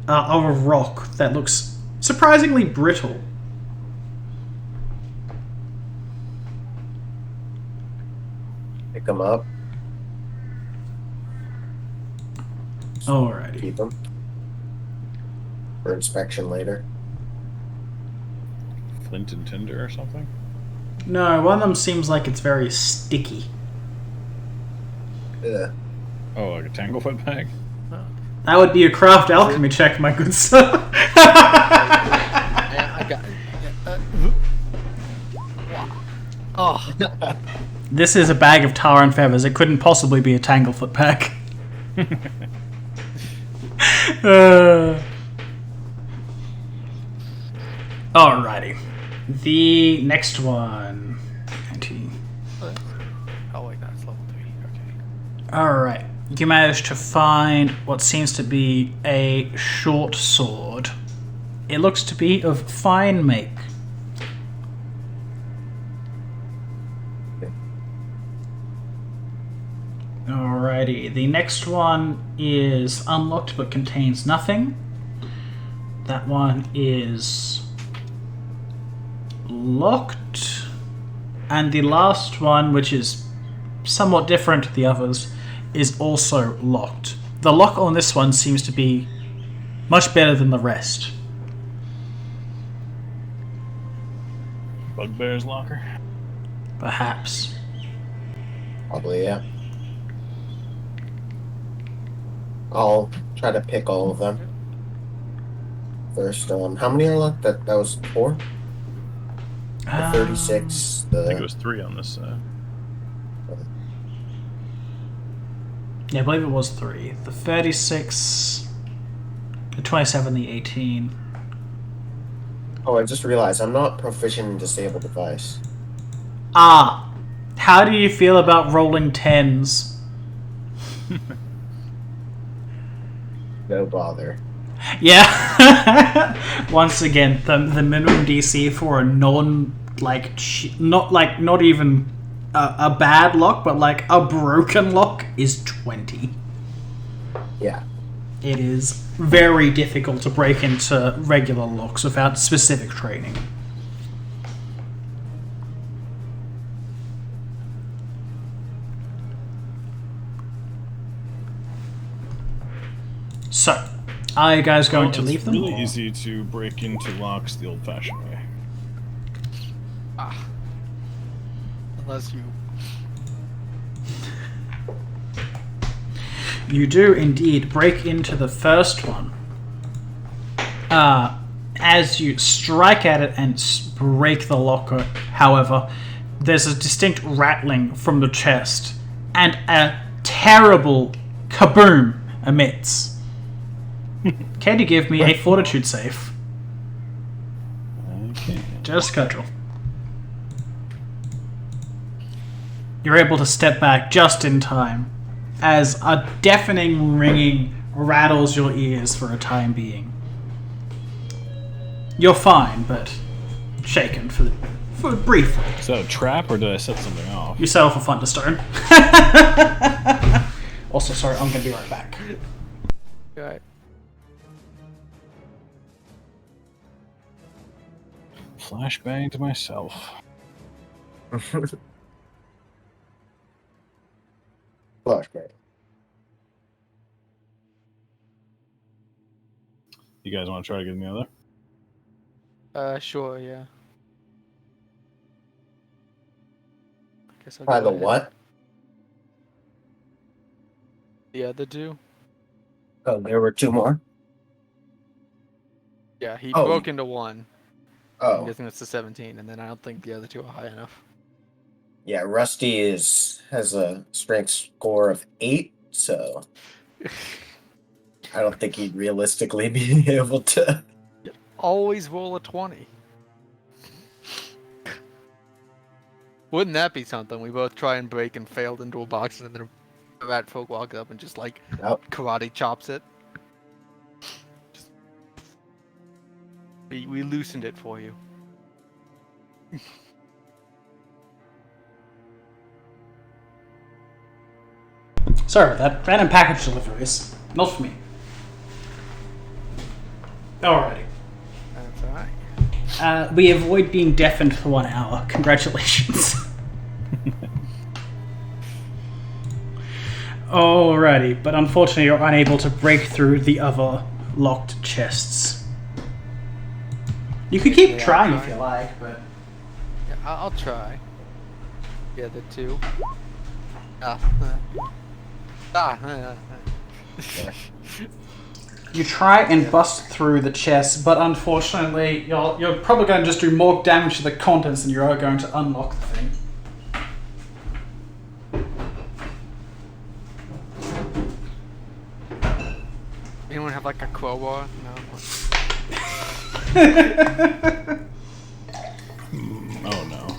a rock that looks surprisingly brittle. Pick them up, Alrighty. keep them for inspection later. Flint and tinder or something? No, one of them seems like it's very sticky. Ugh. Oh, like a Tanglefoot bag? That would be a craft alchemy check, my good sir. I got it. Oh, This is a bag of tar and feathers. It couldn't possibly be a Tanglefoot pack. Alrighty. The next one. oh wait, that's level 3. Okay. Alright. You managed to find what seems to be a short sword. It looks to be of fine make. Alrighty, the next one is unlocked but contains nothing. That one is locked. And the last one, which is somewhat different to the others, is also locked. The lock on this one seems to be much better than the rest. Bugbear's locker? Perhaps. Probably, yeah. I'll try to pick all of them. First, how many are left? That was 4? The 36, I think it the... was 3 on this. Yeah, I believe it was 3. The 36, the 27, the 18. Oh, I just realized I'm not proficient in disable device. Ah, how do you feel about rolling 10s? No bother. Yeah. Once again, the minimum DC for a not even a bad lock, but like a broken lock is 20. Yeah. It is very difficult to break into regular locks without specific training. So, are you guys going to leave them? It's really or- easy to break into locks the old-fashioned way. Unless you. You do indeed break into the first one. As you strike at it and break the locker, however, there's a distinct rattling from the chest, and a terrible kaboom emits. Can you give me a fortitude save? Okay. Just cudgel. You're able to step back just in time, as a deafening ringing rattles your ears for a time being. You're fine, but shaken for briefly. Is that a trap, or did I set something off? You set off a thunderstorm. Also, sorry, I'm gonna be right back. Alright. Flashbang to myself. Flashback. You guys want to try to get me other? Sure, yeah. I guess I'll By go the ahead. what? The other two? Oh, there were two more? Yeah, he Oh. broke into one. I'm Oh. guessing that's the 17, and then I don't think the other two are high enough. Yeah, Rusty has a strength score of 8, so I don't think he'd realistically be able to. Always roll a 20. Wouldn't that be something? We both try and break and failed into a box, and then the rat folk walks up and just like Nope. karate chops it. We loosened it for you. Sorry about that. Random package deliveries. Not for me. Alrighty. That's alright. We avoid being deafened for 1 hour. Congratulations. Alrighty, but unfortunately you're unable to break through the other locked chests. You could keep Yeah, trying I'll if you like, but... Yeah, I'll try. Yeah, the two. You try and bust through the chest, but unfortunately you're probably going to just do more damage to the contents than you are going to unlock the thing. Anyone have like a crowbar? No. Oh no.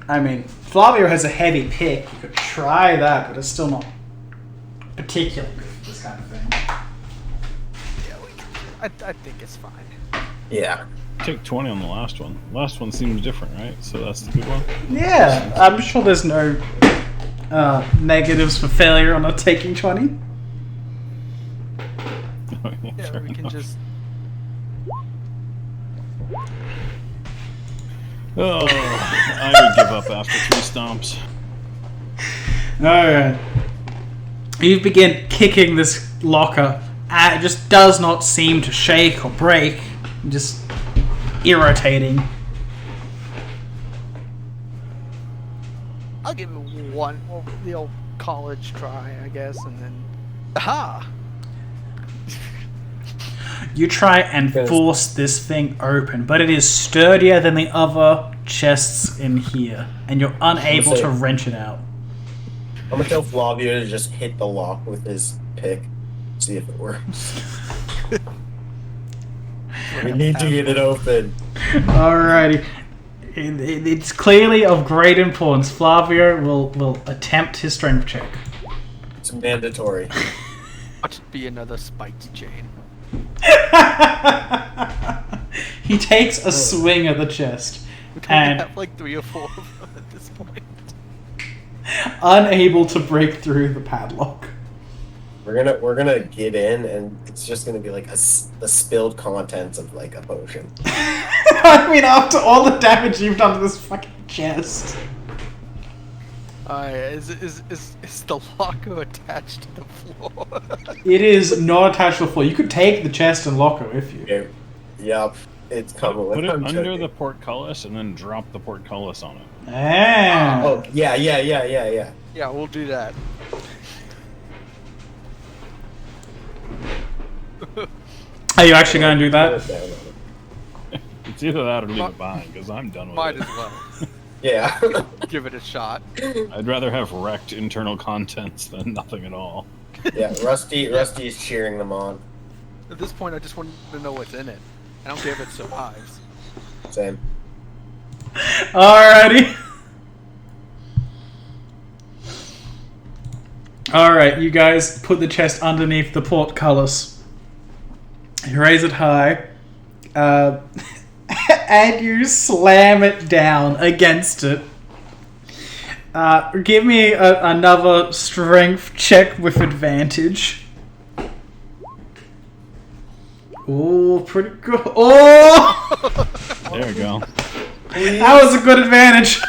I mean, Flavio has a heavy pick. You could try that, but it's still not particularly good for this kind of thing. Yeah, I think it's fine. Yeah. Take 20 on the last one. Last one seems different, right? So that's the good one. Yeah, I'm sure there's no negatives for failure on not taking 20. Yeah, Fair we can enough. just. Oh, I would give up after 3 stomps. Alright. You begin kicking this locker. It just does not seem to shake or break. Just irritating. I'll give it one, well, the old college try, I guess, and then. Aha! You try and force this thing open, but it is sturdier than the other chests in here, and you're unable to wrench it out. I'm gonna tell Flavio to just hit the lock with his pick, see if it works. We need to get it open. Alrighty. It's clearly of great importance. Flavio will attempt his strength check. It's mandatory. Watch it be another spiked chain. He takes a swing at the chest, We and have like 3 or 4 of them at this point. unable to break through the padlock. We're gonna get in, and it's just gonna be like the spilled contents of like a potion. I mean, after all the damage you've done to this fucking chest. Is the locker attached to the floor? It is not attached to the floor. You could take the chest and locker with you. Okay. Yep. It's coming. Put it I'm under joking. the portcullis and then drop the portcullis on it. Ah. Oh yeah. Yeah, we'll do that. Are you actually going to do that? It's either that or leave it behind, because I'm done with Might it. as well. Yeah. Give it a shot. I'd rather have wrecked internal contents than nothing at all. Yeah. Rusty's cheering them on. At this point, I just want to know what's in it. I don't care if it survives. Same. Alrighty. Alright, you guys put the chest underneath the portcullis. You raise it high. And you slam it down against it. Give me another strength check with advantage. Oh, pretty good. Oh! There we go. That was a good advantage.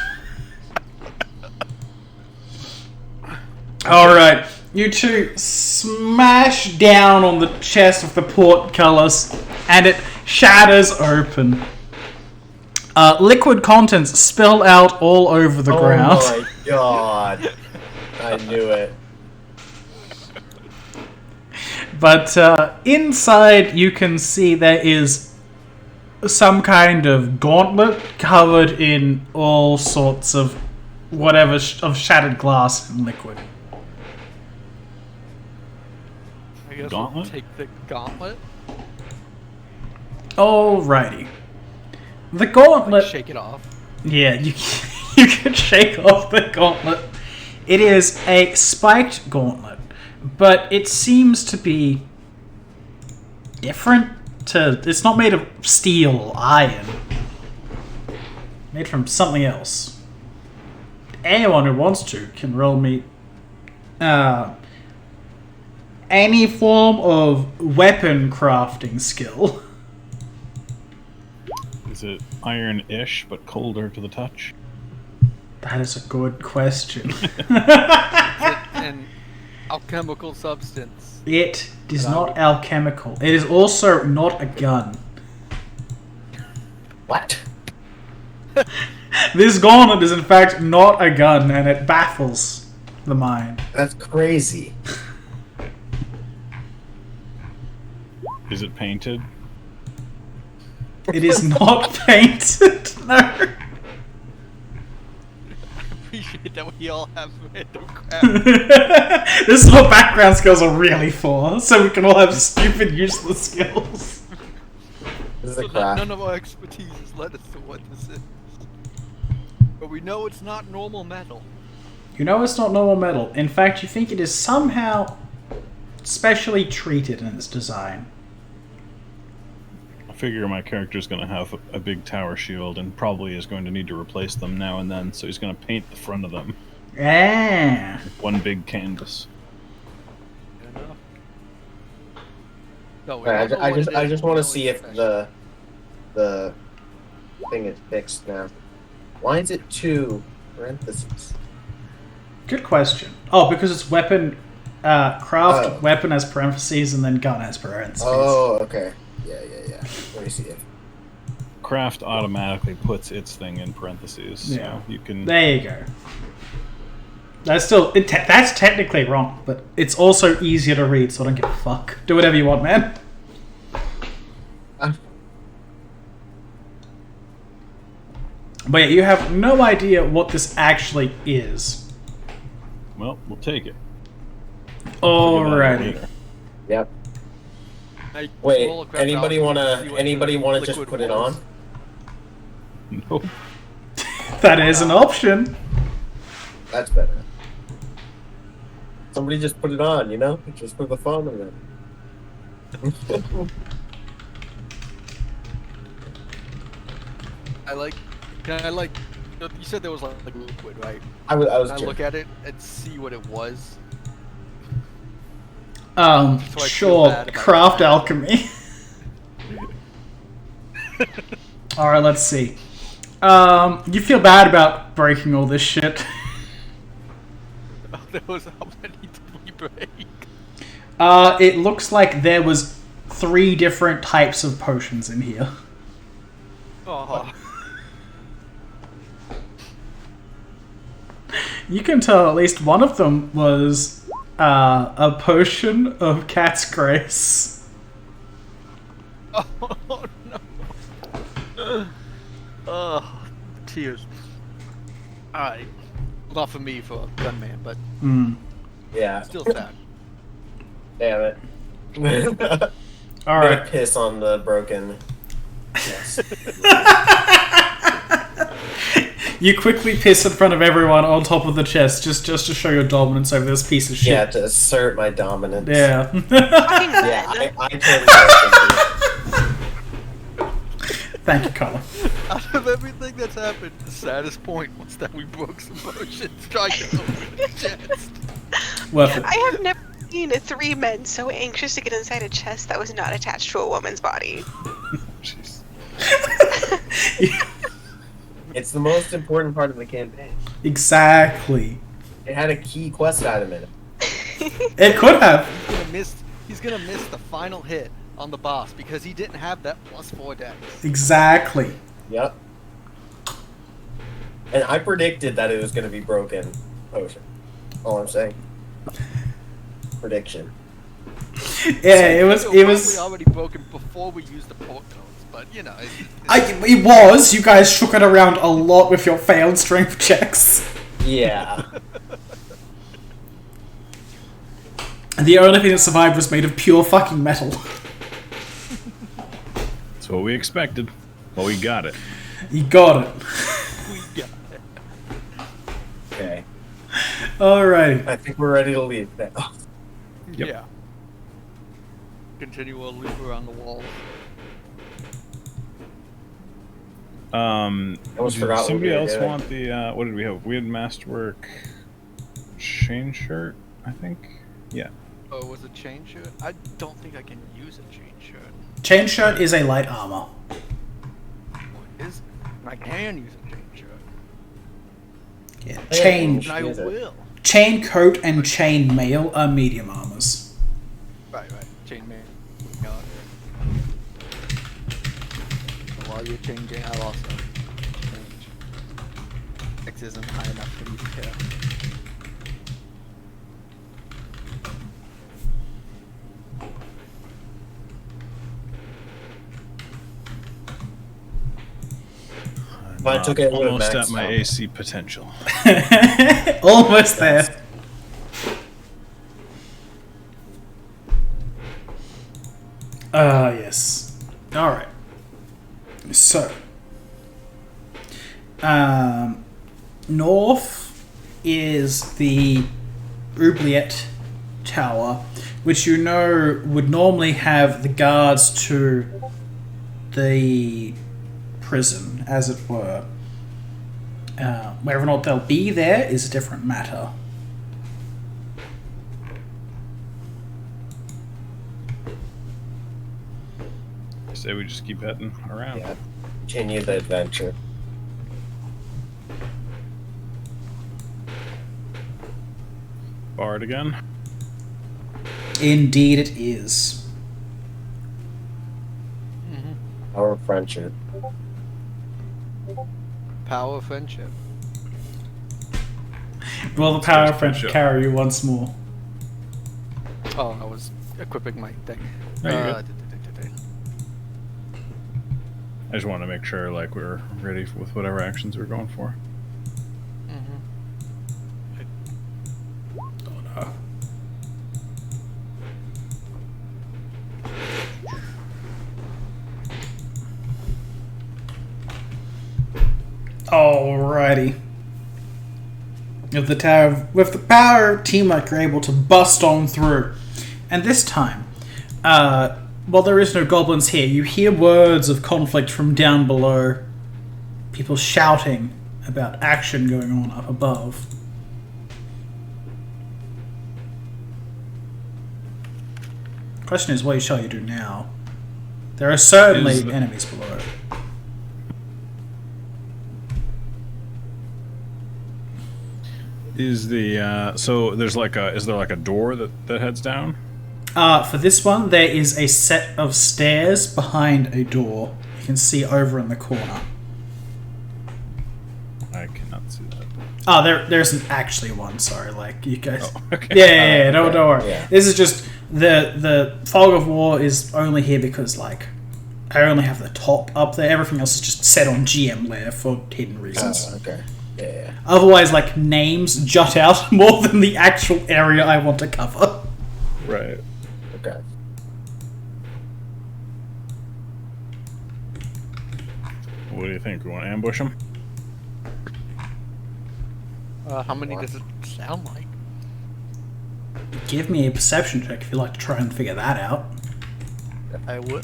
Alright, you two smash down on the chest of the portcullis, and it shatters open. Liquid contents spill out all over the ground. Oh my god. I knew it. But inside you can see there is some kind of gauntlet covered in all sorts of whatever of shattered glass and liquid. I guess Gauntlet? we'll take the gauntlet. Alrighty. The Like, gauntlet... shake it off. Yeah, you can shake off the gauntlet. It is a spiked gauntlet, but it seems to be different. It's not made of steel or iron. Made from something else. Anyone who wants to can roll me any form of weapon crafting skill. Is it iron-ish, but colder to the touch? That is a good question. Is it an alchemical substance? It is not alchemical. It is also not a gun. What? This gauntlet is in fact not a gun, and it baffles the mind. That's crazy. Is it painted? It is not painted. No. Appreciate that we all have random crap. This is what background skills are really for, so we can all have stupid, useless skills. This is So a craft. none of our expertise has led us to what this is. But we know it's not normal metal. You know it's not normal metal. In fact, you think it is somehow specially treated in its design. I figure my character's going to have a big tower shield and probably is going to need to replace them now and then, so he's going to paint the front of them. Ah. One big canvas. Good enough. No, we Alright, don't know what it I is, just we want know to see it's if special. the thing is fixed now. Why is it 2 parentheses? Good question. Oh, because it's weapon, craft, Oh. weapon as parentheses, and then gun as parentheses. Oh, okay. Yeah. Let me see it. Craft automatically puts its thing in parentheses, so Yeah. you can... There you go. That's still that's technically wrong, but it's also easier to read, so I don't give a fuck. Do whatever you want, man. But yeah, you have no idea what this actually is. Well, we'll take it. Figure that out Alrighty. later. Yep. I Wait, roll a craft anybody alchemy to wanna see what anybody the wanna just liquid put it was. on? Nope. That is an option. That's better. Somebody just put it on, you know? Just for the fun of it. Can I like? You said there was like liquid, right? I was Can I look joking. at it and see what it was? So I feel Sure. bad about Craft that. alchemy. All right, let's see. You feel bad about breaking all this shit. There was how many did we break? It looks like there was 3 different types of potions in here. Oh, You can tell at least one of them was a potion of cat's grace. oh no. Oh, tears. Alright. Not for me, for Gunman, but Yeah. still sad. Damn it. All I'm right. gonna piss on the broken. Yes. You quickly piss in front of everyone on top of the chest, just to show your dominance over this piece of shit. Yeah, to assert my dominance. Yeah. Fucking Yeah, men. I turned broken. Thank you, Colin. Out of everything that's happened, the saddest point was that we broke some potions trying to open the chest. Worth it. I have never seen 3 men so anxious to get inside a chest that was not attached to a woman's body. Jeez. It's the most important part of the campaign. Exactly. It had a key quest item in it. It could have. He's gonna miss the final hit on the boss because he didn't have that +4 dex. Exactly. Yep. And I predicted that it was going to be broken potion. All I'm saying. Prediction. Yeah, it was. Probably already broken before we used the port codes, but you know. It was. You guys shook it around a lot with your failed strength checks. Yeah. And the only thing that survived was made of pure fucking metal. That's what we expected. Well, we got it. You got it. We got it. Okay. Alright. I think we're ready to leave now. Yep. Yeah. Continue our loop around the wall. I almost forgot what somebody we were else doing. want the what did we have? We had Masterwork chain shirt, I think. Yeah. Oh, was it chain shirt? I don't think I can use a chain shirt. Chain shirt is a light armor. What is? I can use a chain shirt. Yeah. Yeah, Chain, well, And I Use it. will. chain coat and chain mail are medium armors. Right. Chain man. Got it. And while you're changing, I'll also change. X isn't high enough for me to care. If I took it, it would've Almost at maxed my out. AC potential. Almost there. Yes. Alright. So. North is the Oubliette Tower, which you know would normally have the guards to the prison, as it were. Whether or not they'll be there is a different matter. I say we just keep heading around. Yeah. Continue the adventure. Bard again. Indeed it is. Our friendship. Power of friendship. Will the power of Friendship. friendship carry you once more? Oh, I was equipping my thing. No, you're good. d-d-d-d-d. I just want to make sure like we're ready with whatever actions we're going for. Oh no. Alrighty. With the power of teamwork, you're able to bust on through. And this time, while there is no goblins here, you hear words of conflict from down below. People shouting about action going on up above. Question is, what shall you do now? There are certainly enemies below. Is there like a door that heads down? For this one, there is a set of stairs behind a door. You can see over in the corner. I cannot see that. Oh, there isn't actually one. Sorry, like you guys. Oh, okay. Yeah. Don't worry. Yeah. This is just the fog of war is only here because like I only have the top up there. Everything else is just set on GM layer for hidden reasons. Okay. Yeah. Otherwise, like names jut out more than the actual area I want to cover. Right. Okay. What do you think? We want to ambush them? How many does it sound like? Give me a perception check if you'd like to try and figure that out. I will.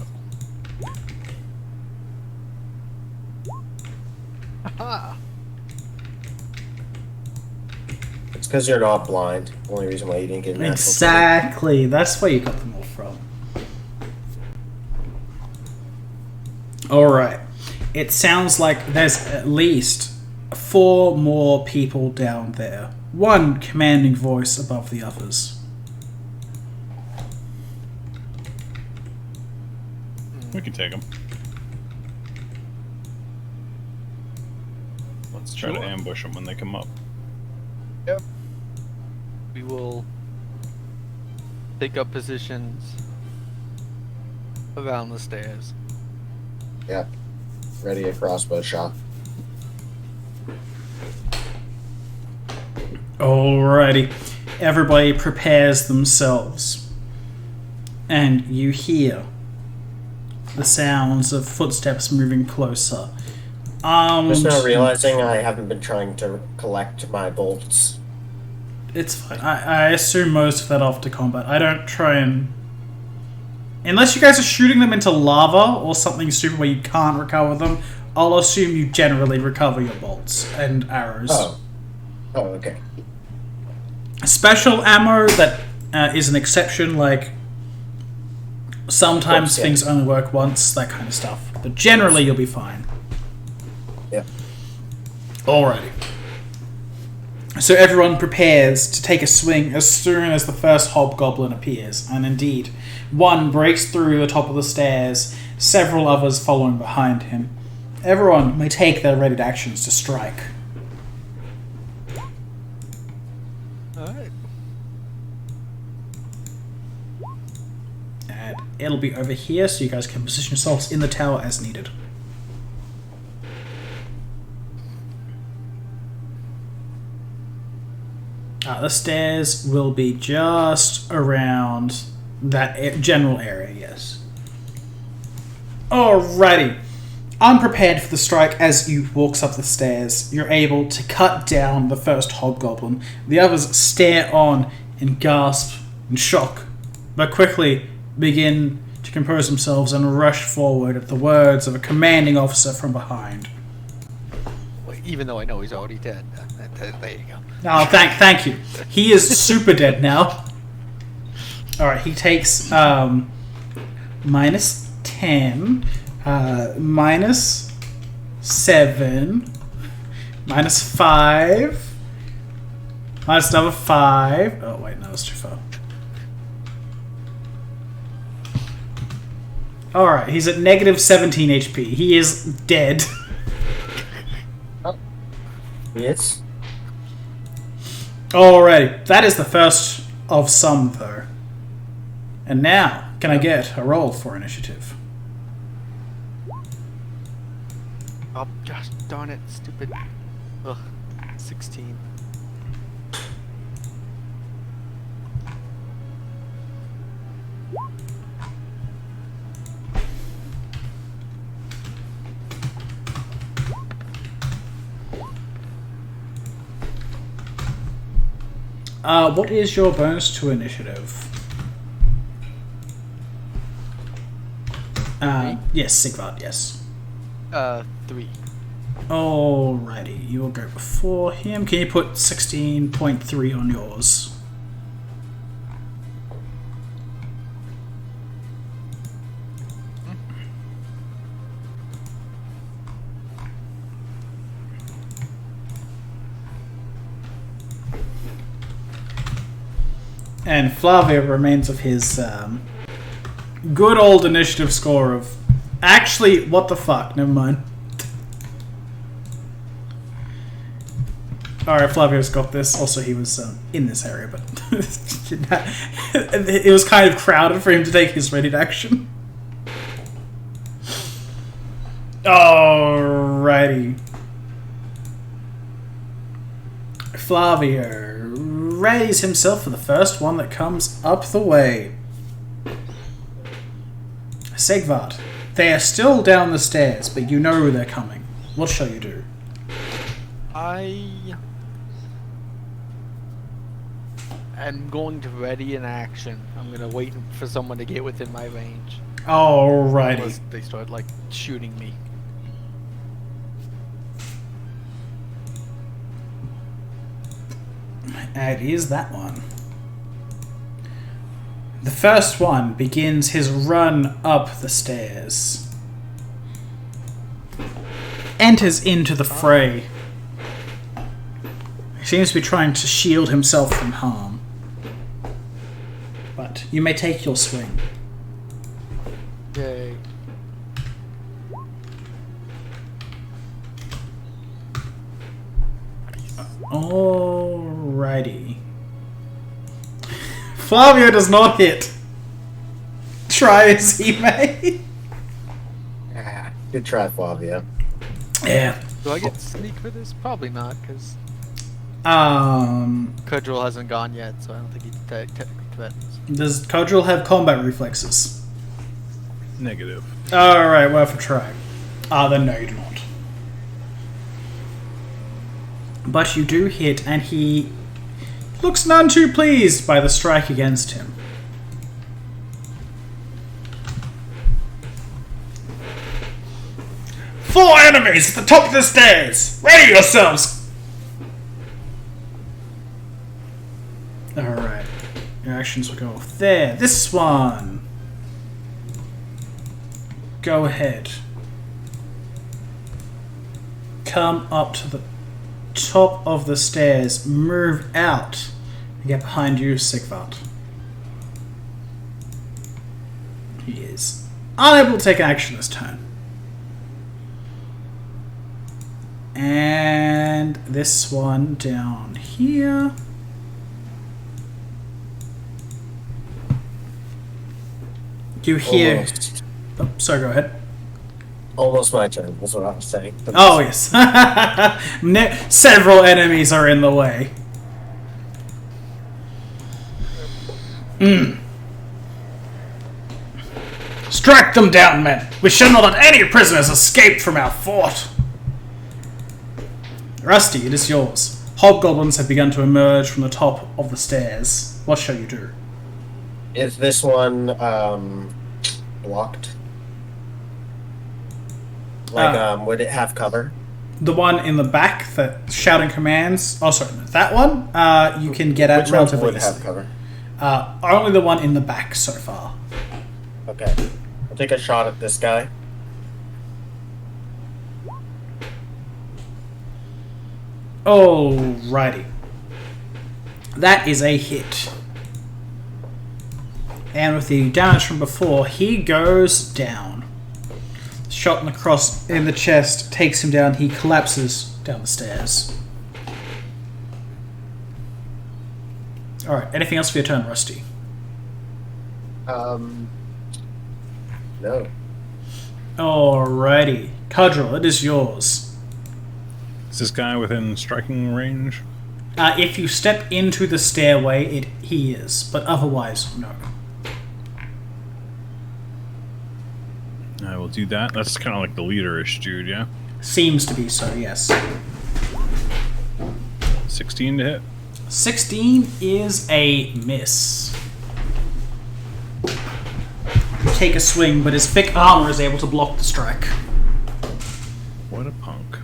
Aha! It's because you're not blind. Only reason why you didn't get natural. Exactly. That's where you got them all from. Alright. It sounds like there's at least 4 more people down there. One commanding voice above the others. We can take them. Let's try to ambush them when they come up. Yep. We will take up positions around the stairs. Yep. Ready a crossbow shot. Alrighty. Everybody prepares themselves. And you hear the sounds of footsteps moving closer. Just now realizing I haven't been trying to collect my bolts. It's fine. I assume most of that after combat. I don't try and... Unless you guys are shooting them into lava or something stupid where you can't recover them, I'll assume you generally recover your bolts and arrows. Oh, okay. Special ammo that is an exception, like sometimes Yeah. things only work once, that kind of stuff. But generally you'll be fine. Yeah. Alrighty. So everyone prepares to take a swing as soon as the first hobgoblin appears, and indeed, one breaks through the top of the stairs, several others following behind him. Everyone may take their ready actions to strike. Alright. And it'll be over here, so you guys can position yourselves in the tower as needed. The stairs will be just around that general area, yes. Alrighty. Unprepared for the strike, as you walks up the stairs, you're able to cut down the first hobgoblin. The others stare on and gasp in shock, but quickly begin to compose themselves and rush forward at the words of a commanding officer from behind. Well, even though I know he's already dead. There you go. Oh, thank you. He is super dead now. Alright, he takes minus 10, minus 7, minus 5, minus another 5. Oh, wait, no, that's too far. Alright, he's at negative 17 HP. He is dead. Yes. Alrighty, that is the first of some, though. And now, can I get a roll for initiative? Oh, gosh darn it, stupid. Ugh, 16. What is your bonus to initiative? Yes, Sigvard, yes. 3. Alrighty, you will go before him. Can you put 16.3 on yours? And Flavia remains of his good old initiative score of... Actually, what the fuck? Never mind. Alright, Flavio's got this. Also, he was in this area, but it was kind of crowded for him to take his ready action. Alrighty. Flavio readies himself for the first one that comes up the way. Sigvard. They are still down the stairs, but you know they're coming. What shall you do? I am going to ready an action. I'm gonna wait for someone to get within my range. Alrighty. Unless they start like shooting me. It is that one. The first one begins his run up the stairs. Enters into the fray. He seems to be trying to shield himself from harm. But you may take your swing. Yay. Alrighty. Flavio does not hit. Try as he may. Good try, Flavia. Yeah. Do I get sneak for this? Probably not, because Um, Cudgel hasn't gone yet, so I don't think he technically threatens. does Codril have combat reflexes? Negative. Alright, worth a try. Then no, you do not. But you do hit, and he looks none too pleased by the strike against him. Four enemies at the top of the stairs! Ready yourselves! Alright. Your actions will go off there. This one! Go ahead. Come up to the top of the stairs. Move out. And get behind you, Sigvard. He is unable to take action this turn. And this one down here. You hear... Almost. Oh, sorry, go ahead. Almost my turn, that's what I was saying. Oh, yes. Several enemies are in the way. Strike them down, men! We shall not let any prisoners escape from our fort! Rusty, it is yours. Hobgoblins have begun to emerge from the top of the stairs. What shall you do? Is this one blocked? Like, would it have cover? The one in the back, that shouting commands... Oh, sorry, that one? You can get at Which one relatively would easily. have cover? Only the one in the back so far. Okay. I'll take a shot at this guy. Alrighty. That is a hit. And with the damage from before, he goes down. Shot in the chest takes him down. He collapses down the stairs. Alright, anything else for your turn, Rusty? No. Alrighty. Cudgel, it is yours. Is this guy within striking range? If you step into the stairway, he is, but otherwise, no. I will do that. That's kind of like the leader-ish dude, yeah? Seems to be so, yes. 16 to hit. 16 is a miss. Take a swing, but his thick armor is able to block the strike. What a punk.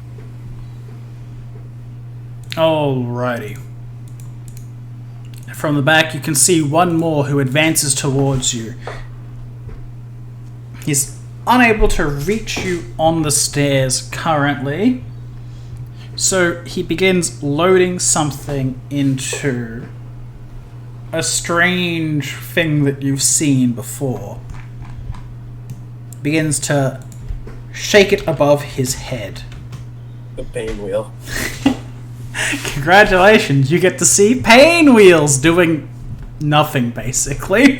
Alrighty. From the back, you can see one more who advances towards you. He's unable to reach you on the stairs currently, so he begins loading something into a strange thing that you've seen before. Begins to shake it above his head. The pain wheel. Congratulations, you get to see pain wheels doing nothing, basically.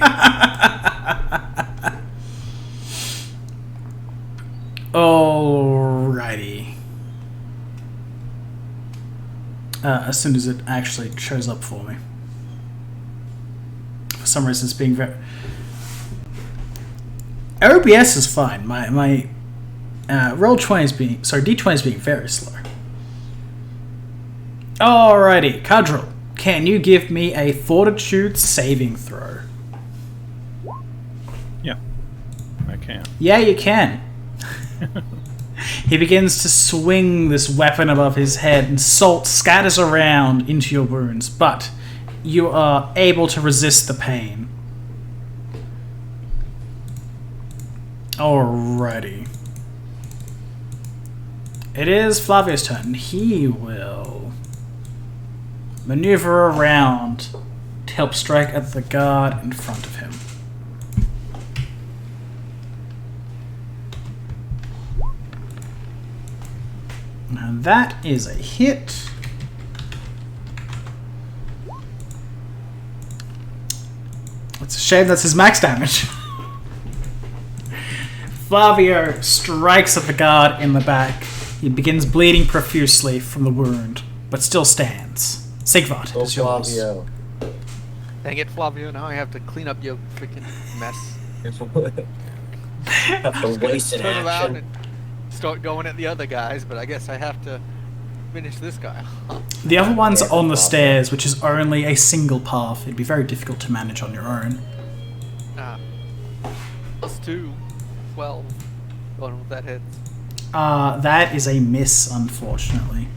Alrighty. As soon as it actually shows up for me. For some reason it's being very... OBS is fine. My Roll20 is being... Sorry, D20 is being very slow. Alrighty, Cudrell, can you give me a Fortitude saving throw? Yeah, I can. Yeah, you can. He begins to swing this weapon above his head, and salt scatters around into your wounds, but you are able to resist the pain. Alrighty. It is Flavio's turn. He will maneuver around to help strike at the guard in front of him. And that is a hit. It's a shame that's his max damage. Flavio strikes at the guard in the back. He begins bleeding profusely from the wound, but still stands. Sigvard, Oh, it's yours. Flavio. Dang it, Flavio, now I have to clean up your freaking mess. Have to wasted Turn around action. and start going at the other guys, but I guess I have to finish this guy. The other one's Yeah, on the Flavio. stairs, which is only a single path. It'd be very difficult to manage on your own. +2, 12. Going with that hits. That is a miss, unfortunately.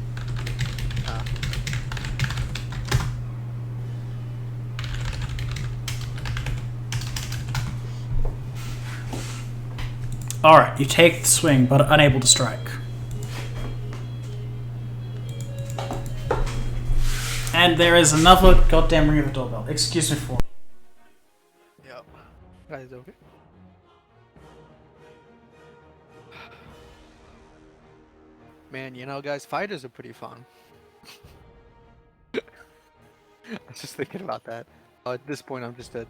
Alright, you take the swing, but unable to strike. And there is another goddamn ring of the doorbell. Excuse me for... Yep. Guys, okay. Man, you know, guys, fighters are pretty fun. I was just thinking about that. At this point, I'm just a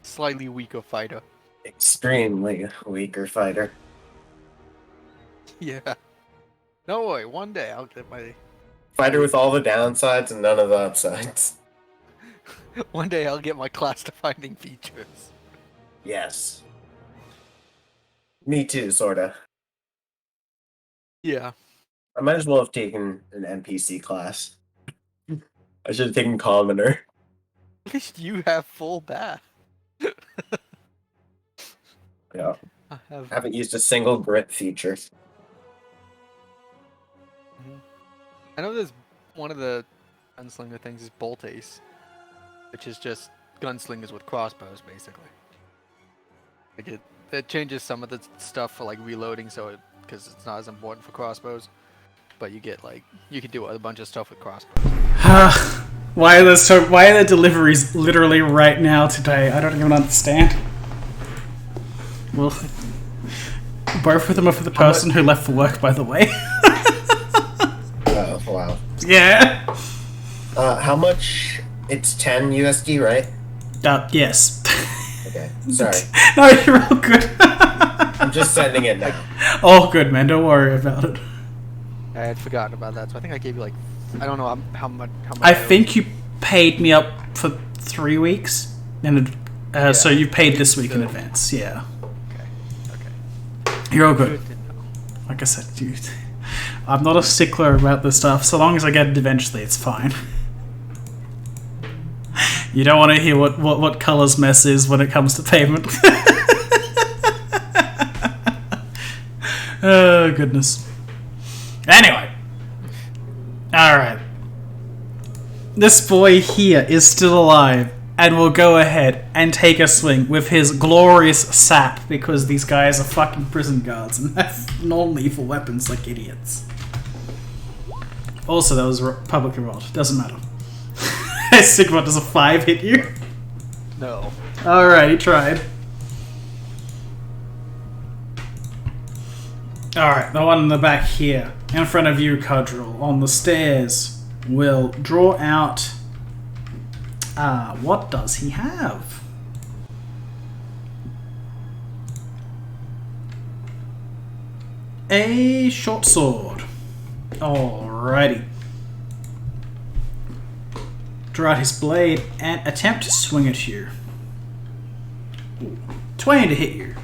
slightly weaker fighter. Extremely weaker fighter. Yeah. No worry, one day I'll get my... Fighter with all the downsides and none of the upsides. One day I'll get my class-defining features. Yes. Me too, sorta. Yeah. I might as well have taken an NPC class. I should have taken Commoner. At least you have full bath. Yeah. I have... Haven't used a single grit feature. I know there's one of the gunslinger things is Bolt Ace, which is just gunslingers with crossbows, basically. Like it changes some of the stuff for like reloading, so because it's not as important for crossbows, but you get like you can do a bunch of stuff with crossbows. Why are the deliveries literally right now today? I don't even understand. Well, both of them are for the person who left for work, by the way. Oh, wow. Yeah. How much? It's 10 USD, right? Yes. Okay, sorry. No, you're all good. I'm just sending it now. All good, man. Don't worry about it. I had forgotten about that, so I think I gave you like I don't know how much. I think you paid me up for 3 weeks, and so you paid this week in advance. Yeah. Okay. You're all good. Good to know. Like I said, dude, I'm not a stickler about this stuff. So long as I get it eventually, it's fine. You don't want to hear what Color's mess is when it comes to pavement. Oh, goodness. Anyway. Alright. This boy here is still alive and will go ahead and take a swing with his glorious sap because these guys are fucking prison guards and have non-lethal weapons like idiots. Also, that was publicly rolled. Doesn't matter. Sigmund, does a 5 hit you? No. Alright, he tried. Alright, the one in the back here, in front of you, Cudgel, on the stairs, will draw out... what does he have? A short sword. Alrighty. Draw out his blade and attempt to swing at you. 20 to hit you.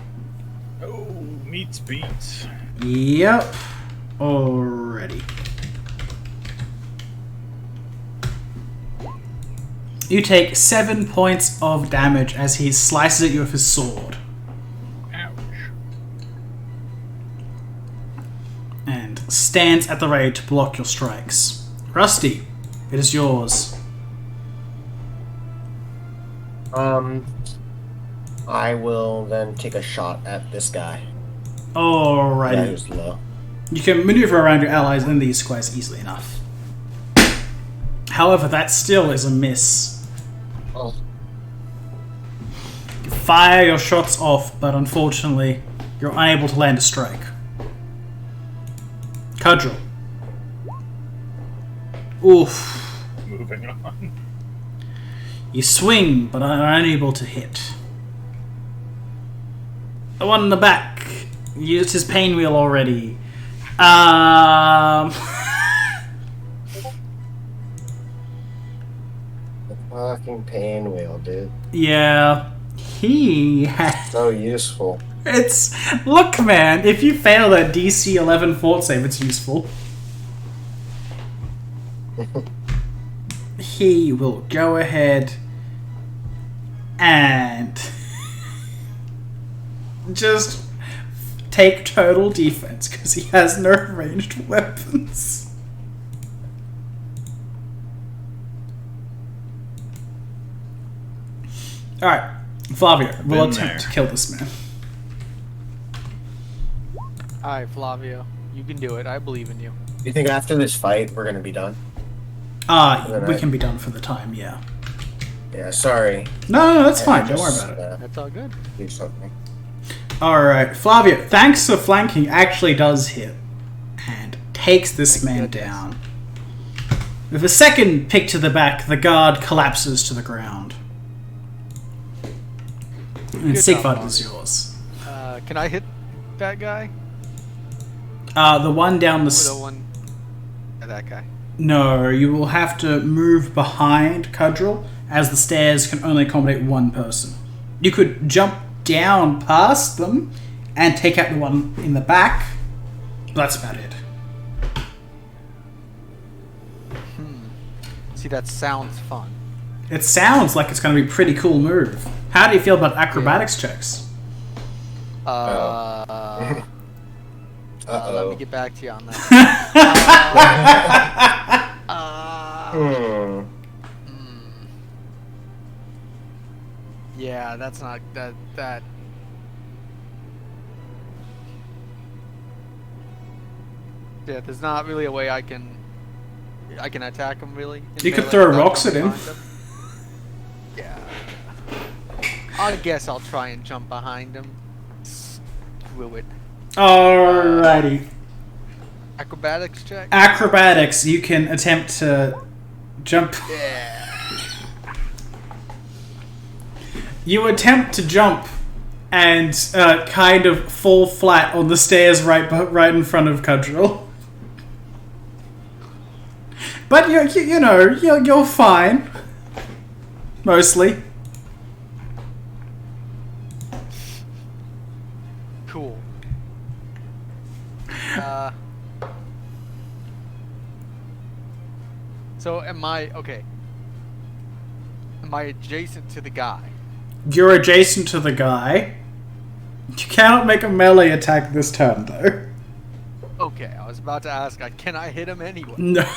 Oh, meets beats. Yep. Alrighty. You take 7 points of damage as he slices at you with his sword. Ouch. And stands at the ready to block your strikes. Rusty, it is yours. I will then take a shot at this guy. Guy Alrighty. who's low. You can maneuver around your allies and these squares easily enough. However, that still is a miss. Oh. You fire your shots off, but unfortunately, you're unable to land a strike. Cudgel. Oof. Moving on. You swing, but are unable to hit. The one in the back used his pain wheel already. The fucking pain wheel, dude. Yeah. He has... So useful. It's... Look, man, if you fail that DC 11 fort save, it's useful. He will go ahead and just take total defense because he has no ranged weapons. Alright, Flavio will Been attempt there. to kill this man. Alright, Flavio. You can do it. I believe in you. You think after this fight we're gonna be done? We can be done for the time, yeah. Yeah, sorry. No, that's I fine. Don't just, worry about it. That's all good. Do something. Alright, Flavio, thanks for flanking, actually does hit. And takes this man goodness. down. With a second pick to the back, the guard collapses to the ground. And Good Sigvard job, is Flavio. yours. Can I hit that guy? The one down the... Or the one... that guy. No, you will have to move behind Cudgel, as the stairs can only accommodate one person. You could jump down past them and take out the one in the back. That's about it. See, that sounds fun. It sounds like it's going to be a pretty cool move. How do you feel about acrobatics checks? Let Uh-oh. me get back to you on that. Yeah, that's not that. Yeah, there's not really a way I can attack him really. in You could melee throw without rocks at jumping him. behind Yeah. I guess I'll try and jump behind him. Screw it. Alrighty. Acrobatics check. Acrobatics, you can attempt to jump. Yeah. You attempt to jump and kind of fall flat on the stairs right in front of Cudgel. But you're fine. Mostly. Cool. So am I am I adjacent to the guy? You're adjacent to the guy. You cannot make a melee attack this turn, though. Okay, I was about to ask, can I hit him anyway? No.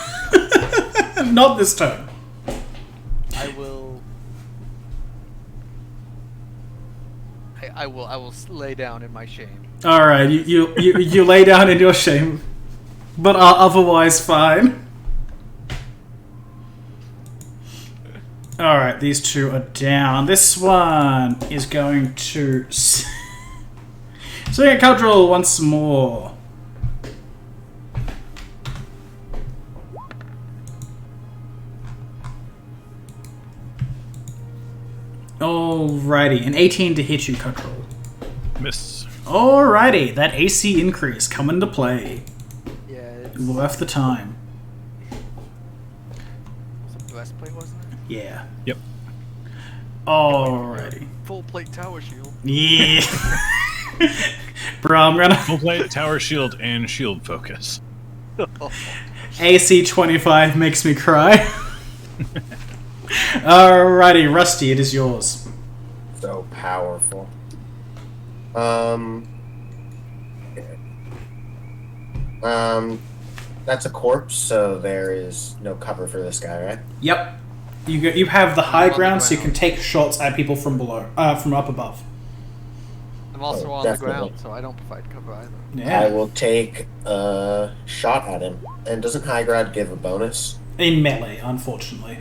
Not this turn. I will... I will lay down in my shame. Alright, you lay down in your shame, but are otherwise fine. Alright, these two are down. This one is going to... Swing at Cultural once more. Alrighty, an 18 to hit you, Cultural. Miss. Alrighty, that AC increase come into play. Yeah, it's... Worth the time. Was it breastplate, wasn't it? Yeah. Yep. Alrighty. Full plate tower shield. Yeah. Bro, I'm gonna... Full plate, tower shield, and shield focus. AC 25 makes me cry. Alrighty, Rusty, it is yours. So powerful. That's a corpse, so there is no cover for this guy, right? Yep. You have the high on the ground, so you ground. can take shots at people from below, from up above. I'm also Oh, on the definitely. ground, so I don't provide cover either. Yeah. I will take a shot at him. And doesn't high ground give a bonus? In melee, unfortunately.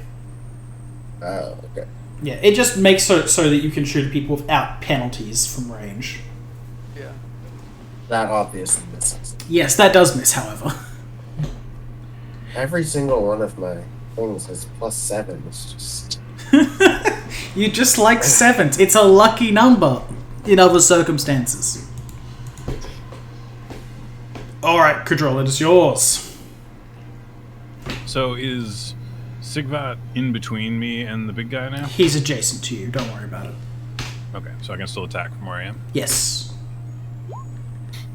Oh, okay. Yeah, it just makes so that you can shoot people without penalties from range. Yeah. That obviously misses. Yes, that does miss, however. Every single one of my things is +7. It's just... You just like sevens. It's a lucky number in other circumstances. Alright, Kudrol, it is yours. So is Sigvat in between me and the big guy now? He's adjacent to you, don't worry about it. Okay, so I can still attack from where I am. Yes.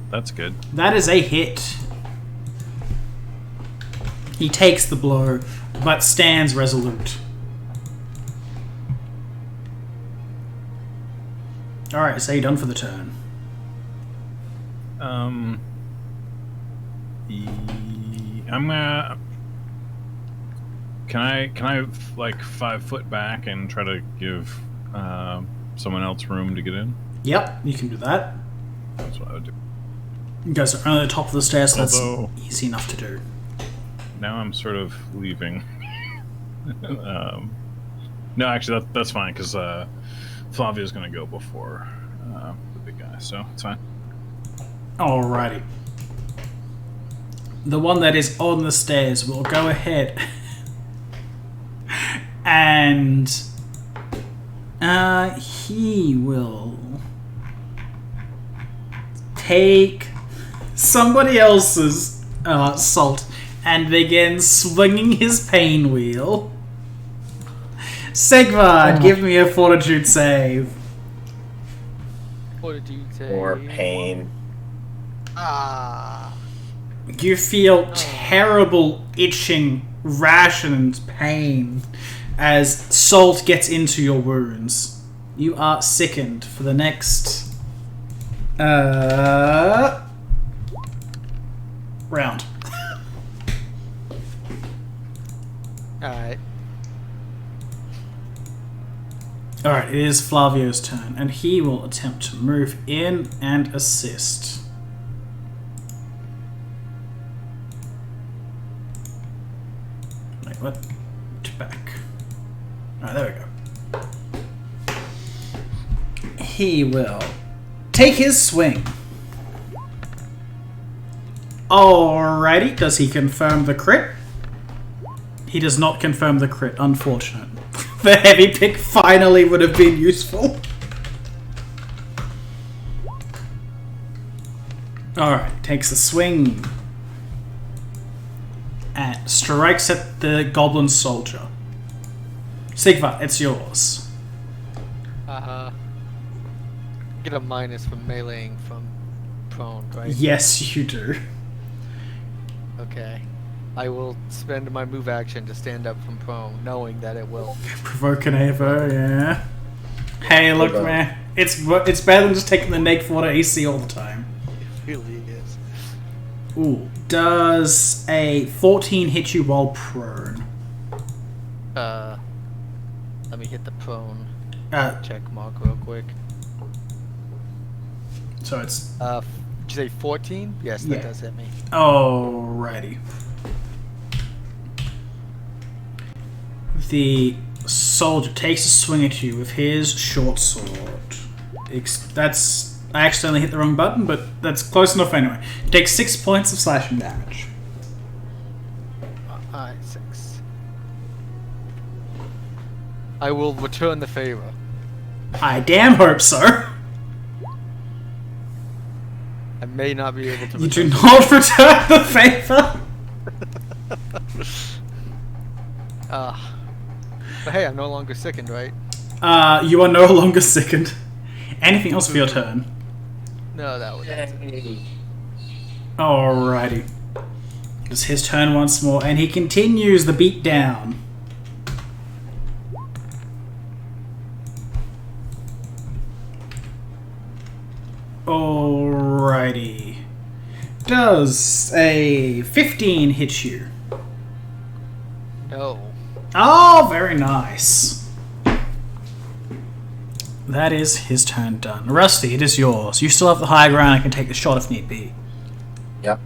That's good. That is a hit. He takes the blow, but stands resolute. Alright, so you're done for the turn. I'm gonna. Can I like 5 foot back and try to give someone else room to get in? Yep, you can do that. That's what I would do. You guys are on the top of the stairs, so that's Although- easy enough to do. Now I'm sort of leaving. No, actually that's fine because Flavia's gonna go before the big guy, so it's fine. Alrighty. The one that is on the stairs will go ahead and he will take somebody else's salt and begin swinging his pain wheel. Sigvard, give me a fortitude save. What did you say? Or pain. Ah. You feel terrible itching, rations, pain as salt gets into your wounds. You are sickened for the next round. Alright. Alright, it is Flavio's turn, and he will attempt to move in and assist. Wait, what? Back. Alright, there we go. He will take his swing. Alrighty, does he confirm the crit? He does not confirm the crit, unfortunate. The heavy pick finally would have been useful. Alright, takes a swing. And strikes at the goblin soldier. Sigvard, it's yours. Get a minus from meleeing from prone, right? Yes, you do. Okay. I will spend my move action to stand up from prone, knowing that it will. Provoke an Avo, yeah. Hey, look, man. It's better than just taking the -4 AC all the time. It really is. Ooh. Does a 14 hit you while prone? Let me hit the prone check mark real quick. So it's... Did you say 14? Yes, that does hit me. Alrighty. The soldier takes a swing at you with his short sword. That's... I accidentally hit the wrong button, but that's close enough anyway. Takes 6 points of slashing damage. 6. I will return the favor. I damn hope so. I may not be able to. You do not return the favor. But hey, I'm no longer sickened, right? You are no longer sickened. Anything else for your turn? No, that was it. Alrighty. It's his turn once more, and he continues the beat down. Alrighty. Does a 15 hit you? No. Oh, very nice. That is his turn done. Rusty, it is yours. You still have the high ground and can take the shot if need be. Yep.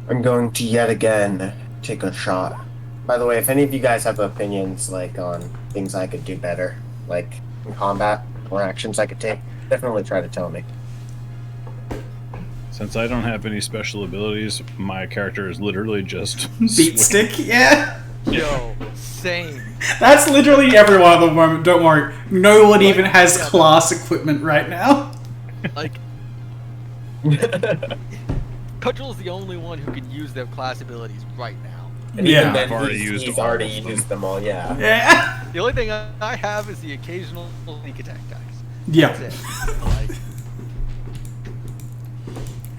I'm going to yet again take a shot. By the way, if any of you guys have opinions like on things I could do better, like in combat or actions I could take, definitely try to tell me. Since I don't have any special abilities, my character is literally just Beat stick, yeah. Yo, same. That's literally everyone at the moment, don't worry. No one even has class equipment right now. Like, Cudgel's the only one who can use their class abilities right now. And Yeah. even then, I've already used he's all already of them. used them all, yeah. Yeah. The only thing I have is the occasional sneak attack dice. Yeah. That's it. Like,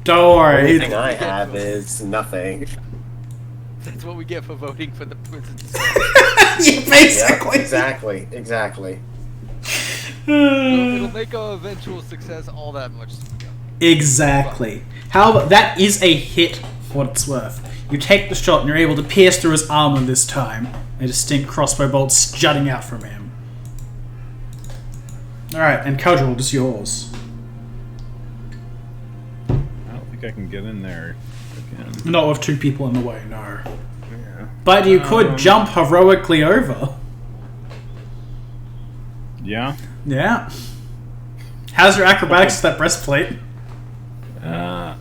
Don't The worry. only thing I have is nothing. that's what we get for voting for the prison. Yeah, basically. Yeah, exactly. It'll make our eventual success all that much sweeter. Exactly. However, that is a hit for what it's worth. You take the shot and you're able to pierce through his armor this time. A distinct crossbow bolt jutting out from him. Alright, and Cudgel is yours. I don't think I can get in there again. Not with two people in the way, no. Yeah. But you could jump heroically over. Yeah? Yeah. How's your acrobatics with that breastplate?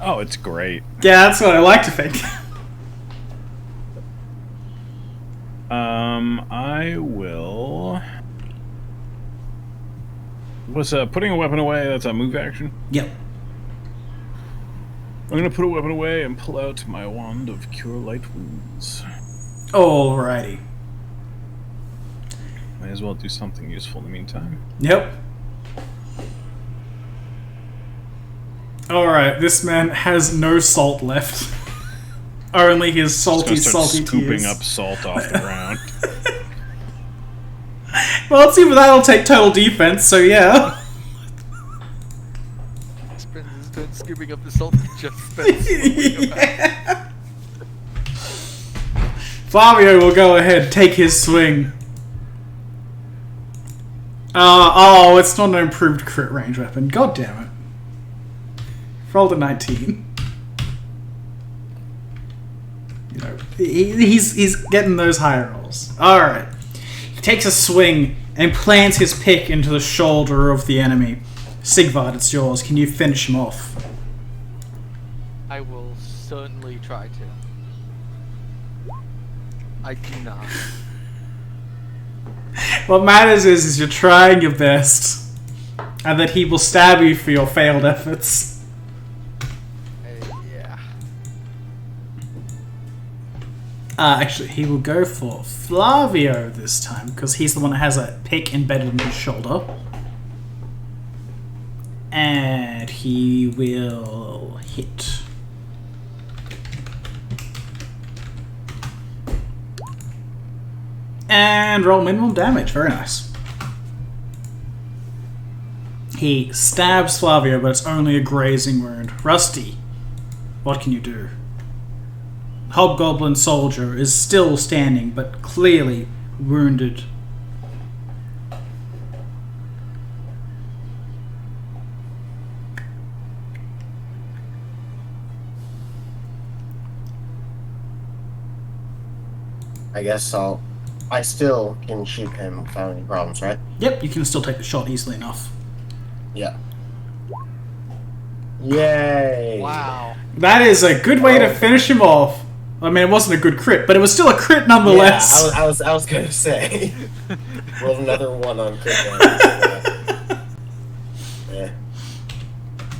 Oh, it's great. Yeah, that's what I like to think. I will... Was putting a weapon away, that's a move action? Yep. I'm gonna put a weapon away and pull out my wand of Cure Light Wounds. Alrighty. Might as well do something useful in the meantime. Yep. Alright, this man has no salt left. Only his salty, Just gonna start salty scooping tears. up salt off the ground. Well, let's see if that'll take total defense, so yeah. Spence is done scooping up the salt that just spent. Yeah. Flavio will go ahead, take his swing. Oh, it's not an improved crit range weapon. God damn it. Rolled a 19. You know, he's getting those high rolls. Alright. He takes a swing and plants his pick into the shoulder of the enemy. Sigvard, it's yours. Can you finish him off? I will certainly try to. I do not. What matters is you're trying your best. And that he will stab you for your failed efforts. Yeah. Actually, he will go for Flavio this time, because he's the one that has a pick embedded in his shoulder. And he will hit. And roll minimum damage. Very nice. He stabs Flavio, but it's only a grazing wound. Rusty, what can you do? Hobgoblin soldier is still standing, but clearly wounded. I guess I still can shoot him without any problems, right? Yep, you can still take the shot easily enough. Yeah. Yay! Wow. That is a good way to finish him off. I mean, it wasn't a good crit, but it was still a crit nonetheless. Yeah, I was gonna say. Rolled another one on crit damage. Yeah.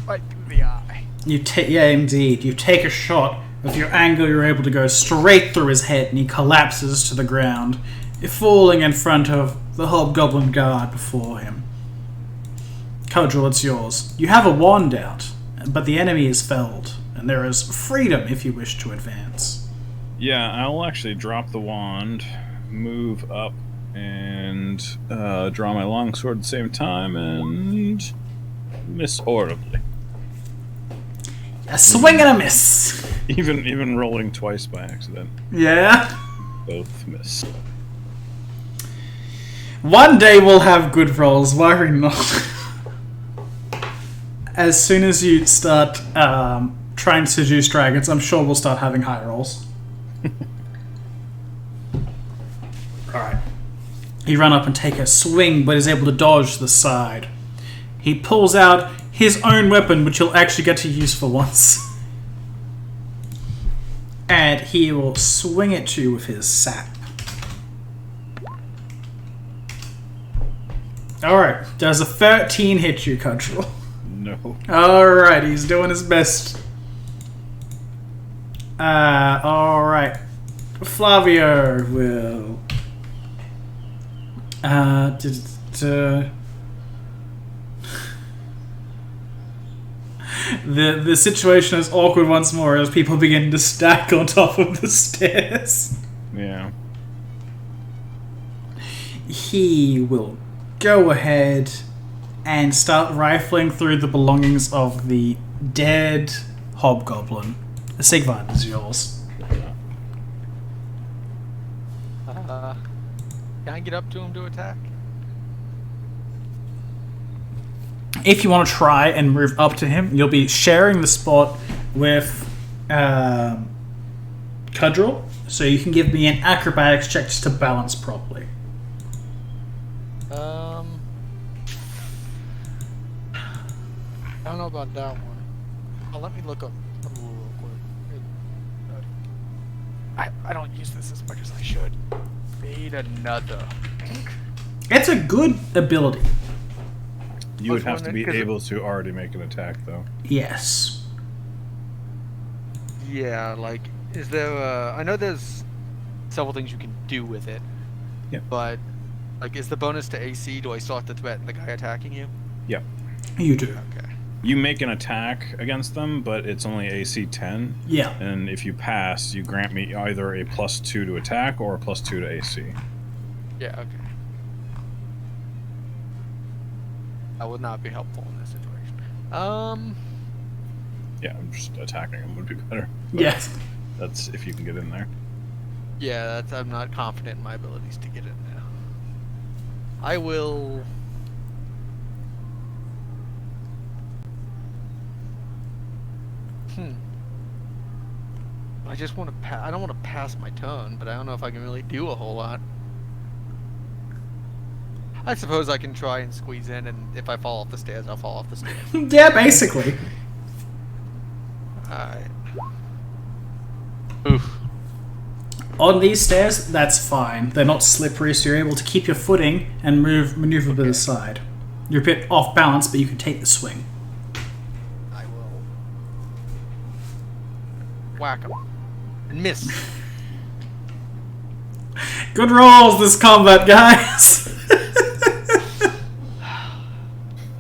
Right through the eye. Yeah, indeed. You take a shot. With your angle, you're able to go straight through his head, and he collapses to the ground, falling in front of the hobgoblin guard before him. Cudgel, it's yours. You have a wand out, but the enemy is felled, and there is freedom if you wish to advance. Yeah, I'll actually drop the wand, move up, and draw my longsword at the same time, and miss horribly. A swing and a miss. Even rolling twice by accident. Yeah. Both miss. One day we'll have good rolls, worry not. As soon as you start trying to seduce dragons, I'm sure we'll start having high rolls. Alright. He run up and take a swing, but is able to dodge the side. He pulls out his own weapon, which he'll actually get to use for once. And he will swing at you with his sap. Alright, does a 13 hit you, Cudgel? No. Alright, he's doing his best. Alright. Flavio will... The situation is awkward once more as people begin to stack on top of the stairs. Yeah. He will go ahead and start rifling through the belongings of the dead hobgoblin. Sigvard is yours. Can I get up to him to attack? If you want to try and move up to him, you'll be sharing the spot with Cudgel, so you can give me an acrobatics check just to balance properly. I don't know about that one. Oh, let me look up a rule real quick. I don't use this as much as I should. Fade another. It's a good ability. You would have to be able to already make an attack, though. Yes. Yeah, like, is there I know there's several things you can do with it. Yep. But, like, is the bonus to AC, do I still have to threaten the guy attacking you? Yep. You do. Okay. You make an attack against them, but it's only AC 10. Yeah. And if you pass, you grant me either a +2 to attack or a +2 to AC. Yeah, okay. That would not be helpful in this situation. Yeah, I'm just attacking them would be better. Yes. That's if you can get in there. Yeah, I'm not confident in my abilities to get in there. I will... I just want to I don't want to pass my turn, but I don't know if I can really do a whole lot. I suppose I can try and squeeze in, and if I fall off the stairs, I'll fall off the stairs. Yeah, basically. Alright. Oof. On these stairs, that's fine. They're not slippery, so you're able to keep your footing and maneuver to the side. You're a bit off balance, but you can take the swing. I will whack him and miss. Good rolls this combat, guys.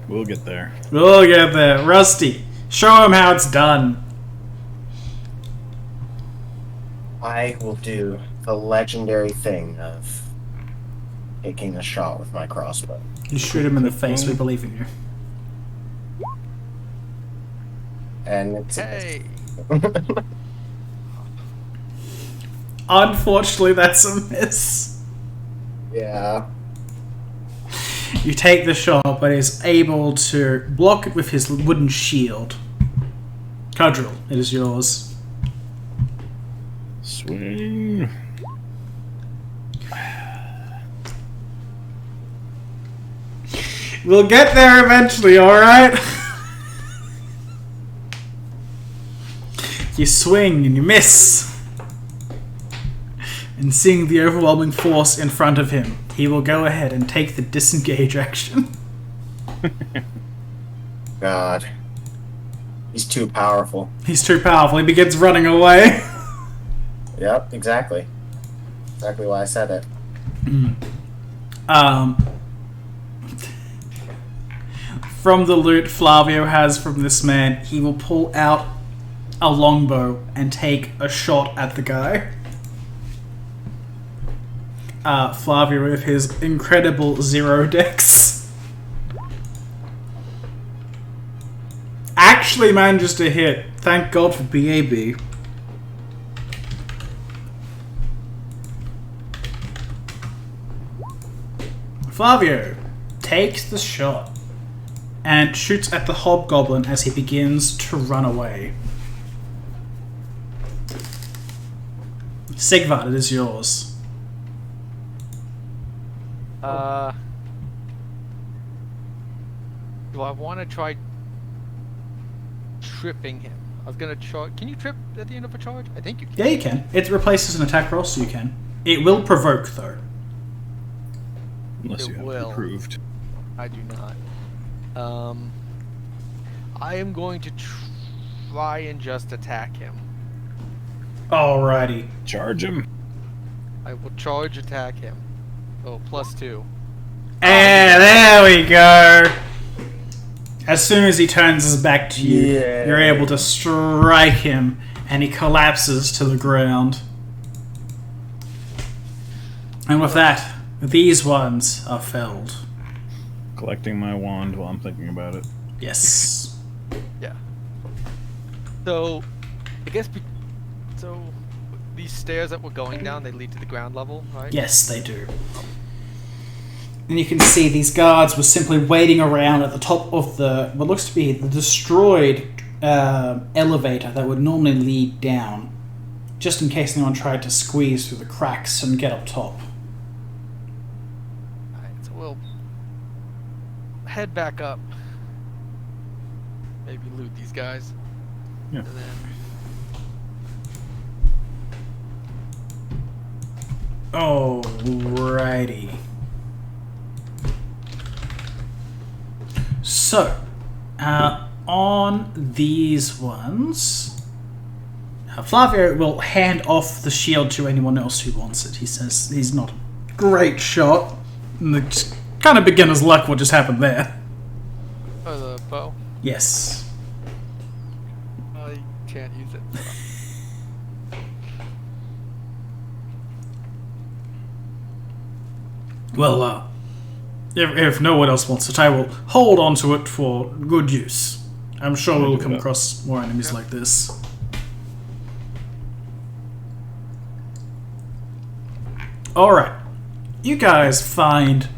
We'll get there. We'll get there. Rusty, show him how it's done. I will do the legendary thing of taking a shot with my crossbow. You shoot him in the face. We believe in you. And it's Hey. Unfortunately, that's a miss. yeah. You take the shot, but is able to block it with his wooden shield. Cudgel, it is yours. Swing. We'll get there eventually, alright? You swing and you miss. And seeing the overwhelming force in front of him, he will go ahead and take the disengage action. God. He's too powerful. He's too powerful. He begins running away. Yep, exactly. Exactly why I said it. From the loot Flavio has from this man, he will pull out a longbow and take a shot at the guy. Flavio with his incredible 0 dex actually manages to hit. Thank God for BAB. Flavio takes the shot and shoots at the hobgoblin as he begins to run away. Sigvard, it is yours. Do I want to try tripping him? I was gonna charge. Can you trip at the end of a charge? I think you can. Yeah, you can. It replaces an attack roll, so you can. It will provoke, though. Unless It you have will. improved. I do not. I am going to try and just attack him. Alrighty. Charge him. I will charge attack him. Oh, +2. And there we go. As soon as he turns his back to you, Yeah. you're able to strike him, and he collapses to the ground. And with that, these ones are felled. Collecting my wand while I'm thinking about it. Yes. Yeah. So, I guess. So, these stairs that we're going down, they lead to the ground level, right? Yes, they do. And you can see these guards were simply waiting around at the top of the what looks to be the destroyed elevator that would normally lead down, just in case anyone tried to squeeze through the cracks and get up top. Alright, so we'll head back up. Maybe loot these guys. Yeah. And then Alrighty. So, on these ones, Flavio will hand off the shield to anyone else who wants it. He says he's not a great shot. And the kind of beginner's luck what just happened there. oh, the bow. Yes. I can't use it. Well, if no one else wants it, I will hold on to it for good use. I'm sure we'll come across more enemies like this. Alright. You guys find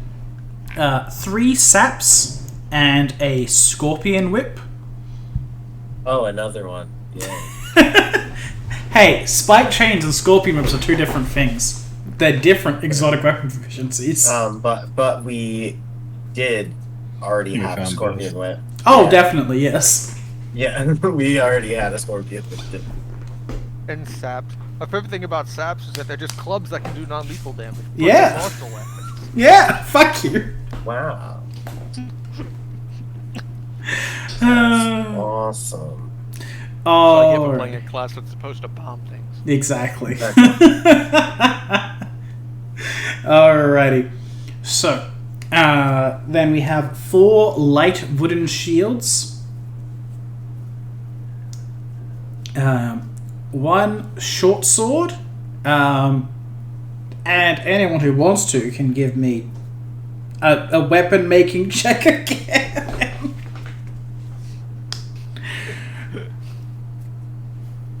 3 saps and a scorpion whip. Oh, another one. Yeah. Hey, spike chains and scorpion whips are 2 different things. They're different exotic weapon proficiencies. But we did already You have a found scorpion both. whip. Oh, Yeah. definitely, yes. Yeah, we already had a scorpion whip. And saps. My favorite thing about saps is that they're just clubs that can do non-lethal damage. Plus Yeah. they're martial weapons. Yeah, fuck you. Wow. Uh, Awesome. So like if I'm oh, playing a class that's supposed to bomb things. exactly. Alrighty. So, then we have 4 light wooden shields. 1 short sword. And anyone who wants to can give me a weapon making check again.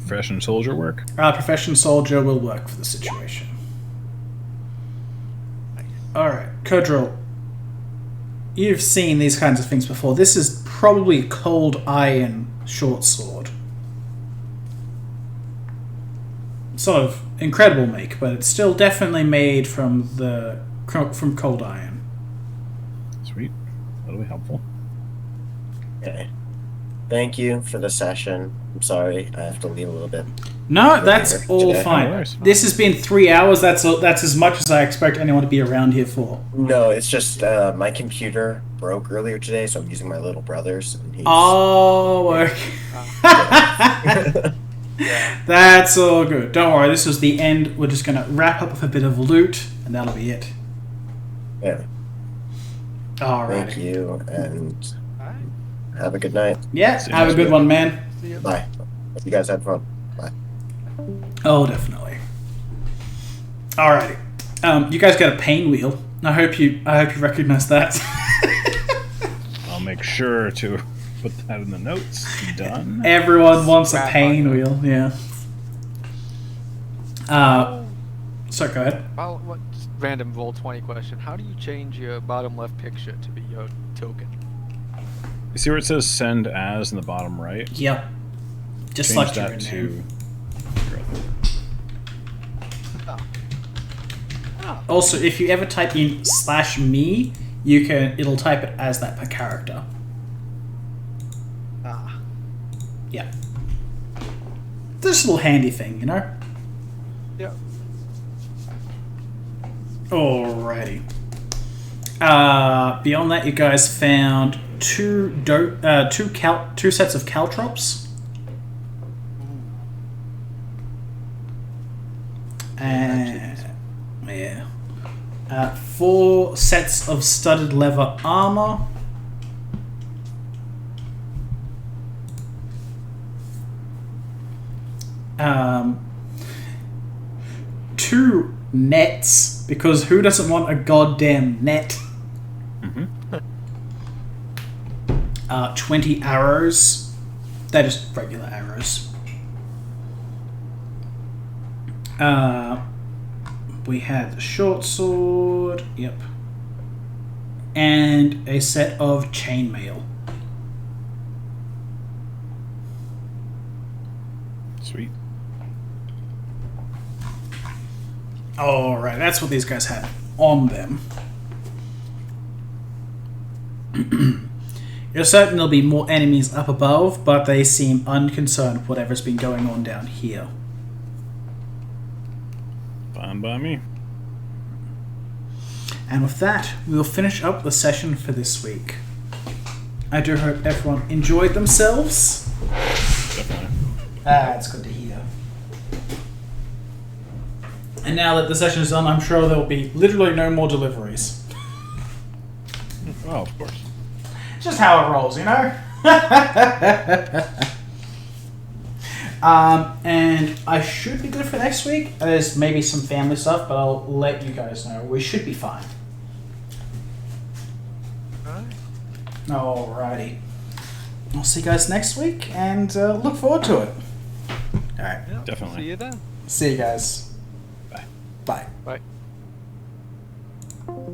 Profession soldier work. Profession soldier will work for the situation. Alright, Kodril. You've seen these kinds of things before. This is probably a cold iron short sword. Sort of incredible make, but it's still definitely made from cold iron. Sweet. That'll be helpful. Okay. Thank you for the session. I'm sorry, I have to leave a little bit. No, that's earlier all today. fine. No worries. This has been 3 hours. That's as much as I expect anyone to be around here for. No, it's just my computer broke earlier today, so I'm using my little brother's. And he's... Oh, okay. That's all good. Don't worry, this was the end. We're just going to wrap up with a bit of loot, and that'll be it. Yeah. Alright. Thank you, and have a good night. Yeah, See you have a next good week. one, man. Bye. Hope you guys had fun. Bye. Oh, definitely. Alrighty. You guys got a pain wheel. I hope you recognize that. I'll make sure to put that in the notes. Done. Everyone wants a Crap pain on wheel, yeah. So go ahead. Well, what? Just random roll 20 question. How do you change your bottom left picture to be your token? You see where it says "send as" in the bottom right? Yep. Just Change like your that name. Oh. Also, if you ever type in /me, it'll type it as that per character. Ah. Yeah. This little handy thing, you know? Yeah. Alrighty. Beyond that, you guys found two sets of caltrops. And yeah, 4 sets of studded leather armor. Two nets, because who doesn't want a goddamn net? 20 arrows. They're just regular arrows. We had the short sword, yep, and a set of chainmail. Sweet. Alright, that's what these guys had on them. You're certain there'll be more enemies up above, but they seem unconcerned with whatever's been going on down here. Fine by me. And with that, we'll finish up the session for this week. I do hope everyone enjoyed themselves. Definitely. That's good to hear. And now that the session is done, I'm sure there will be literally no more deliveries. Oh, of course. Just how it rolls, you know? And I should be good for next week. There's maybe some family stuff, but I'll let you guys know. We should be fine. Alrighty. I'll see you guys next week, and look forward to it. Alright. Yeah, Definitely. See you then. See you guys. Bye. Bye. Bye.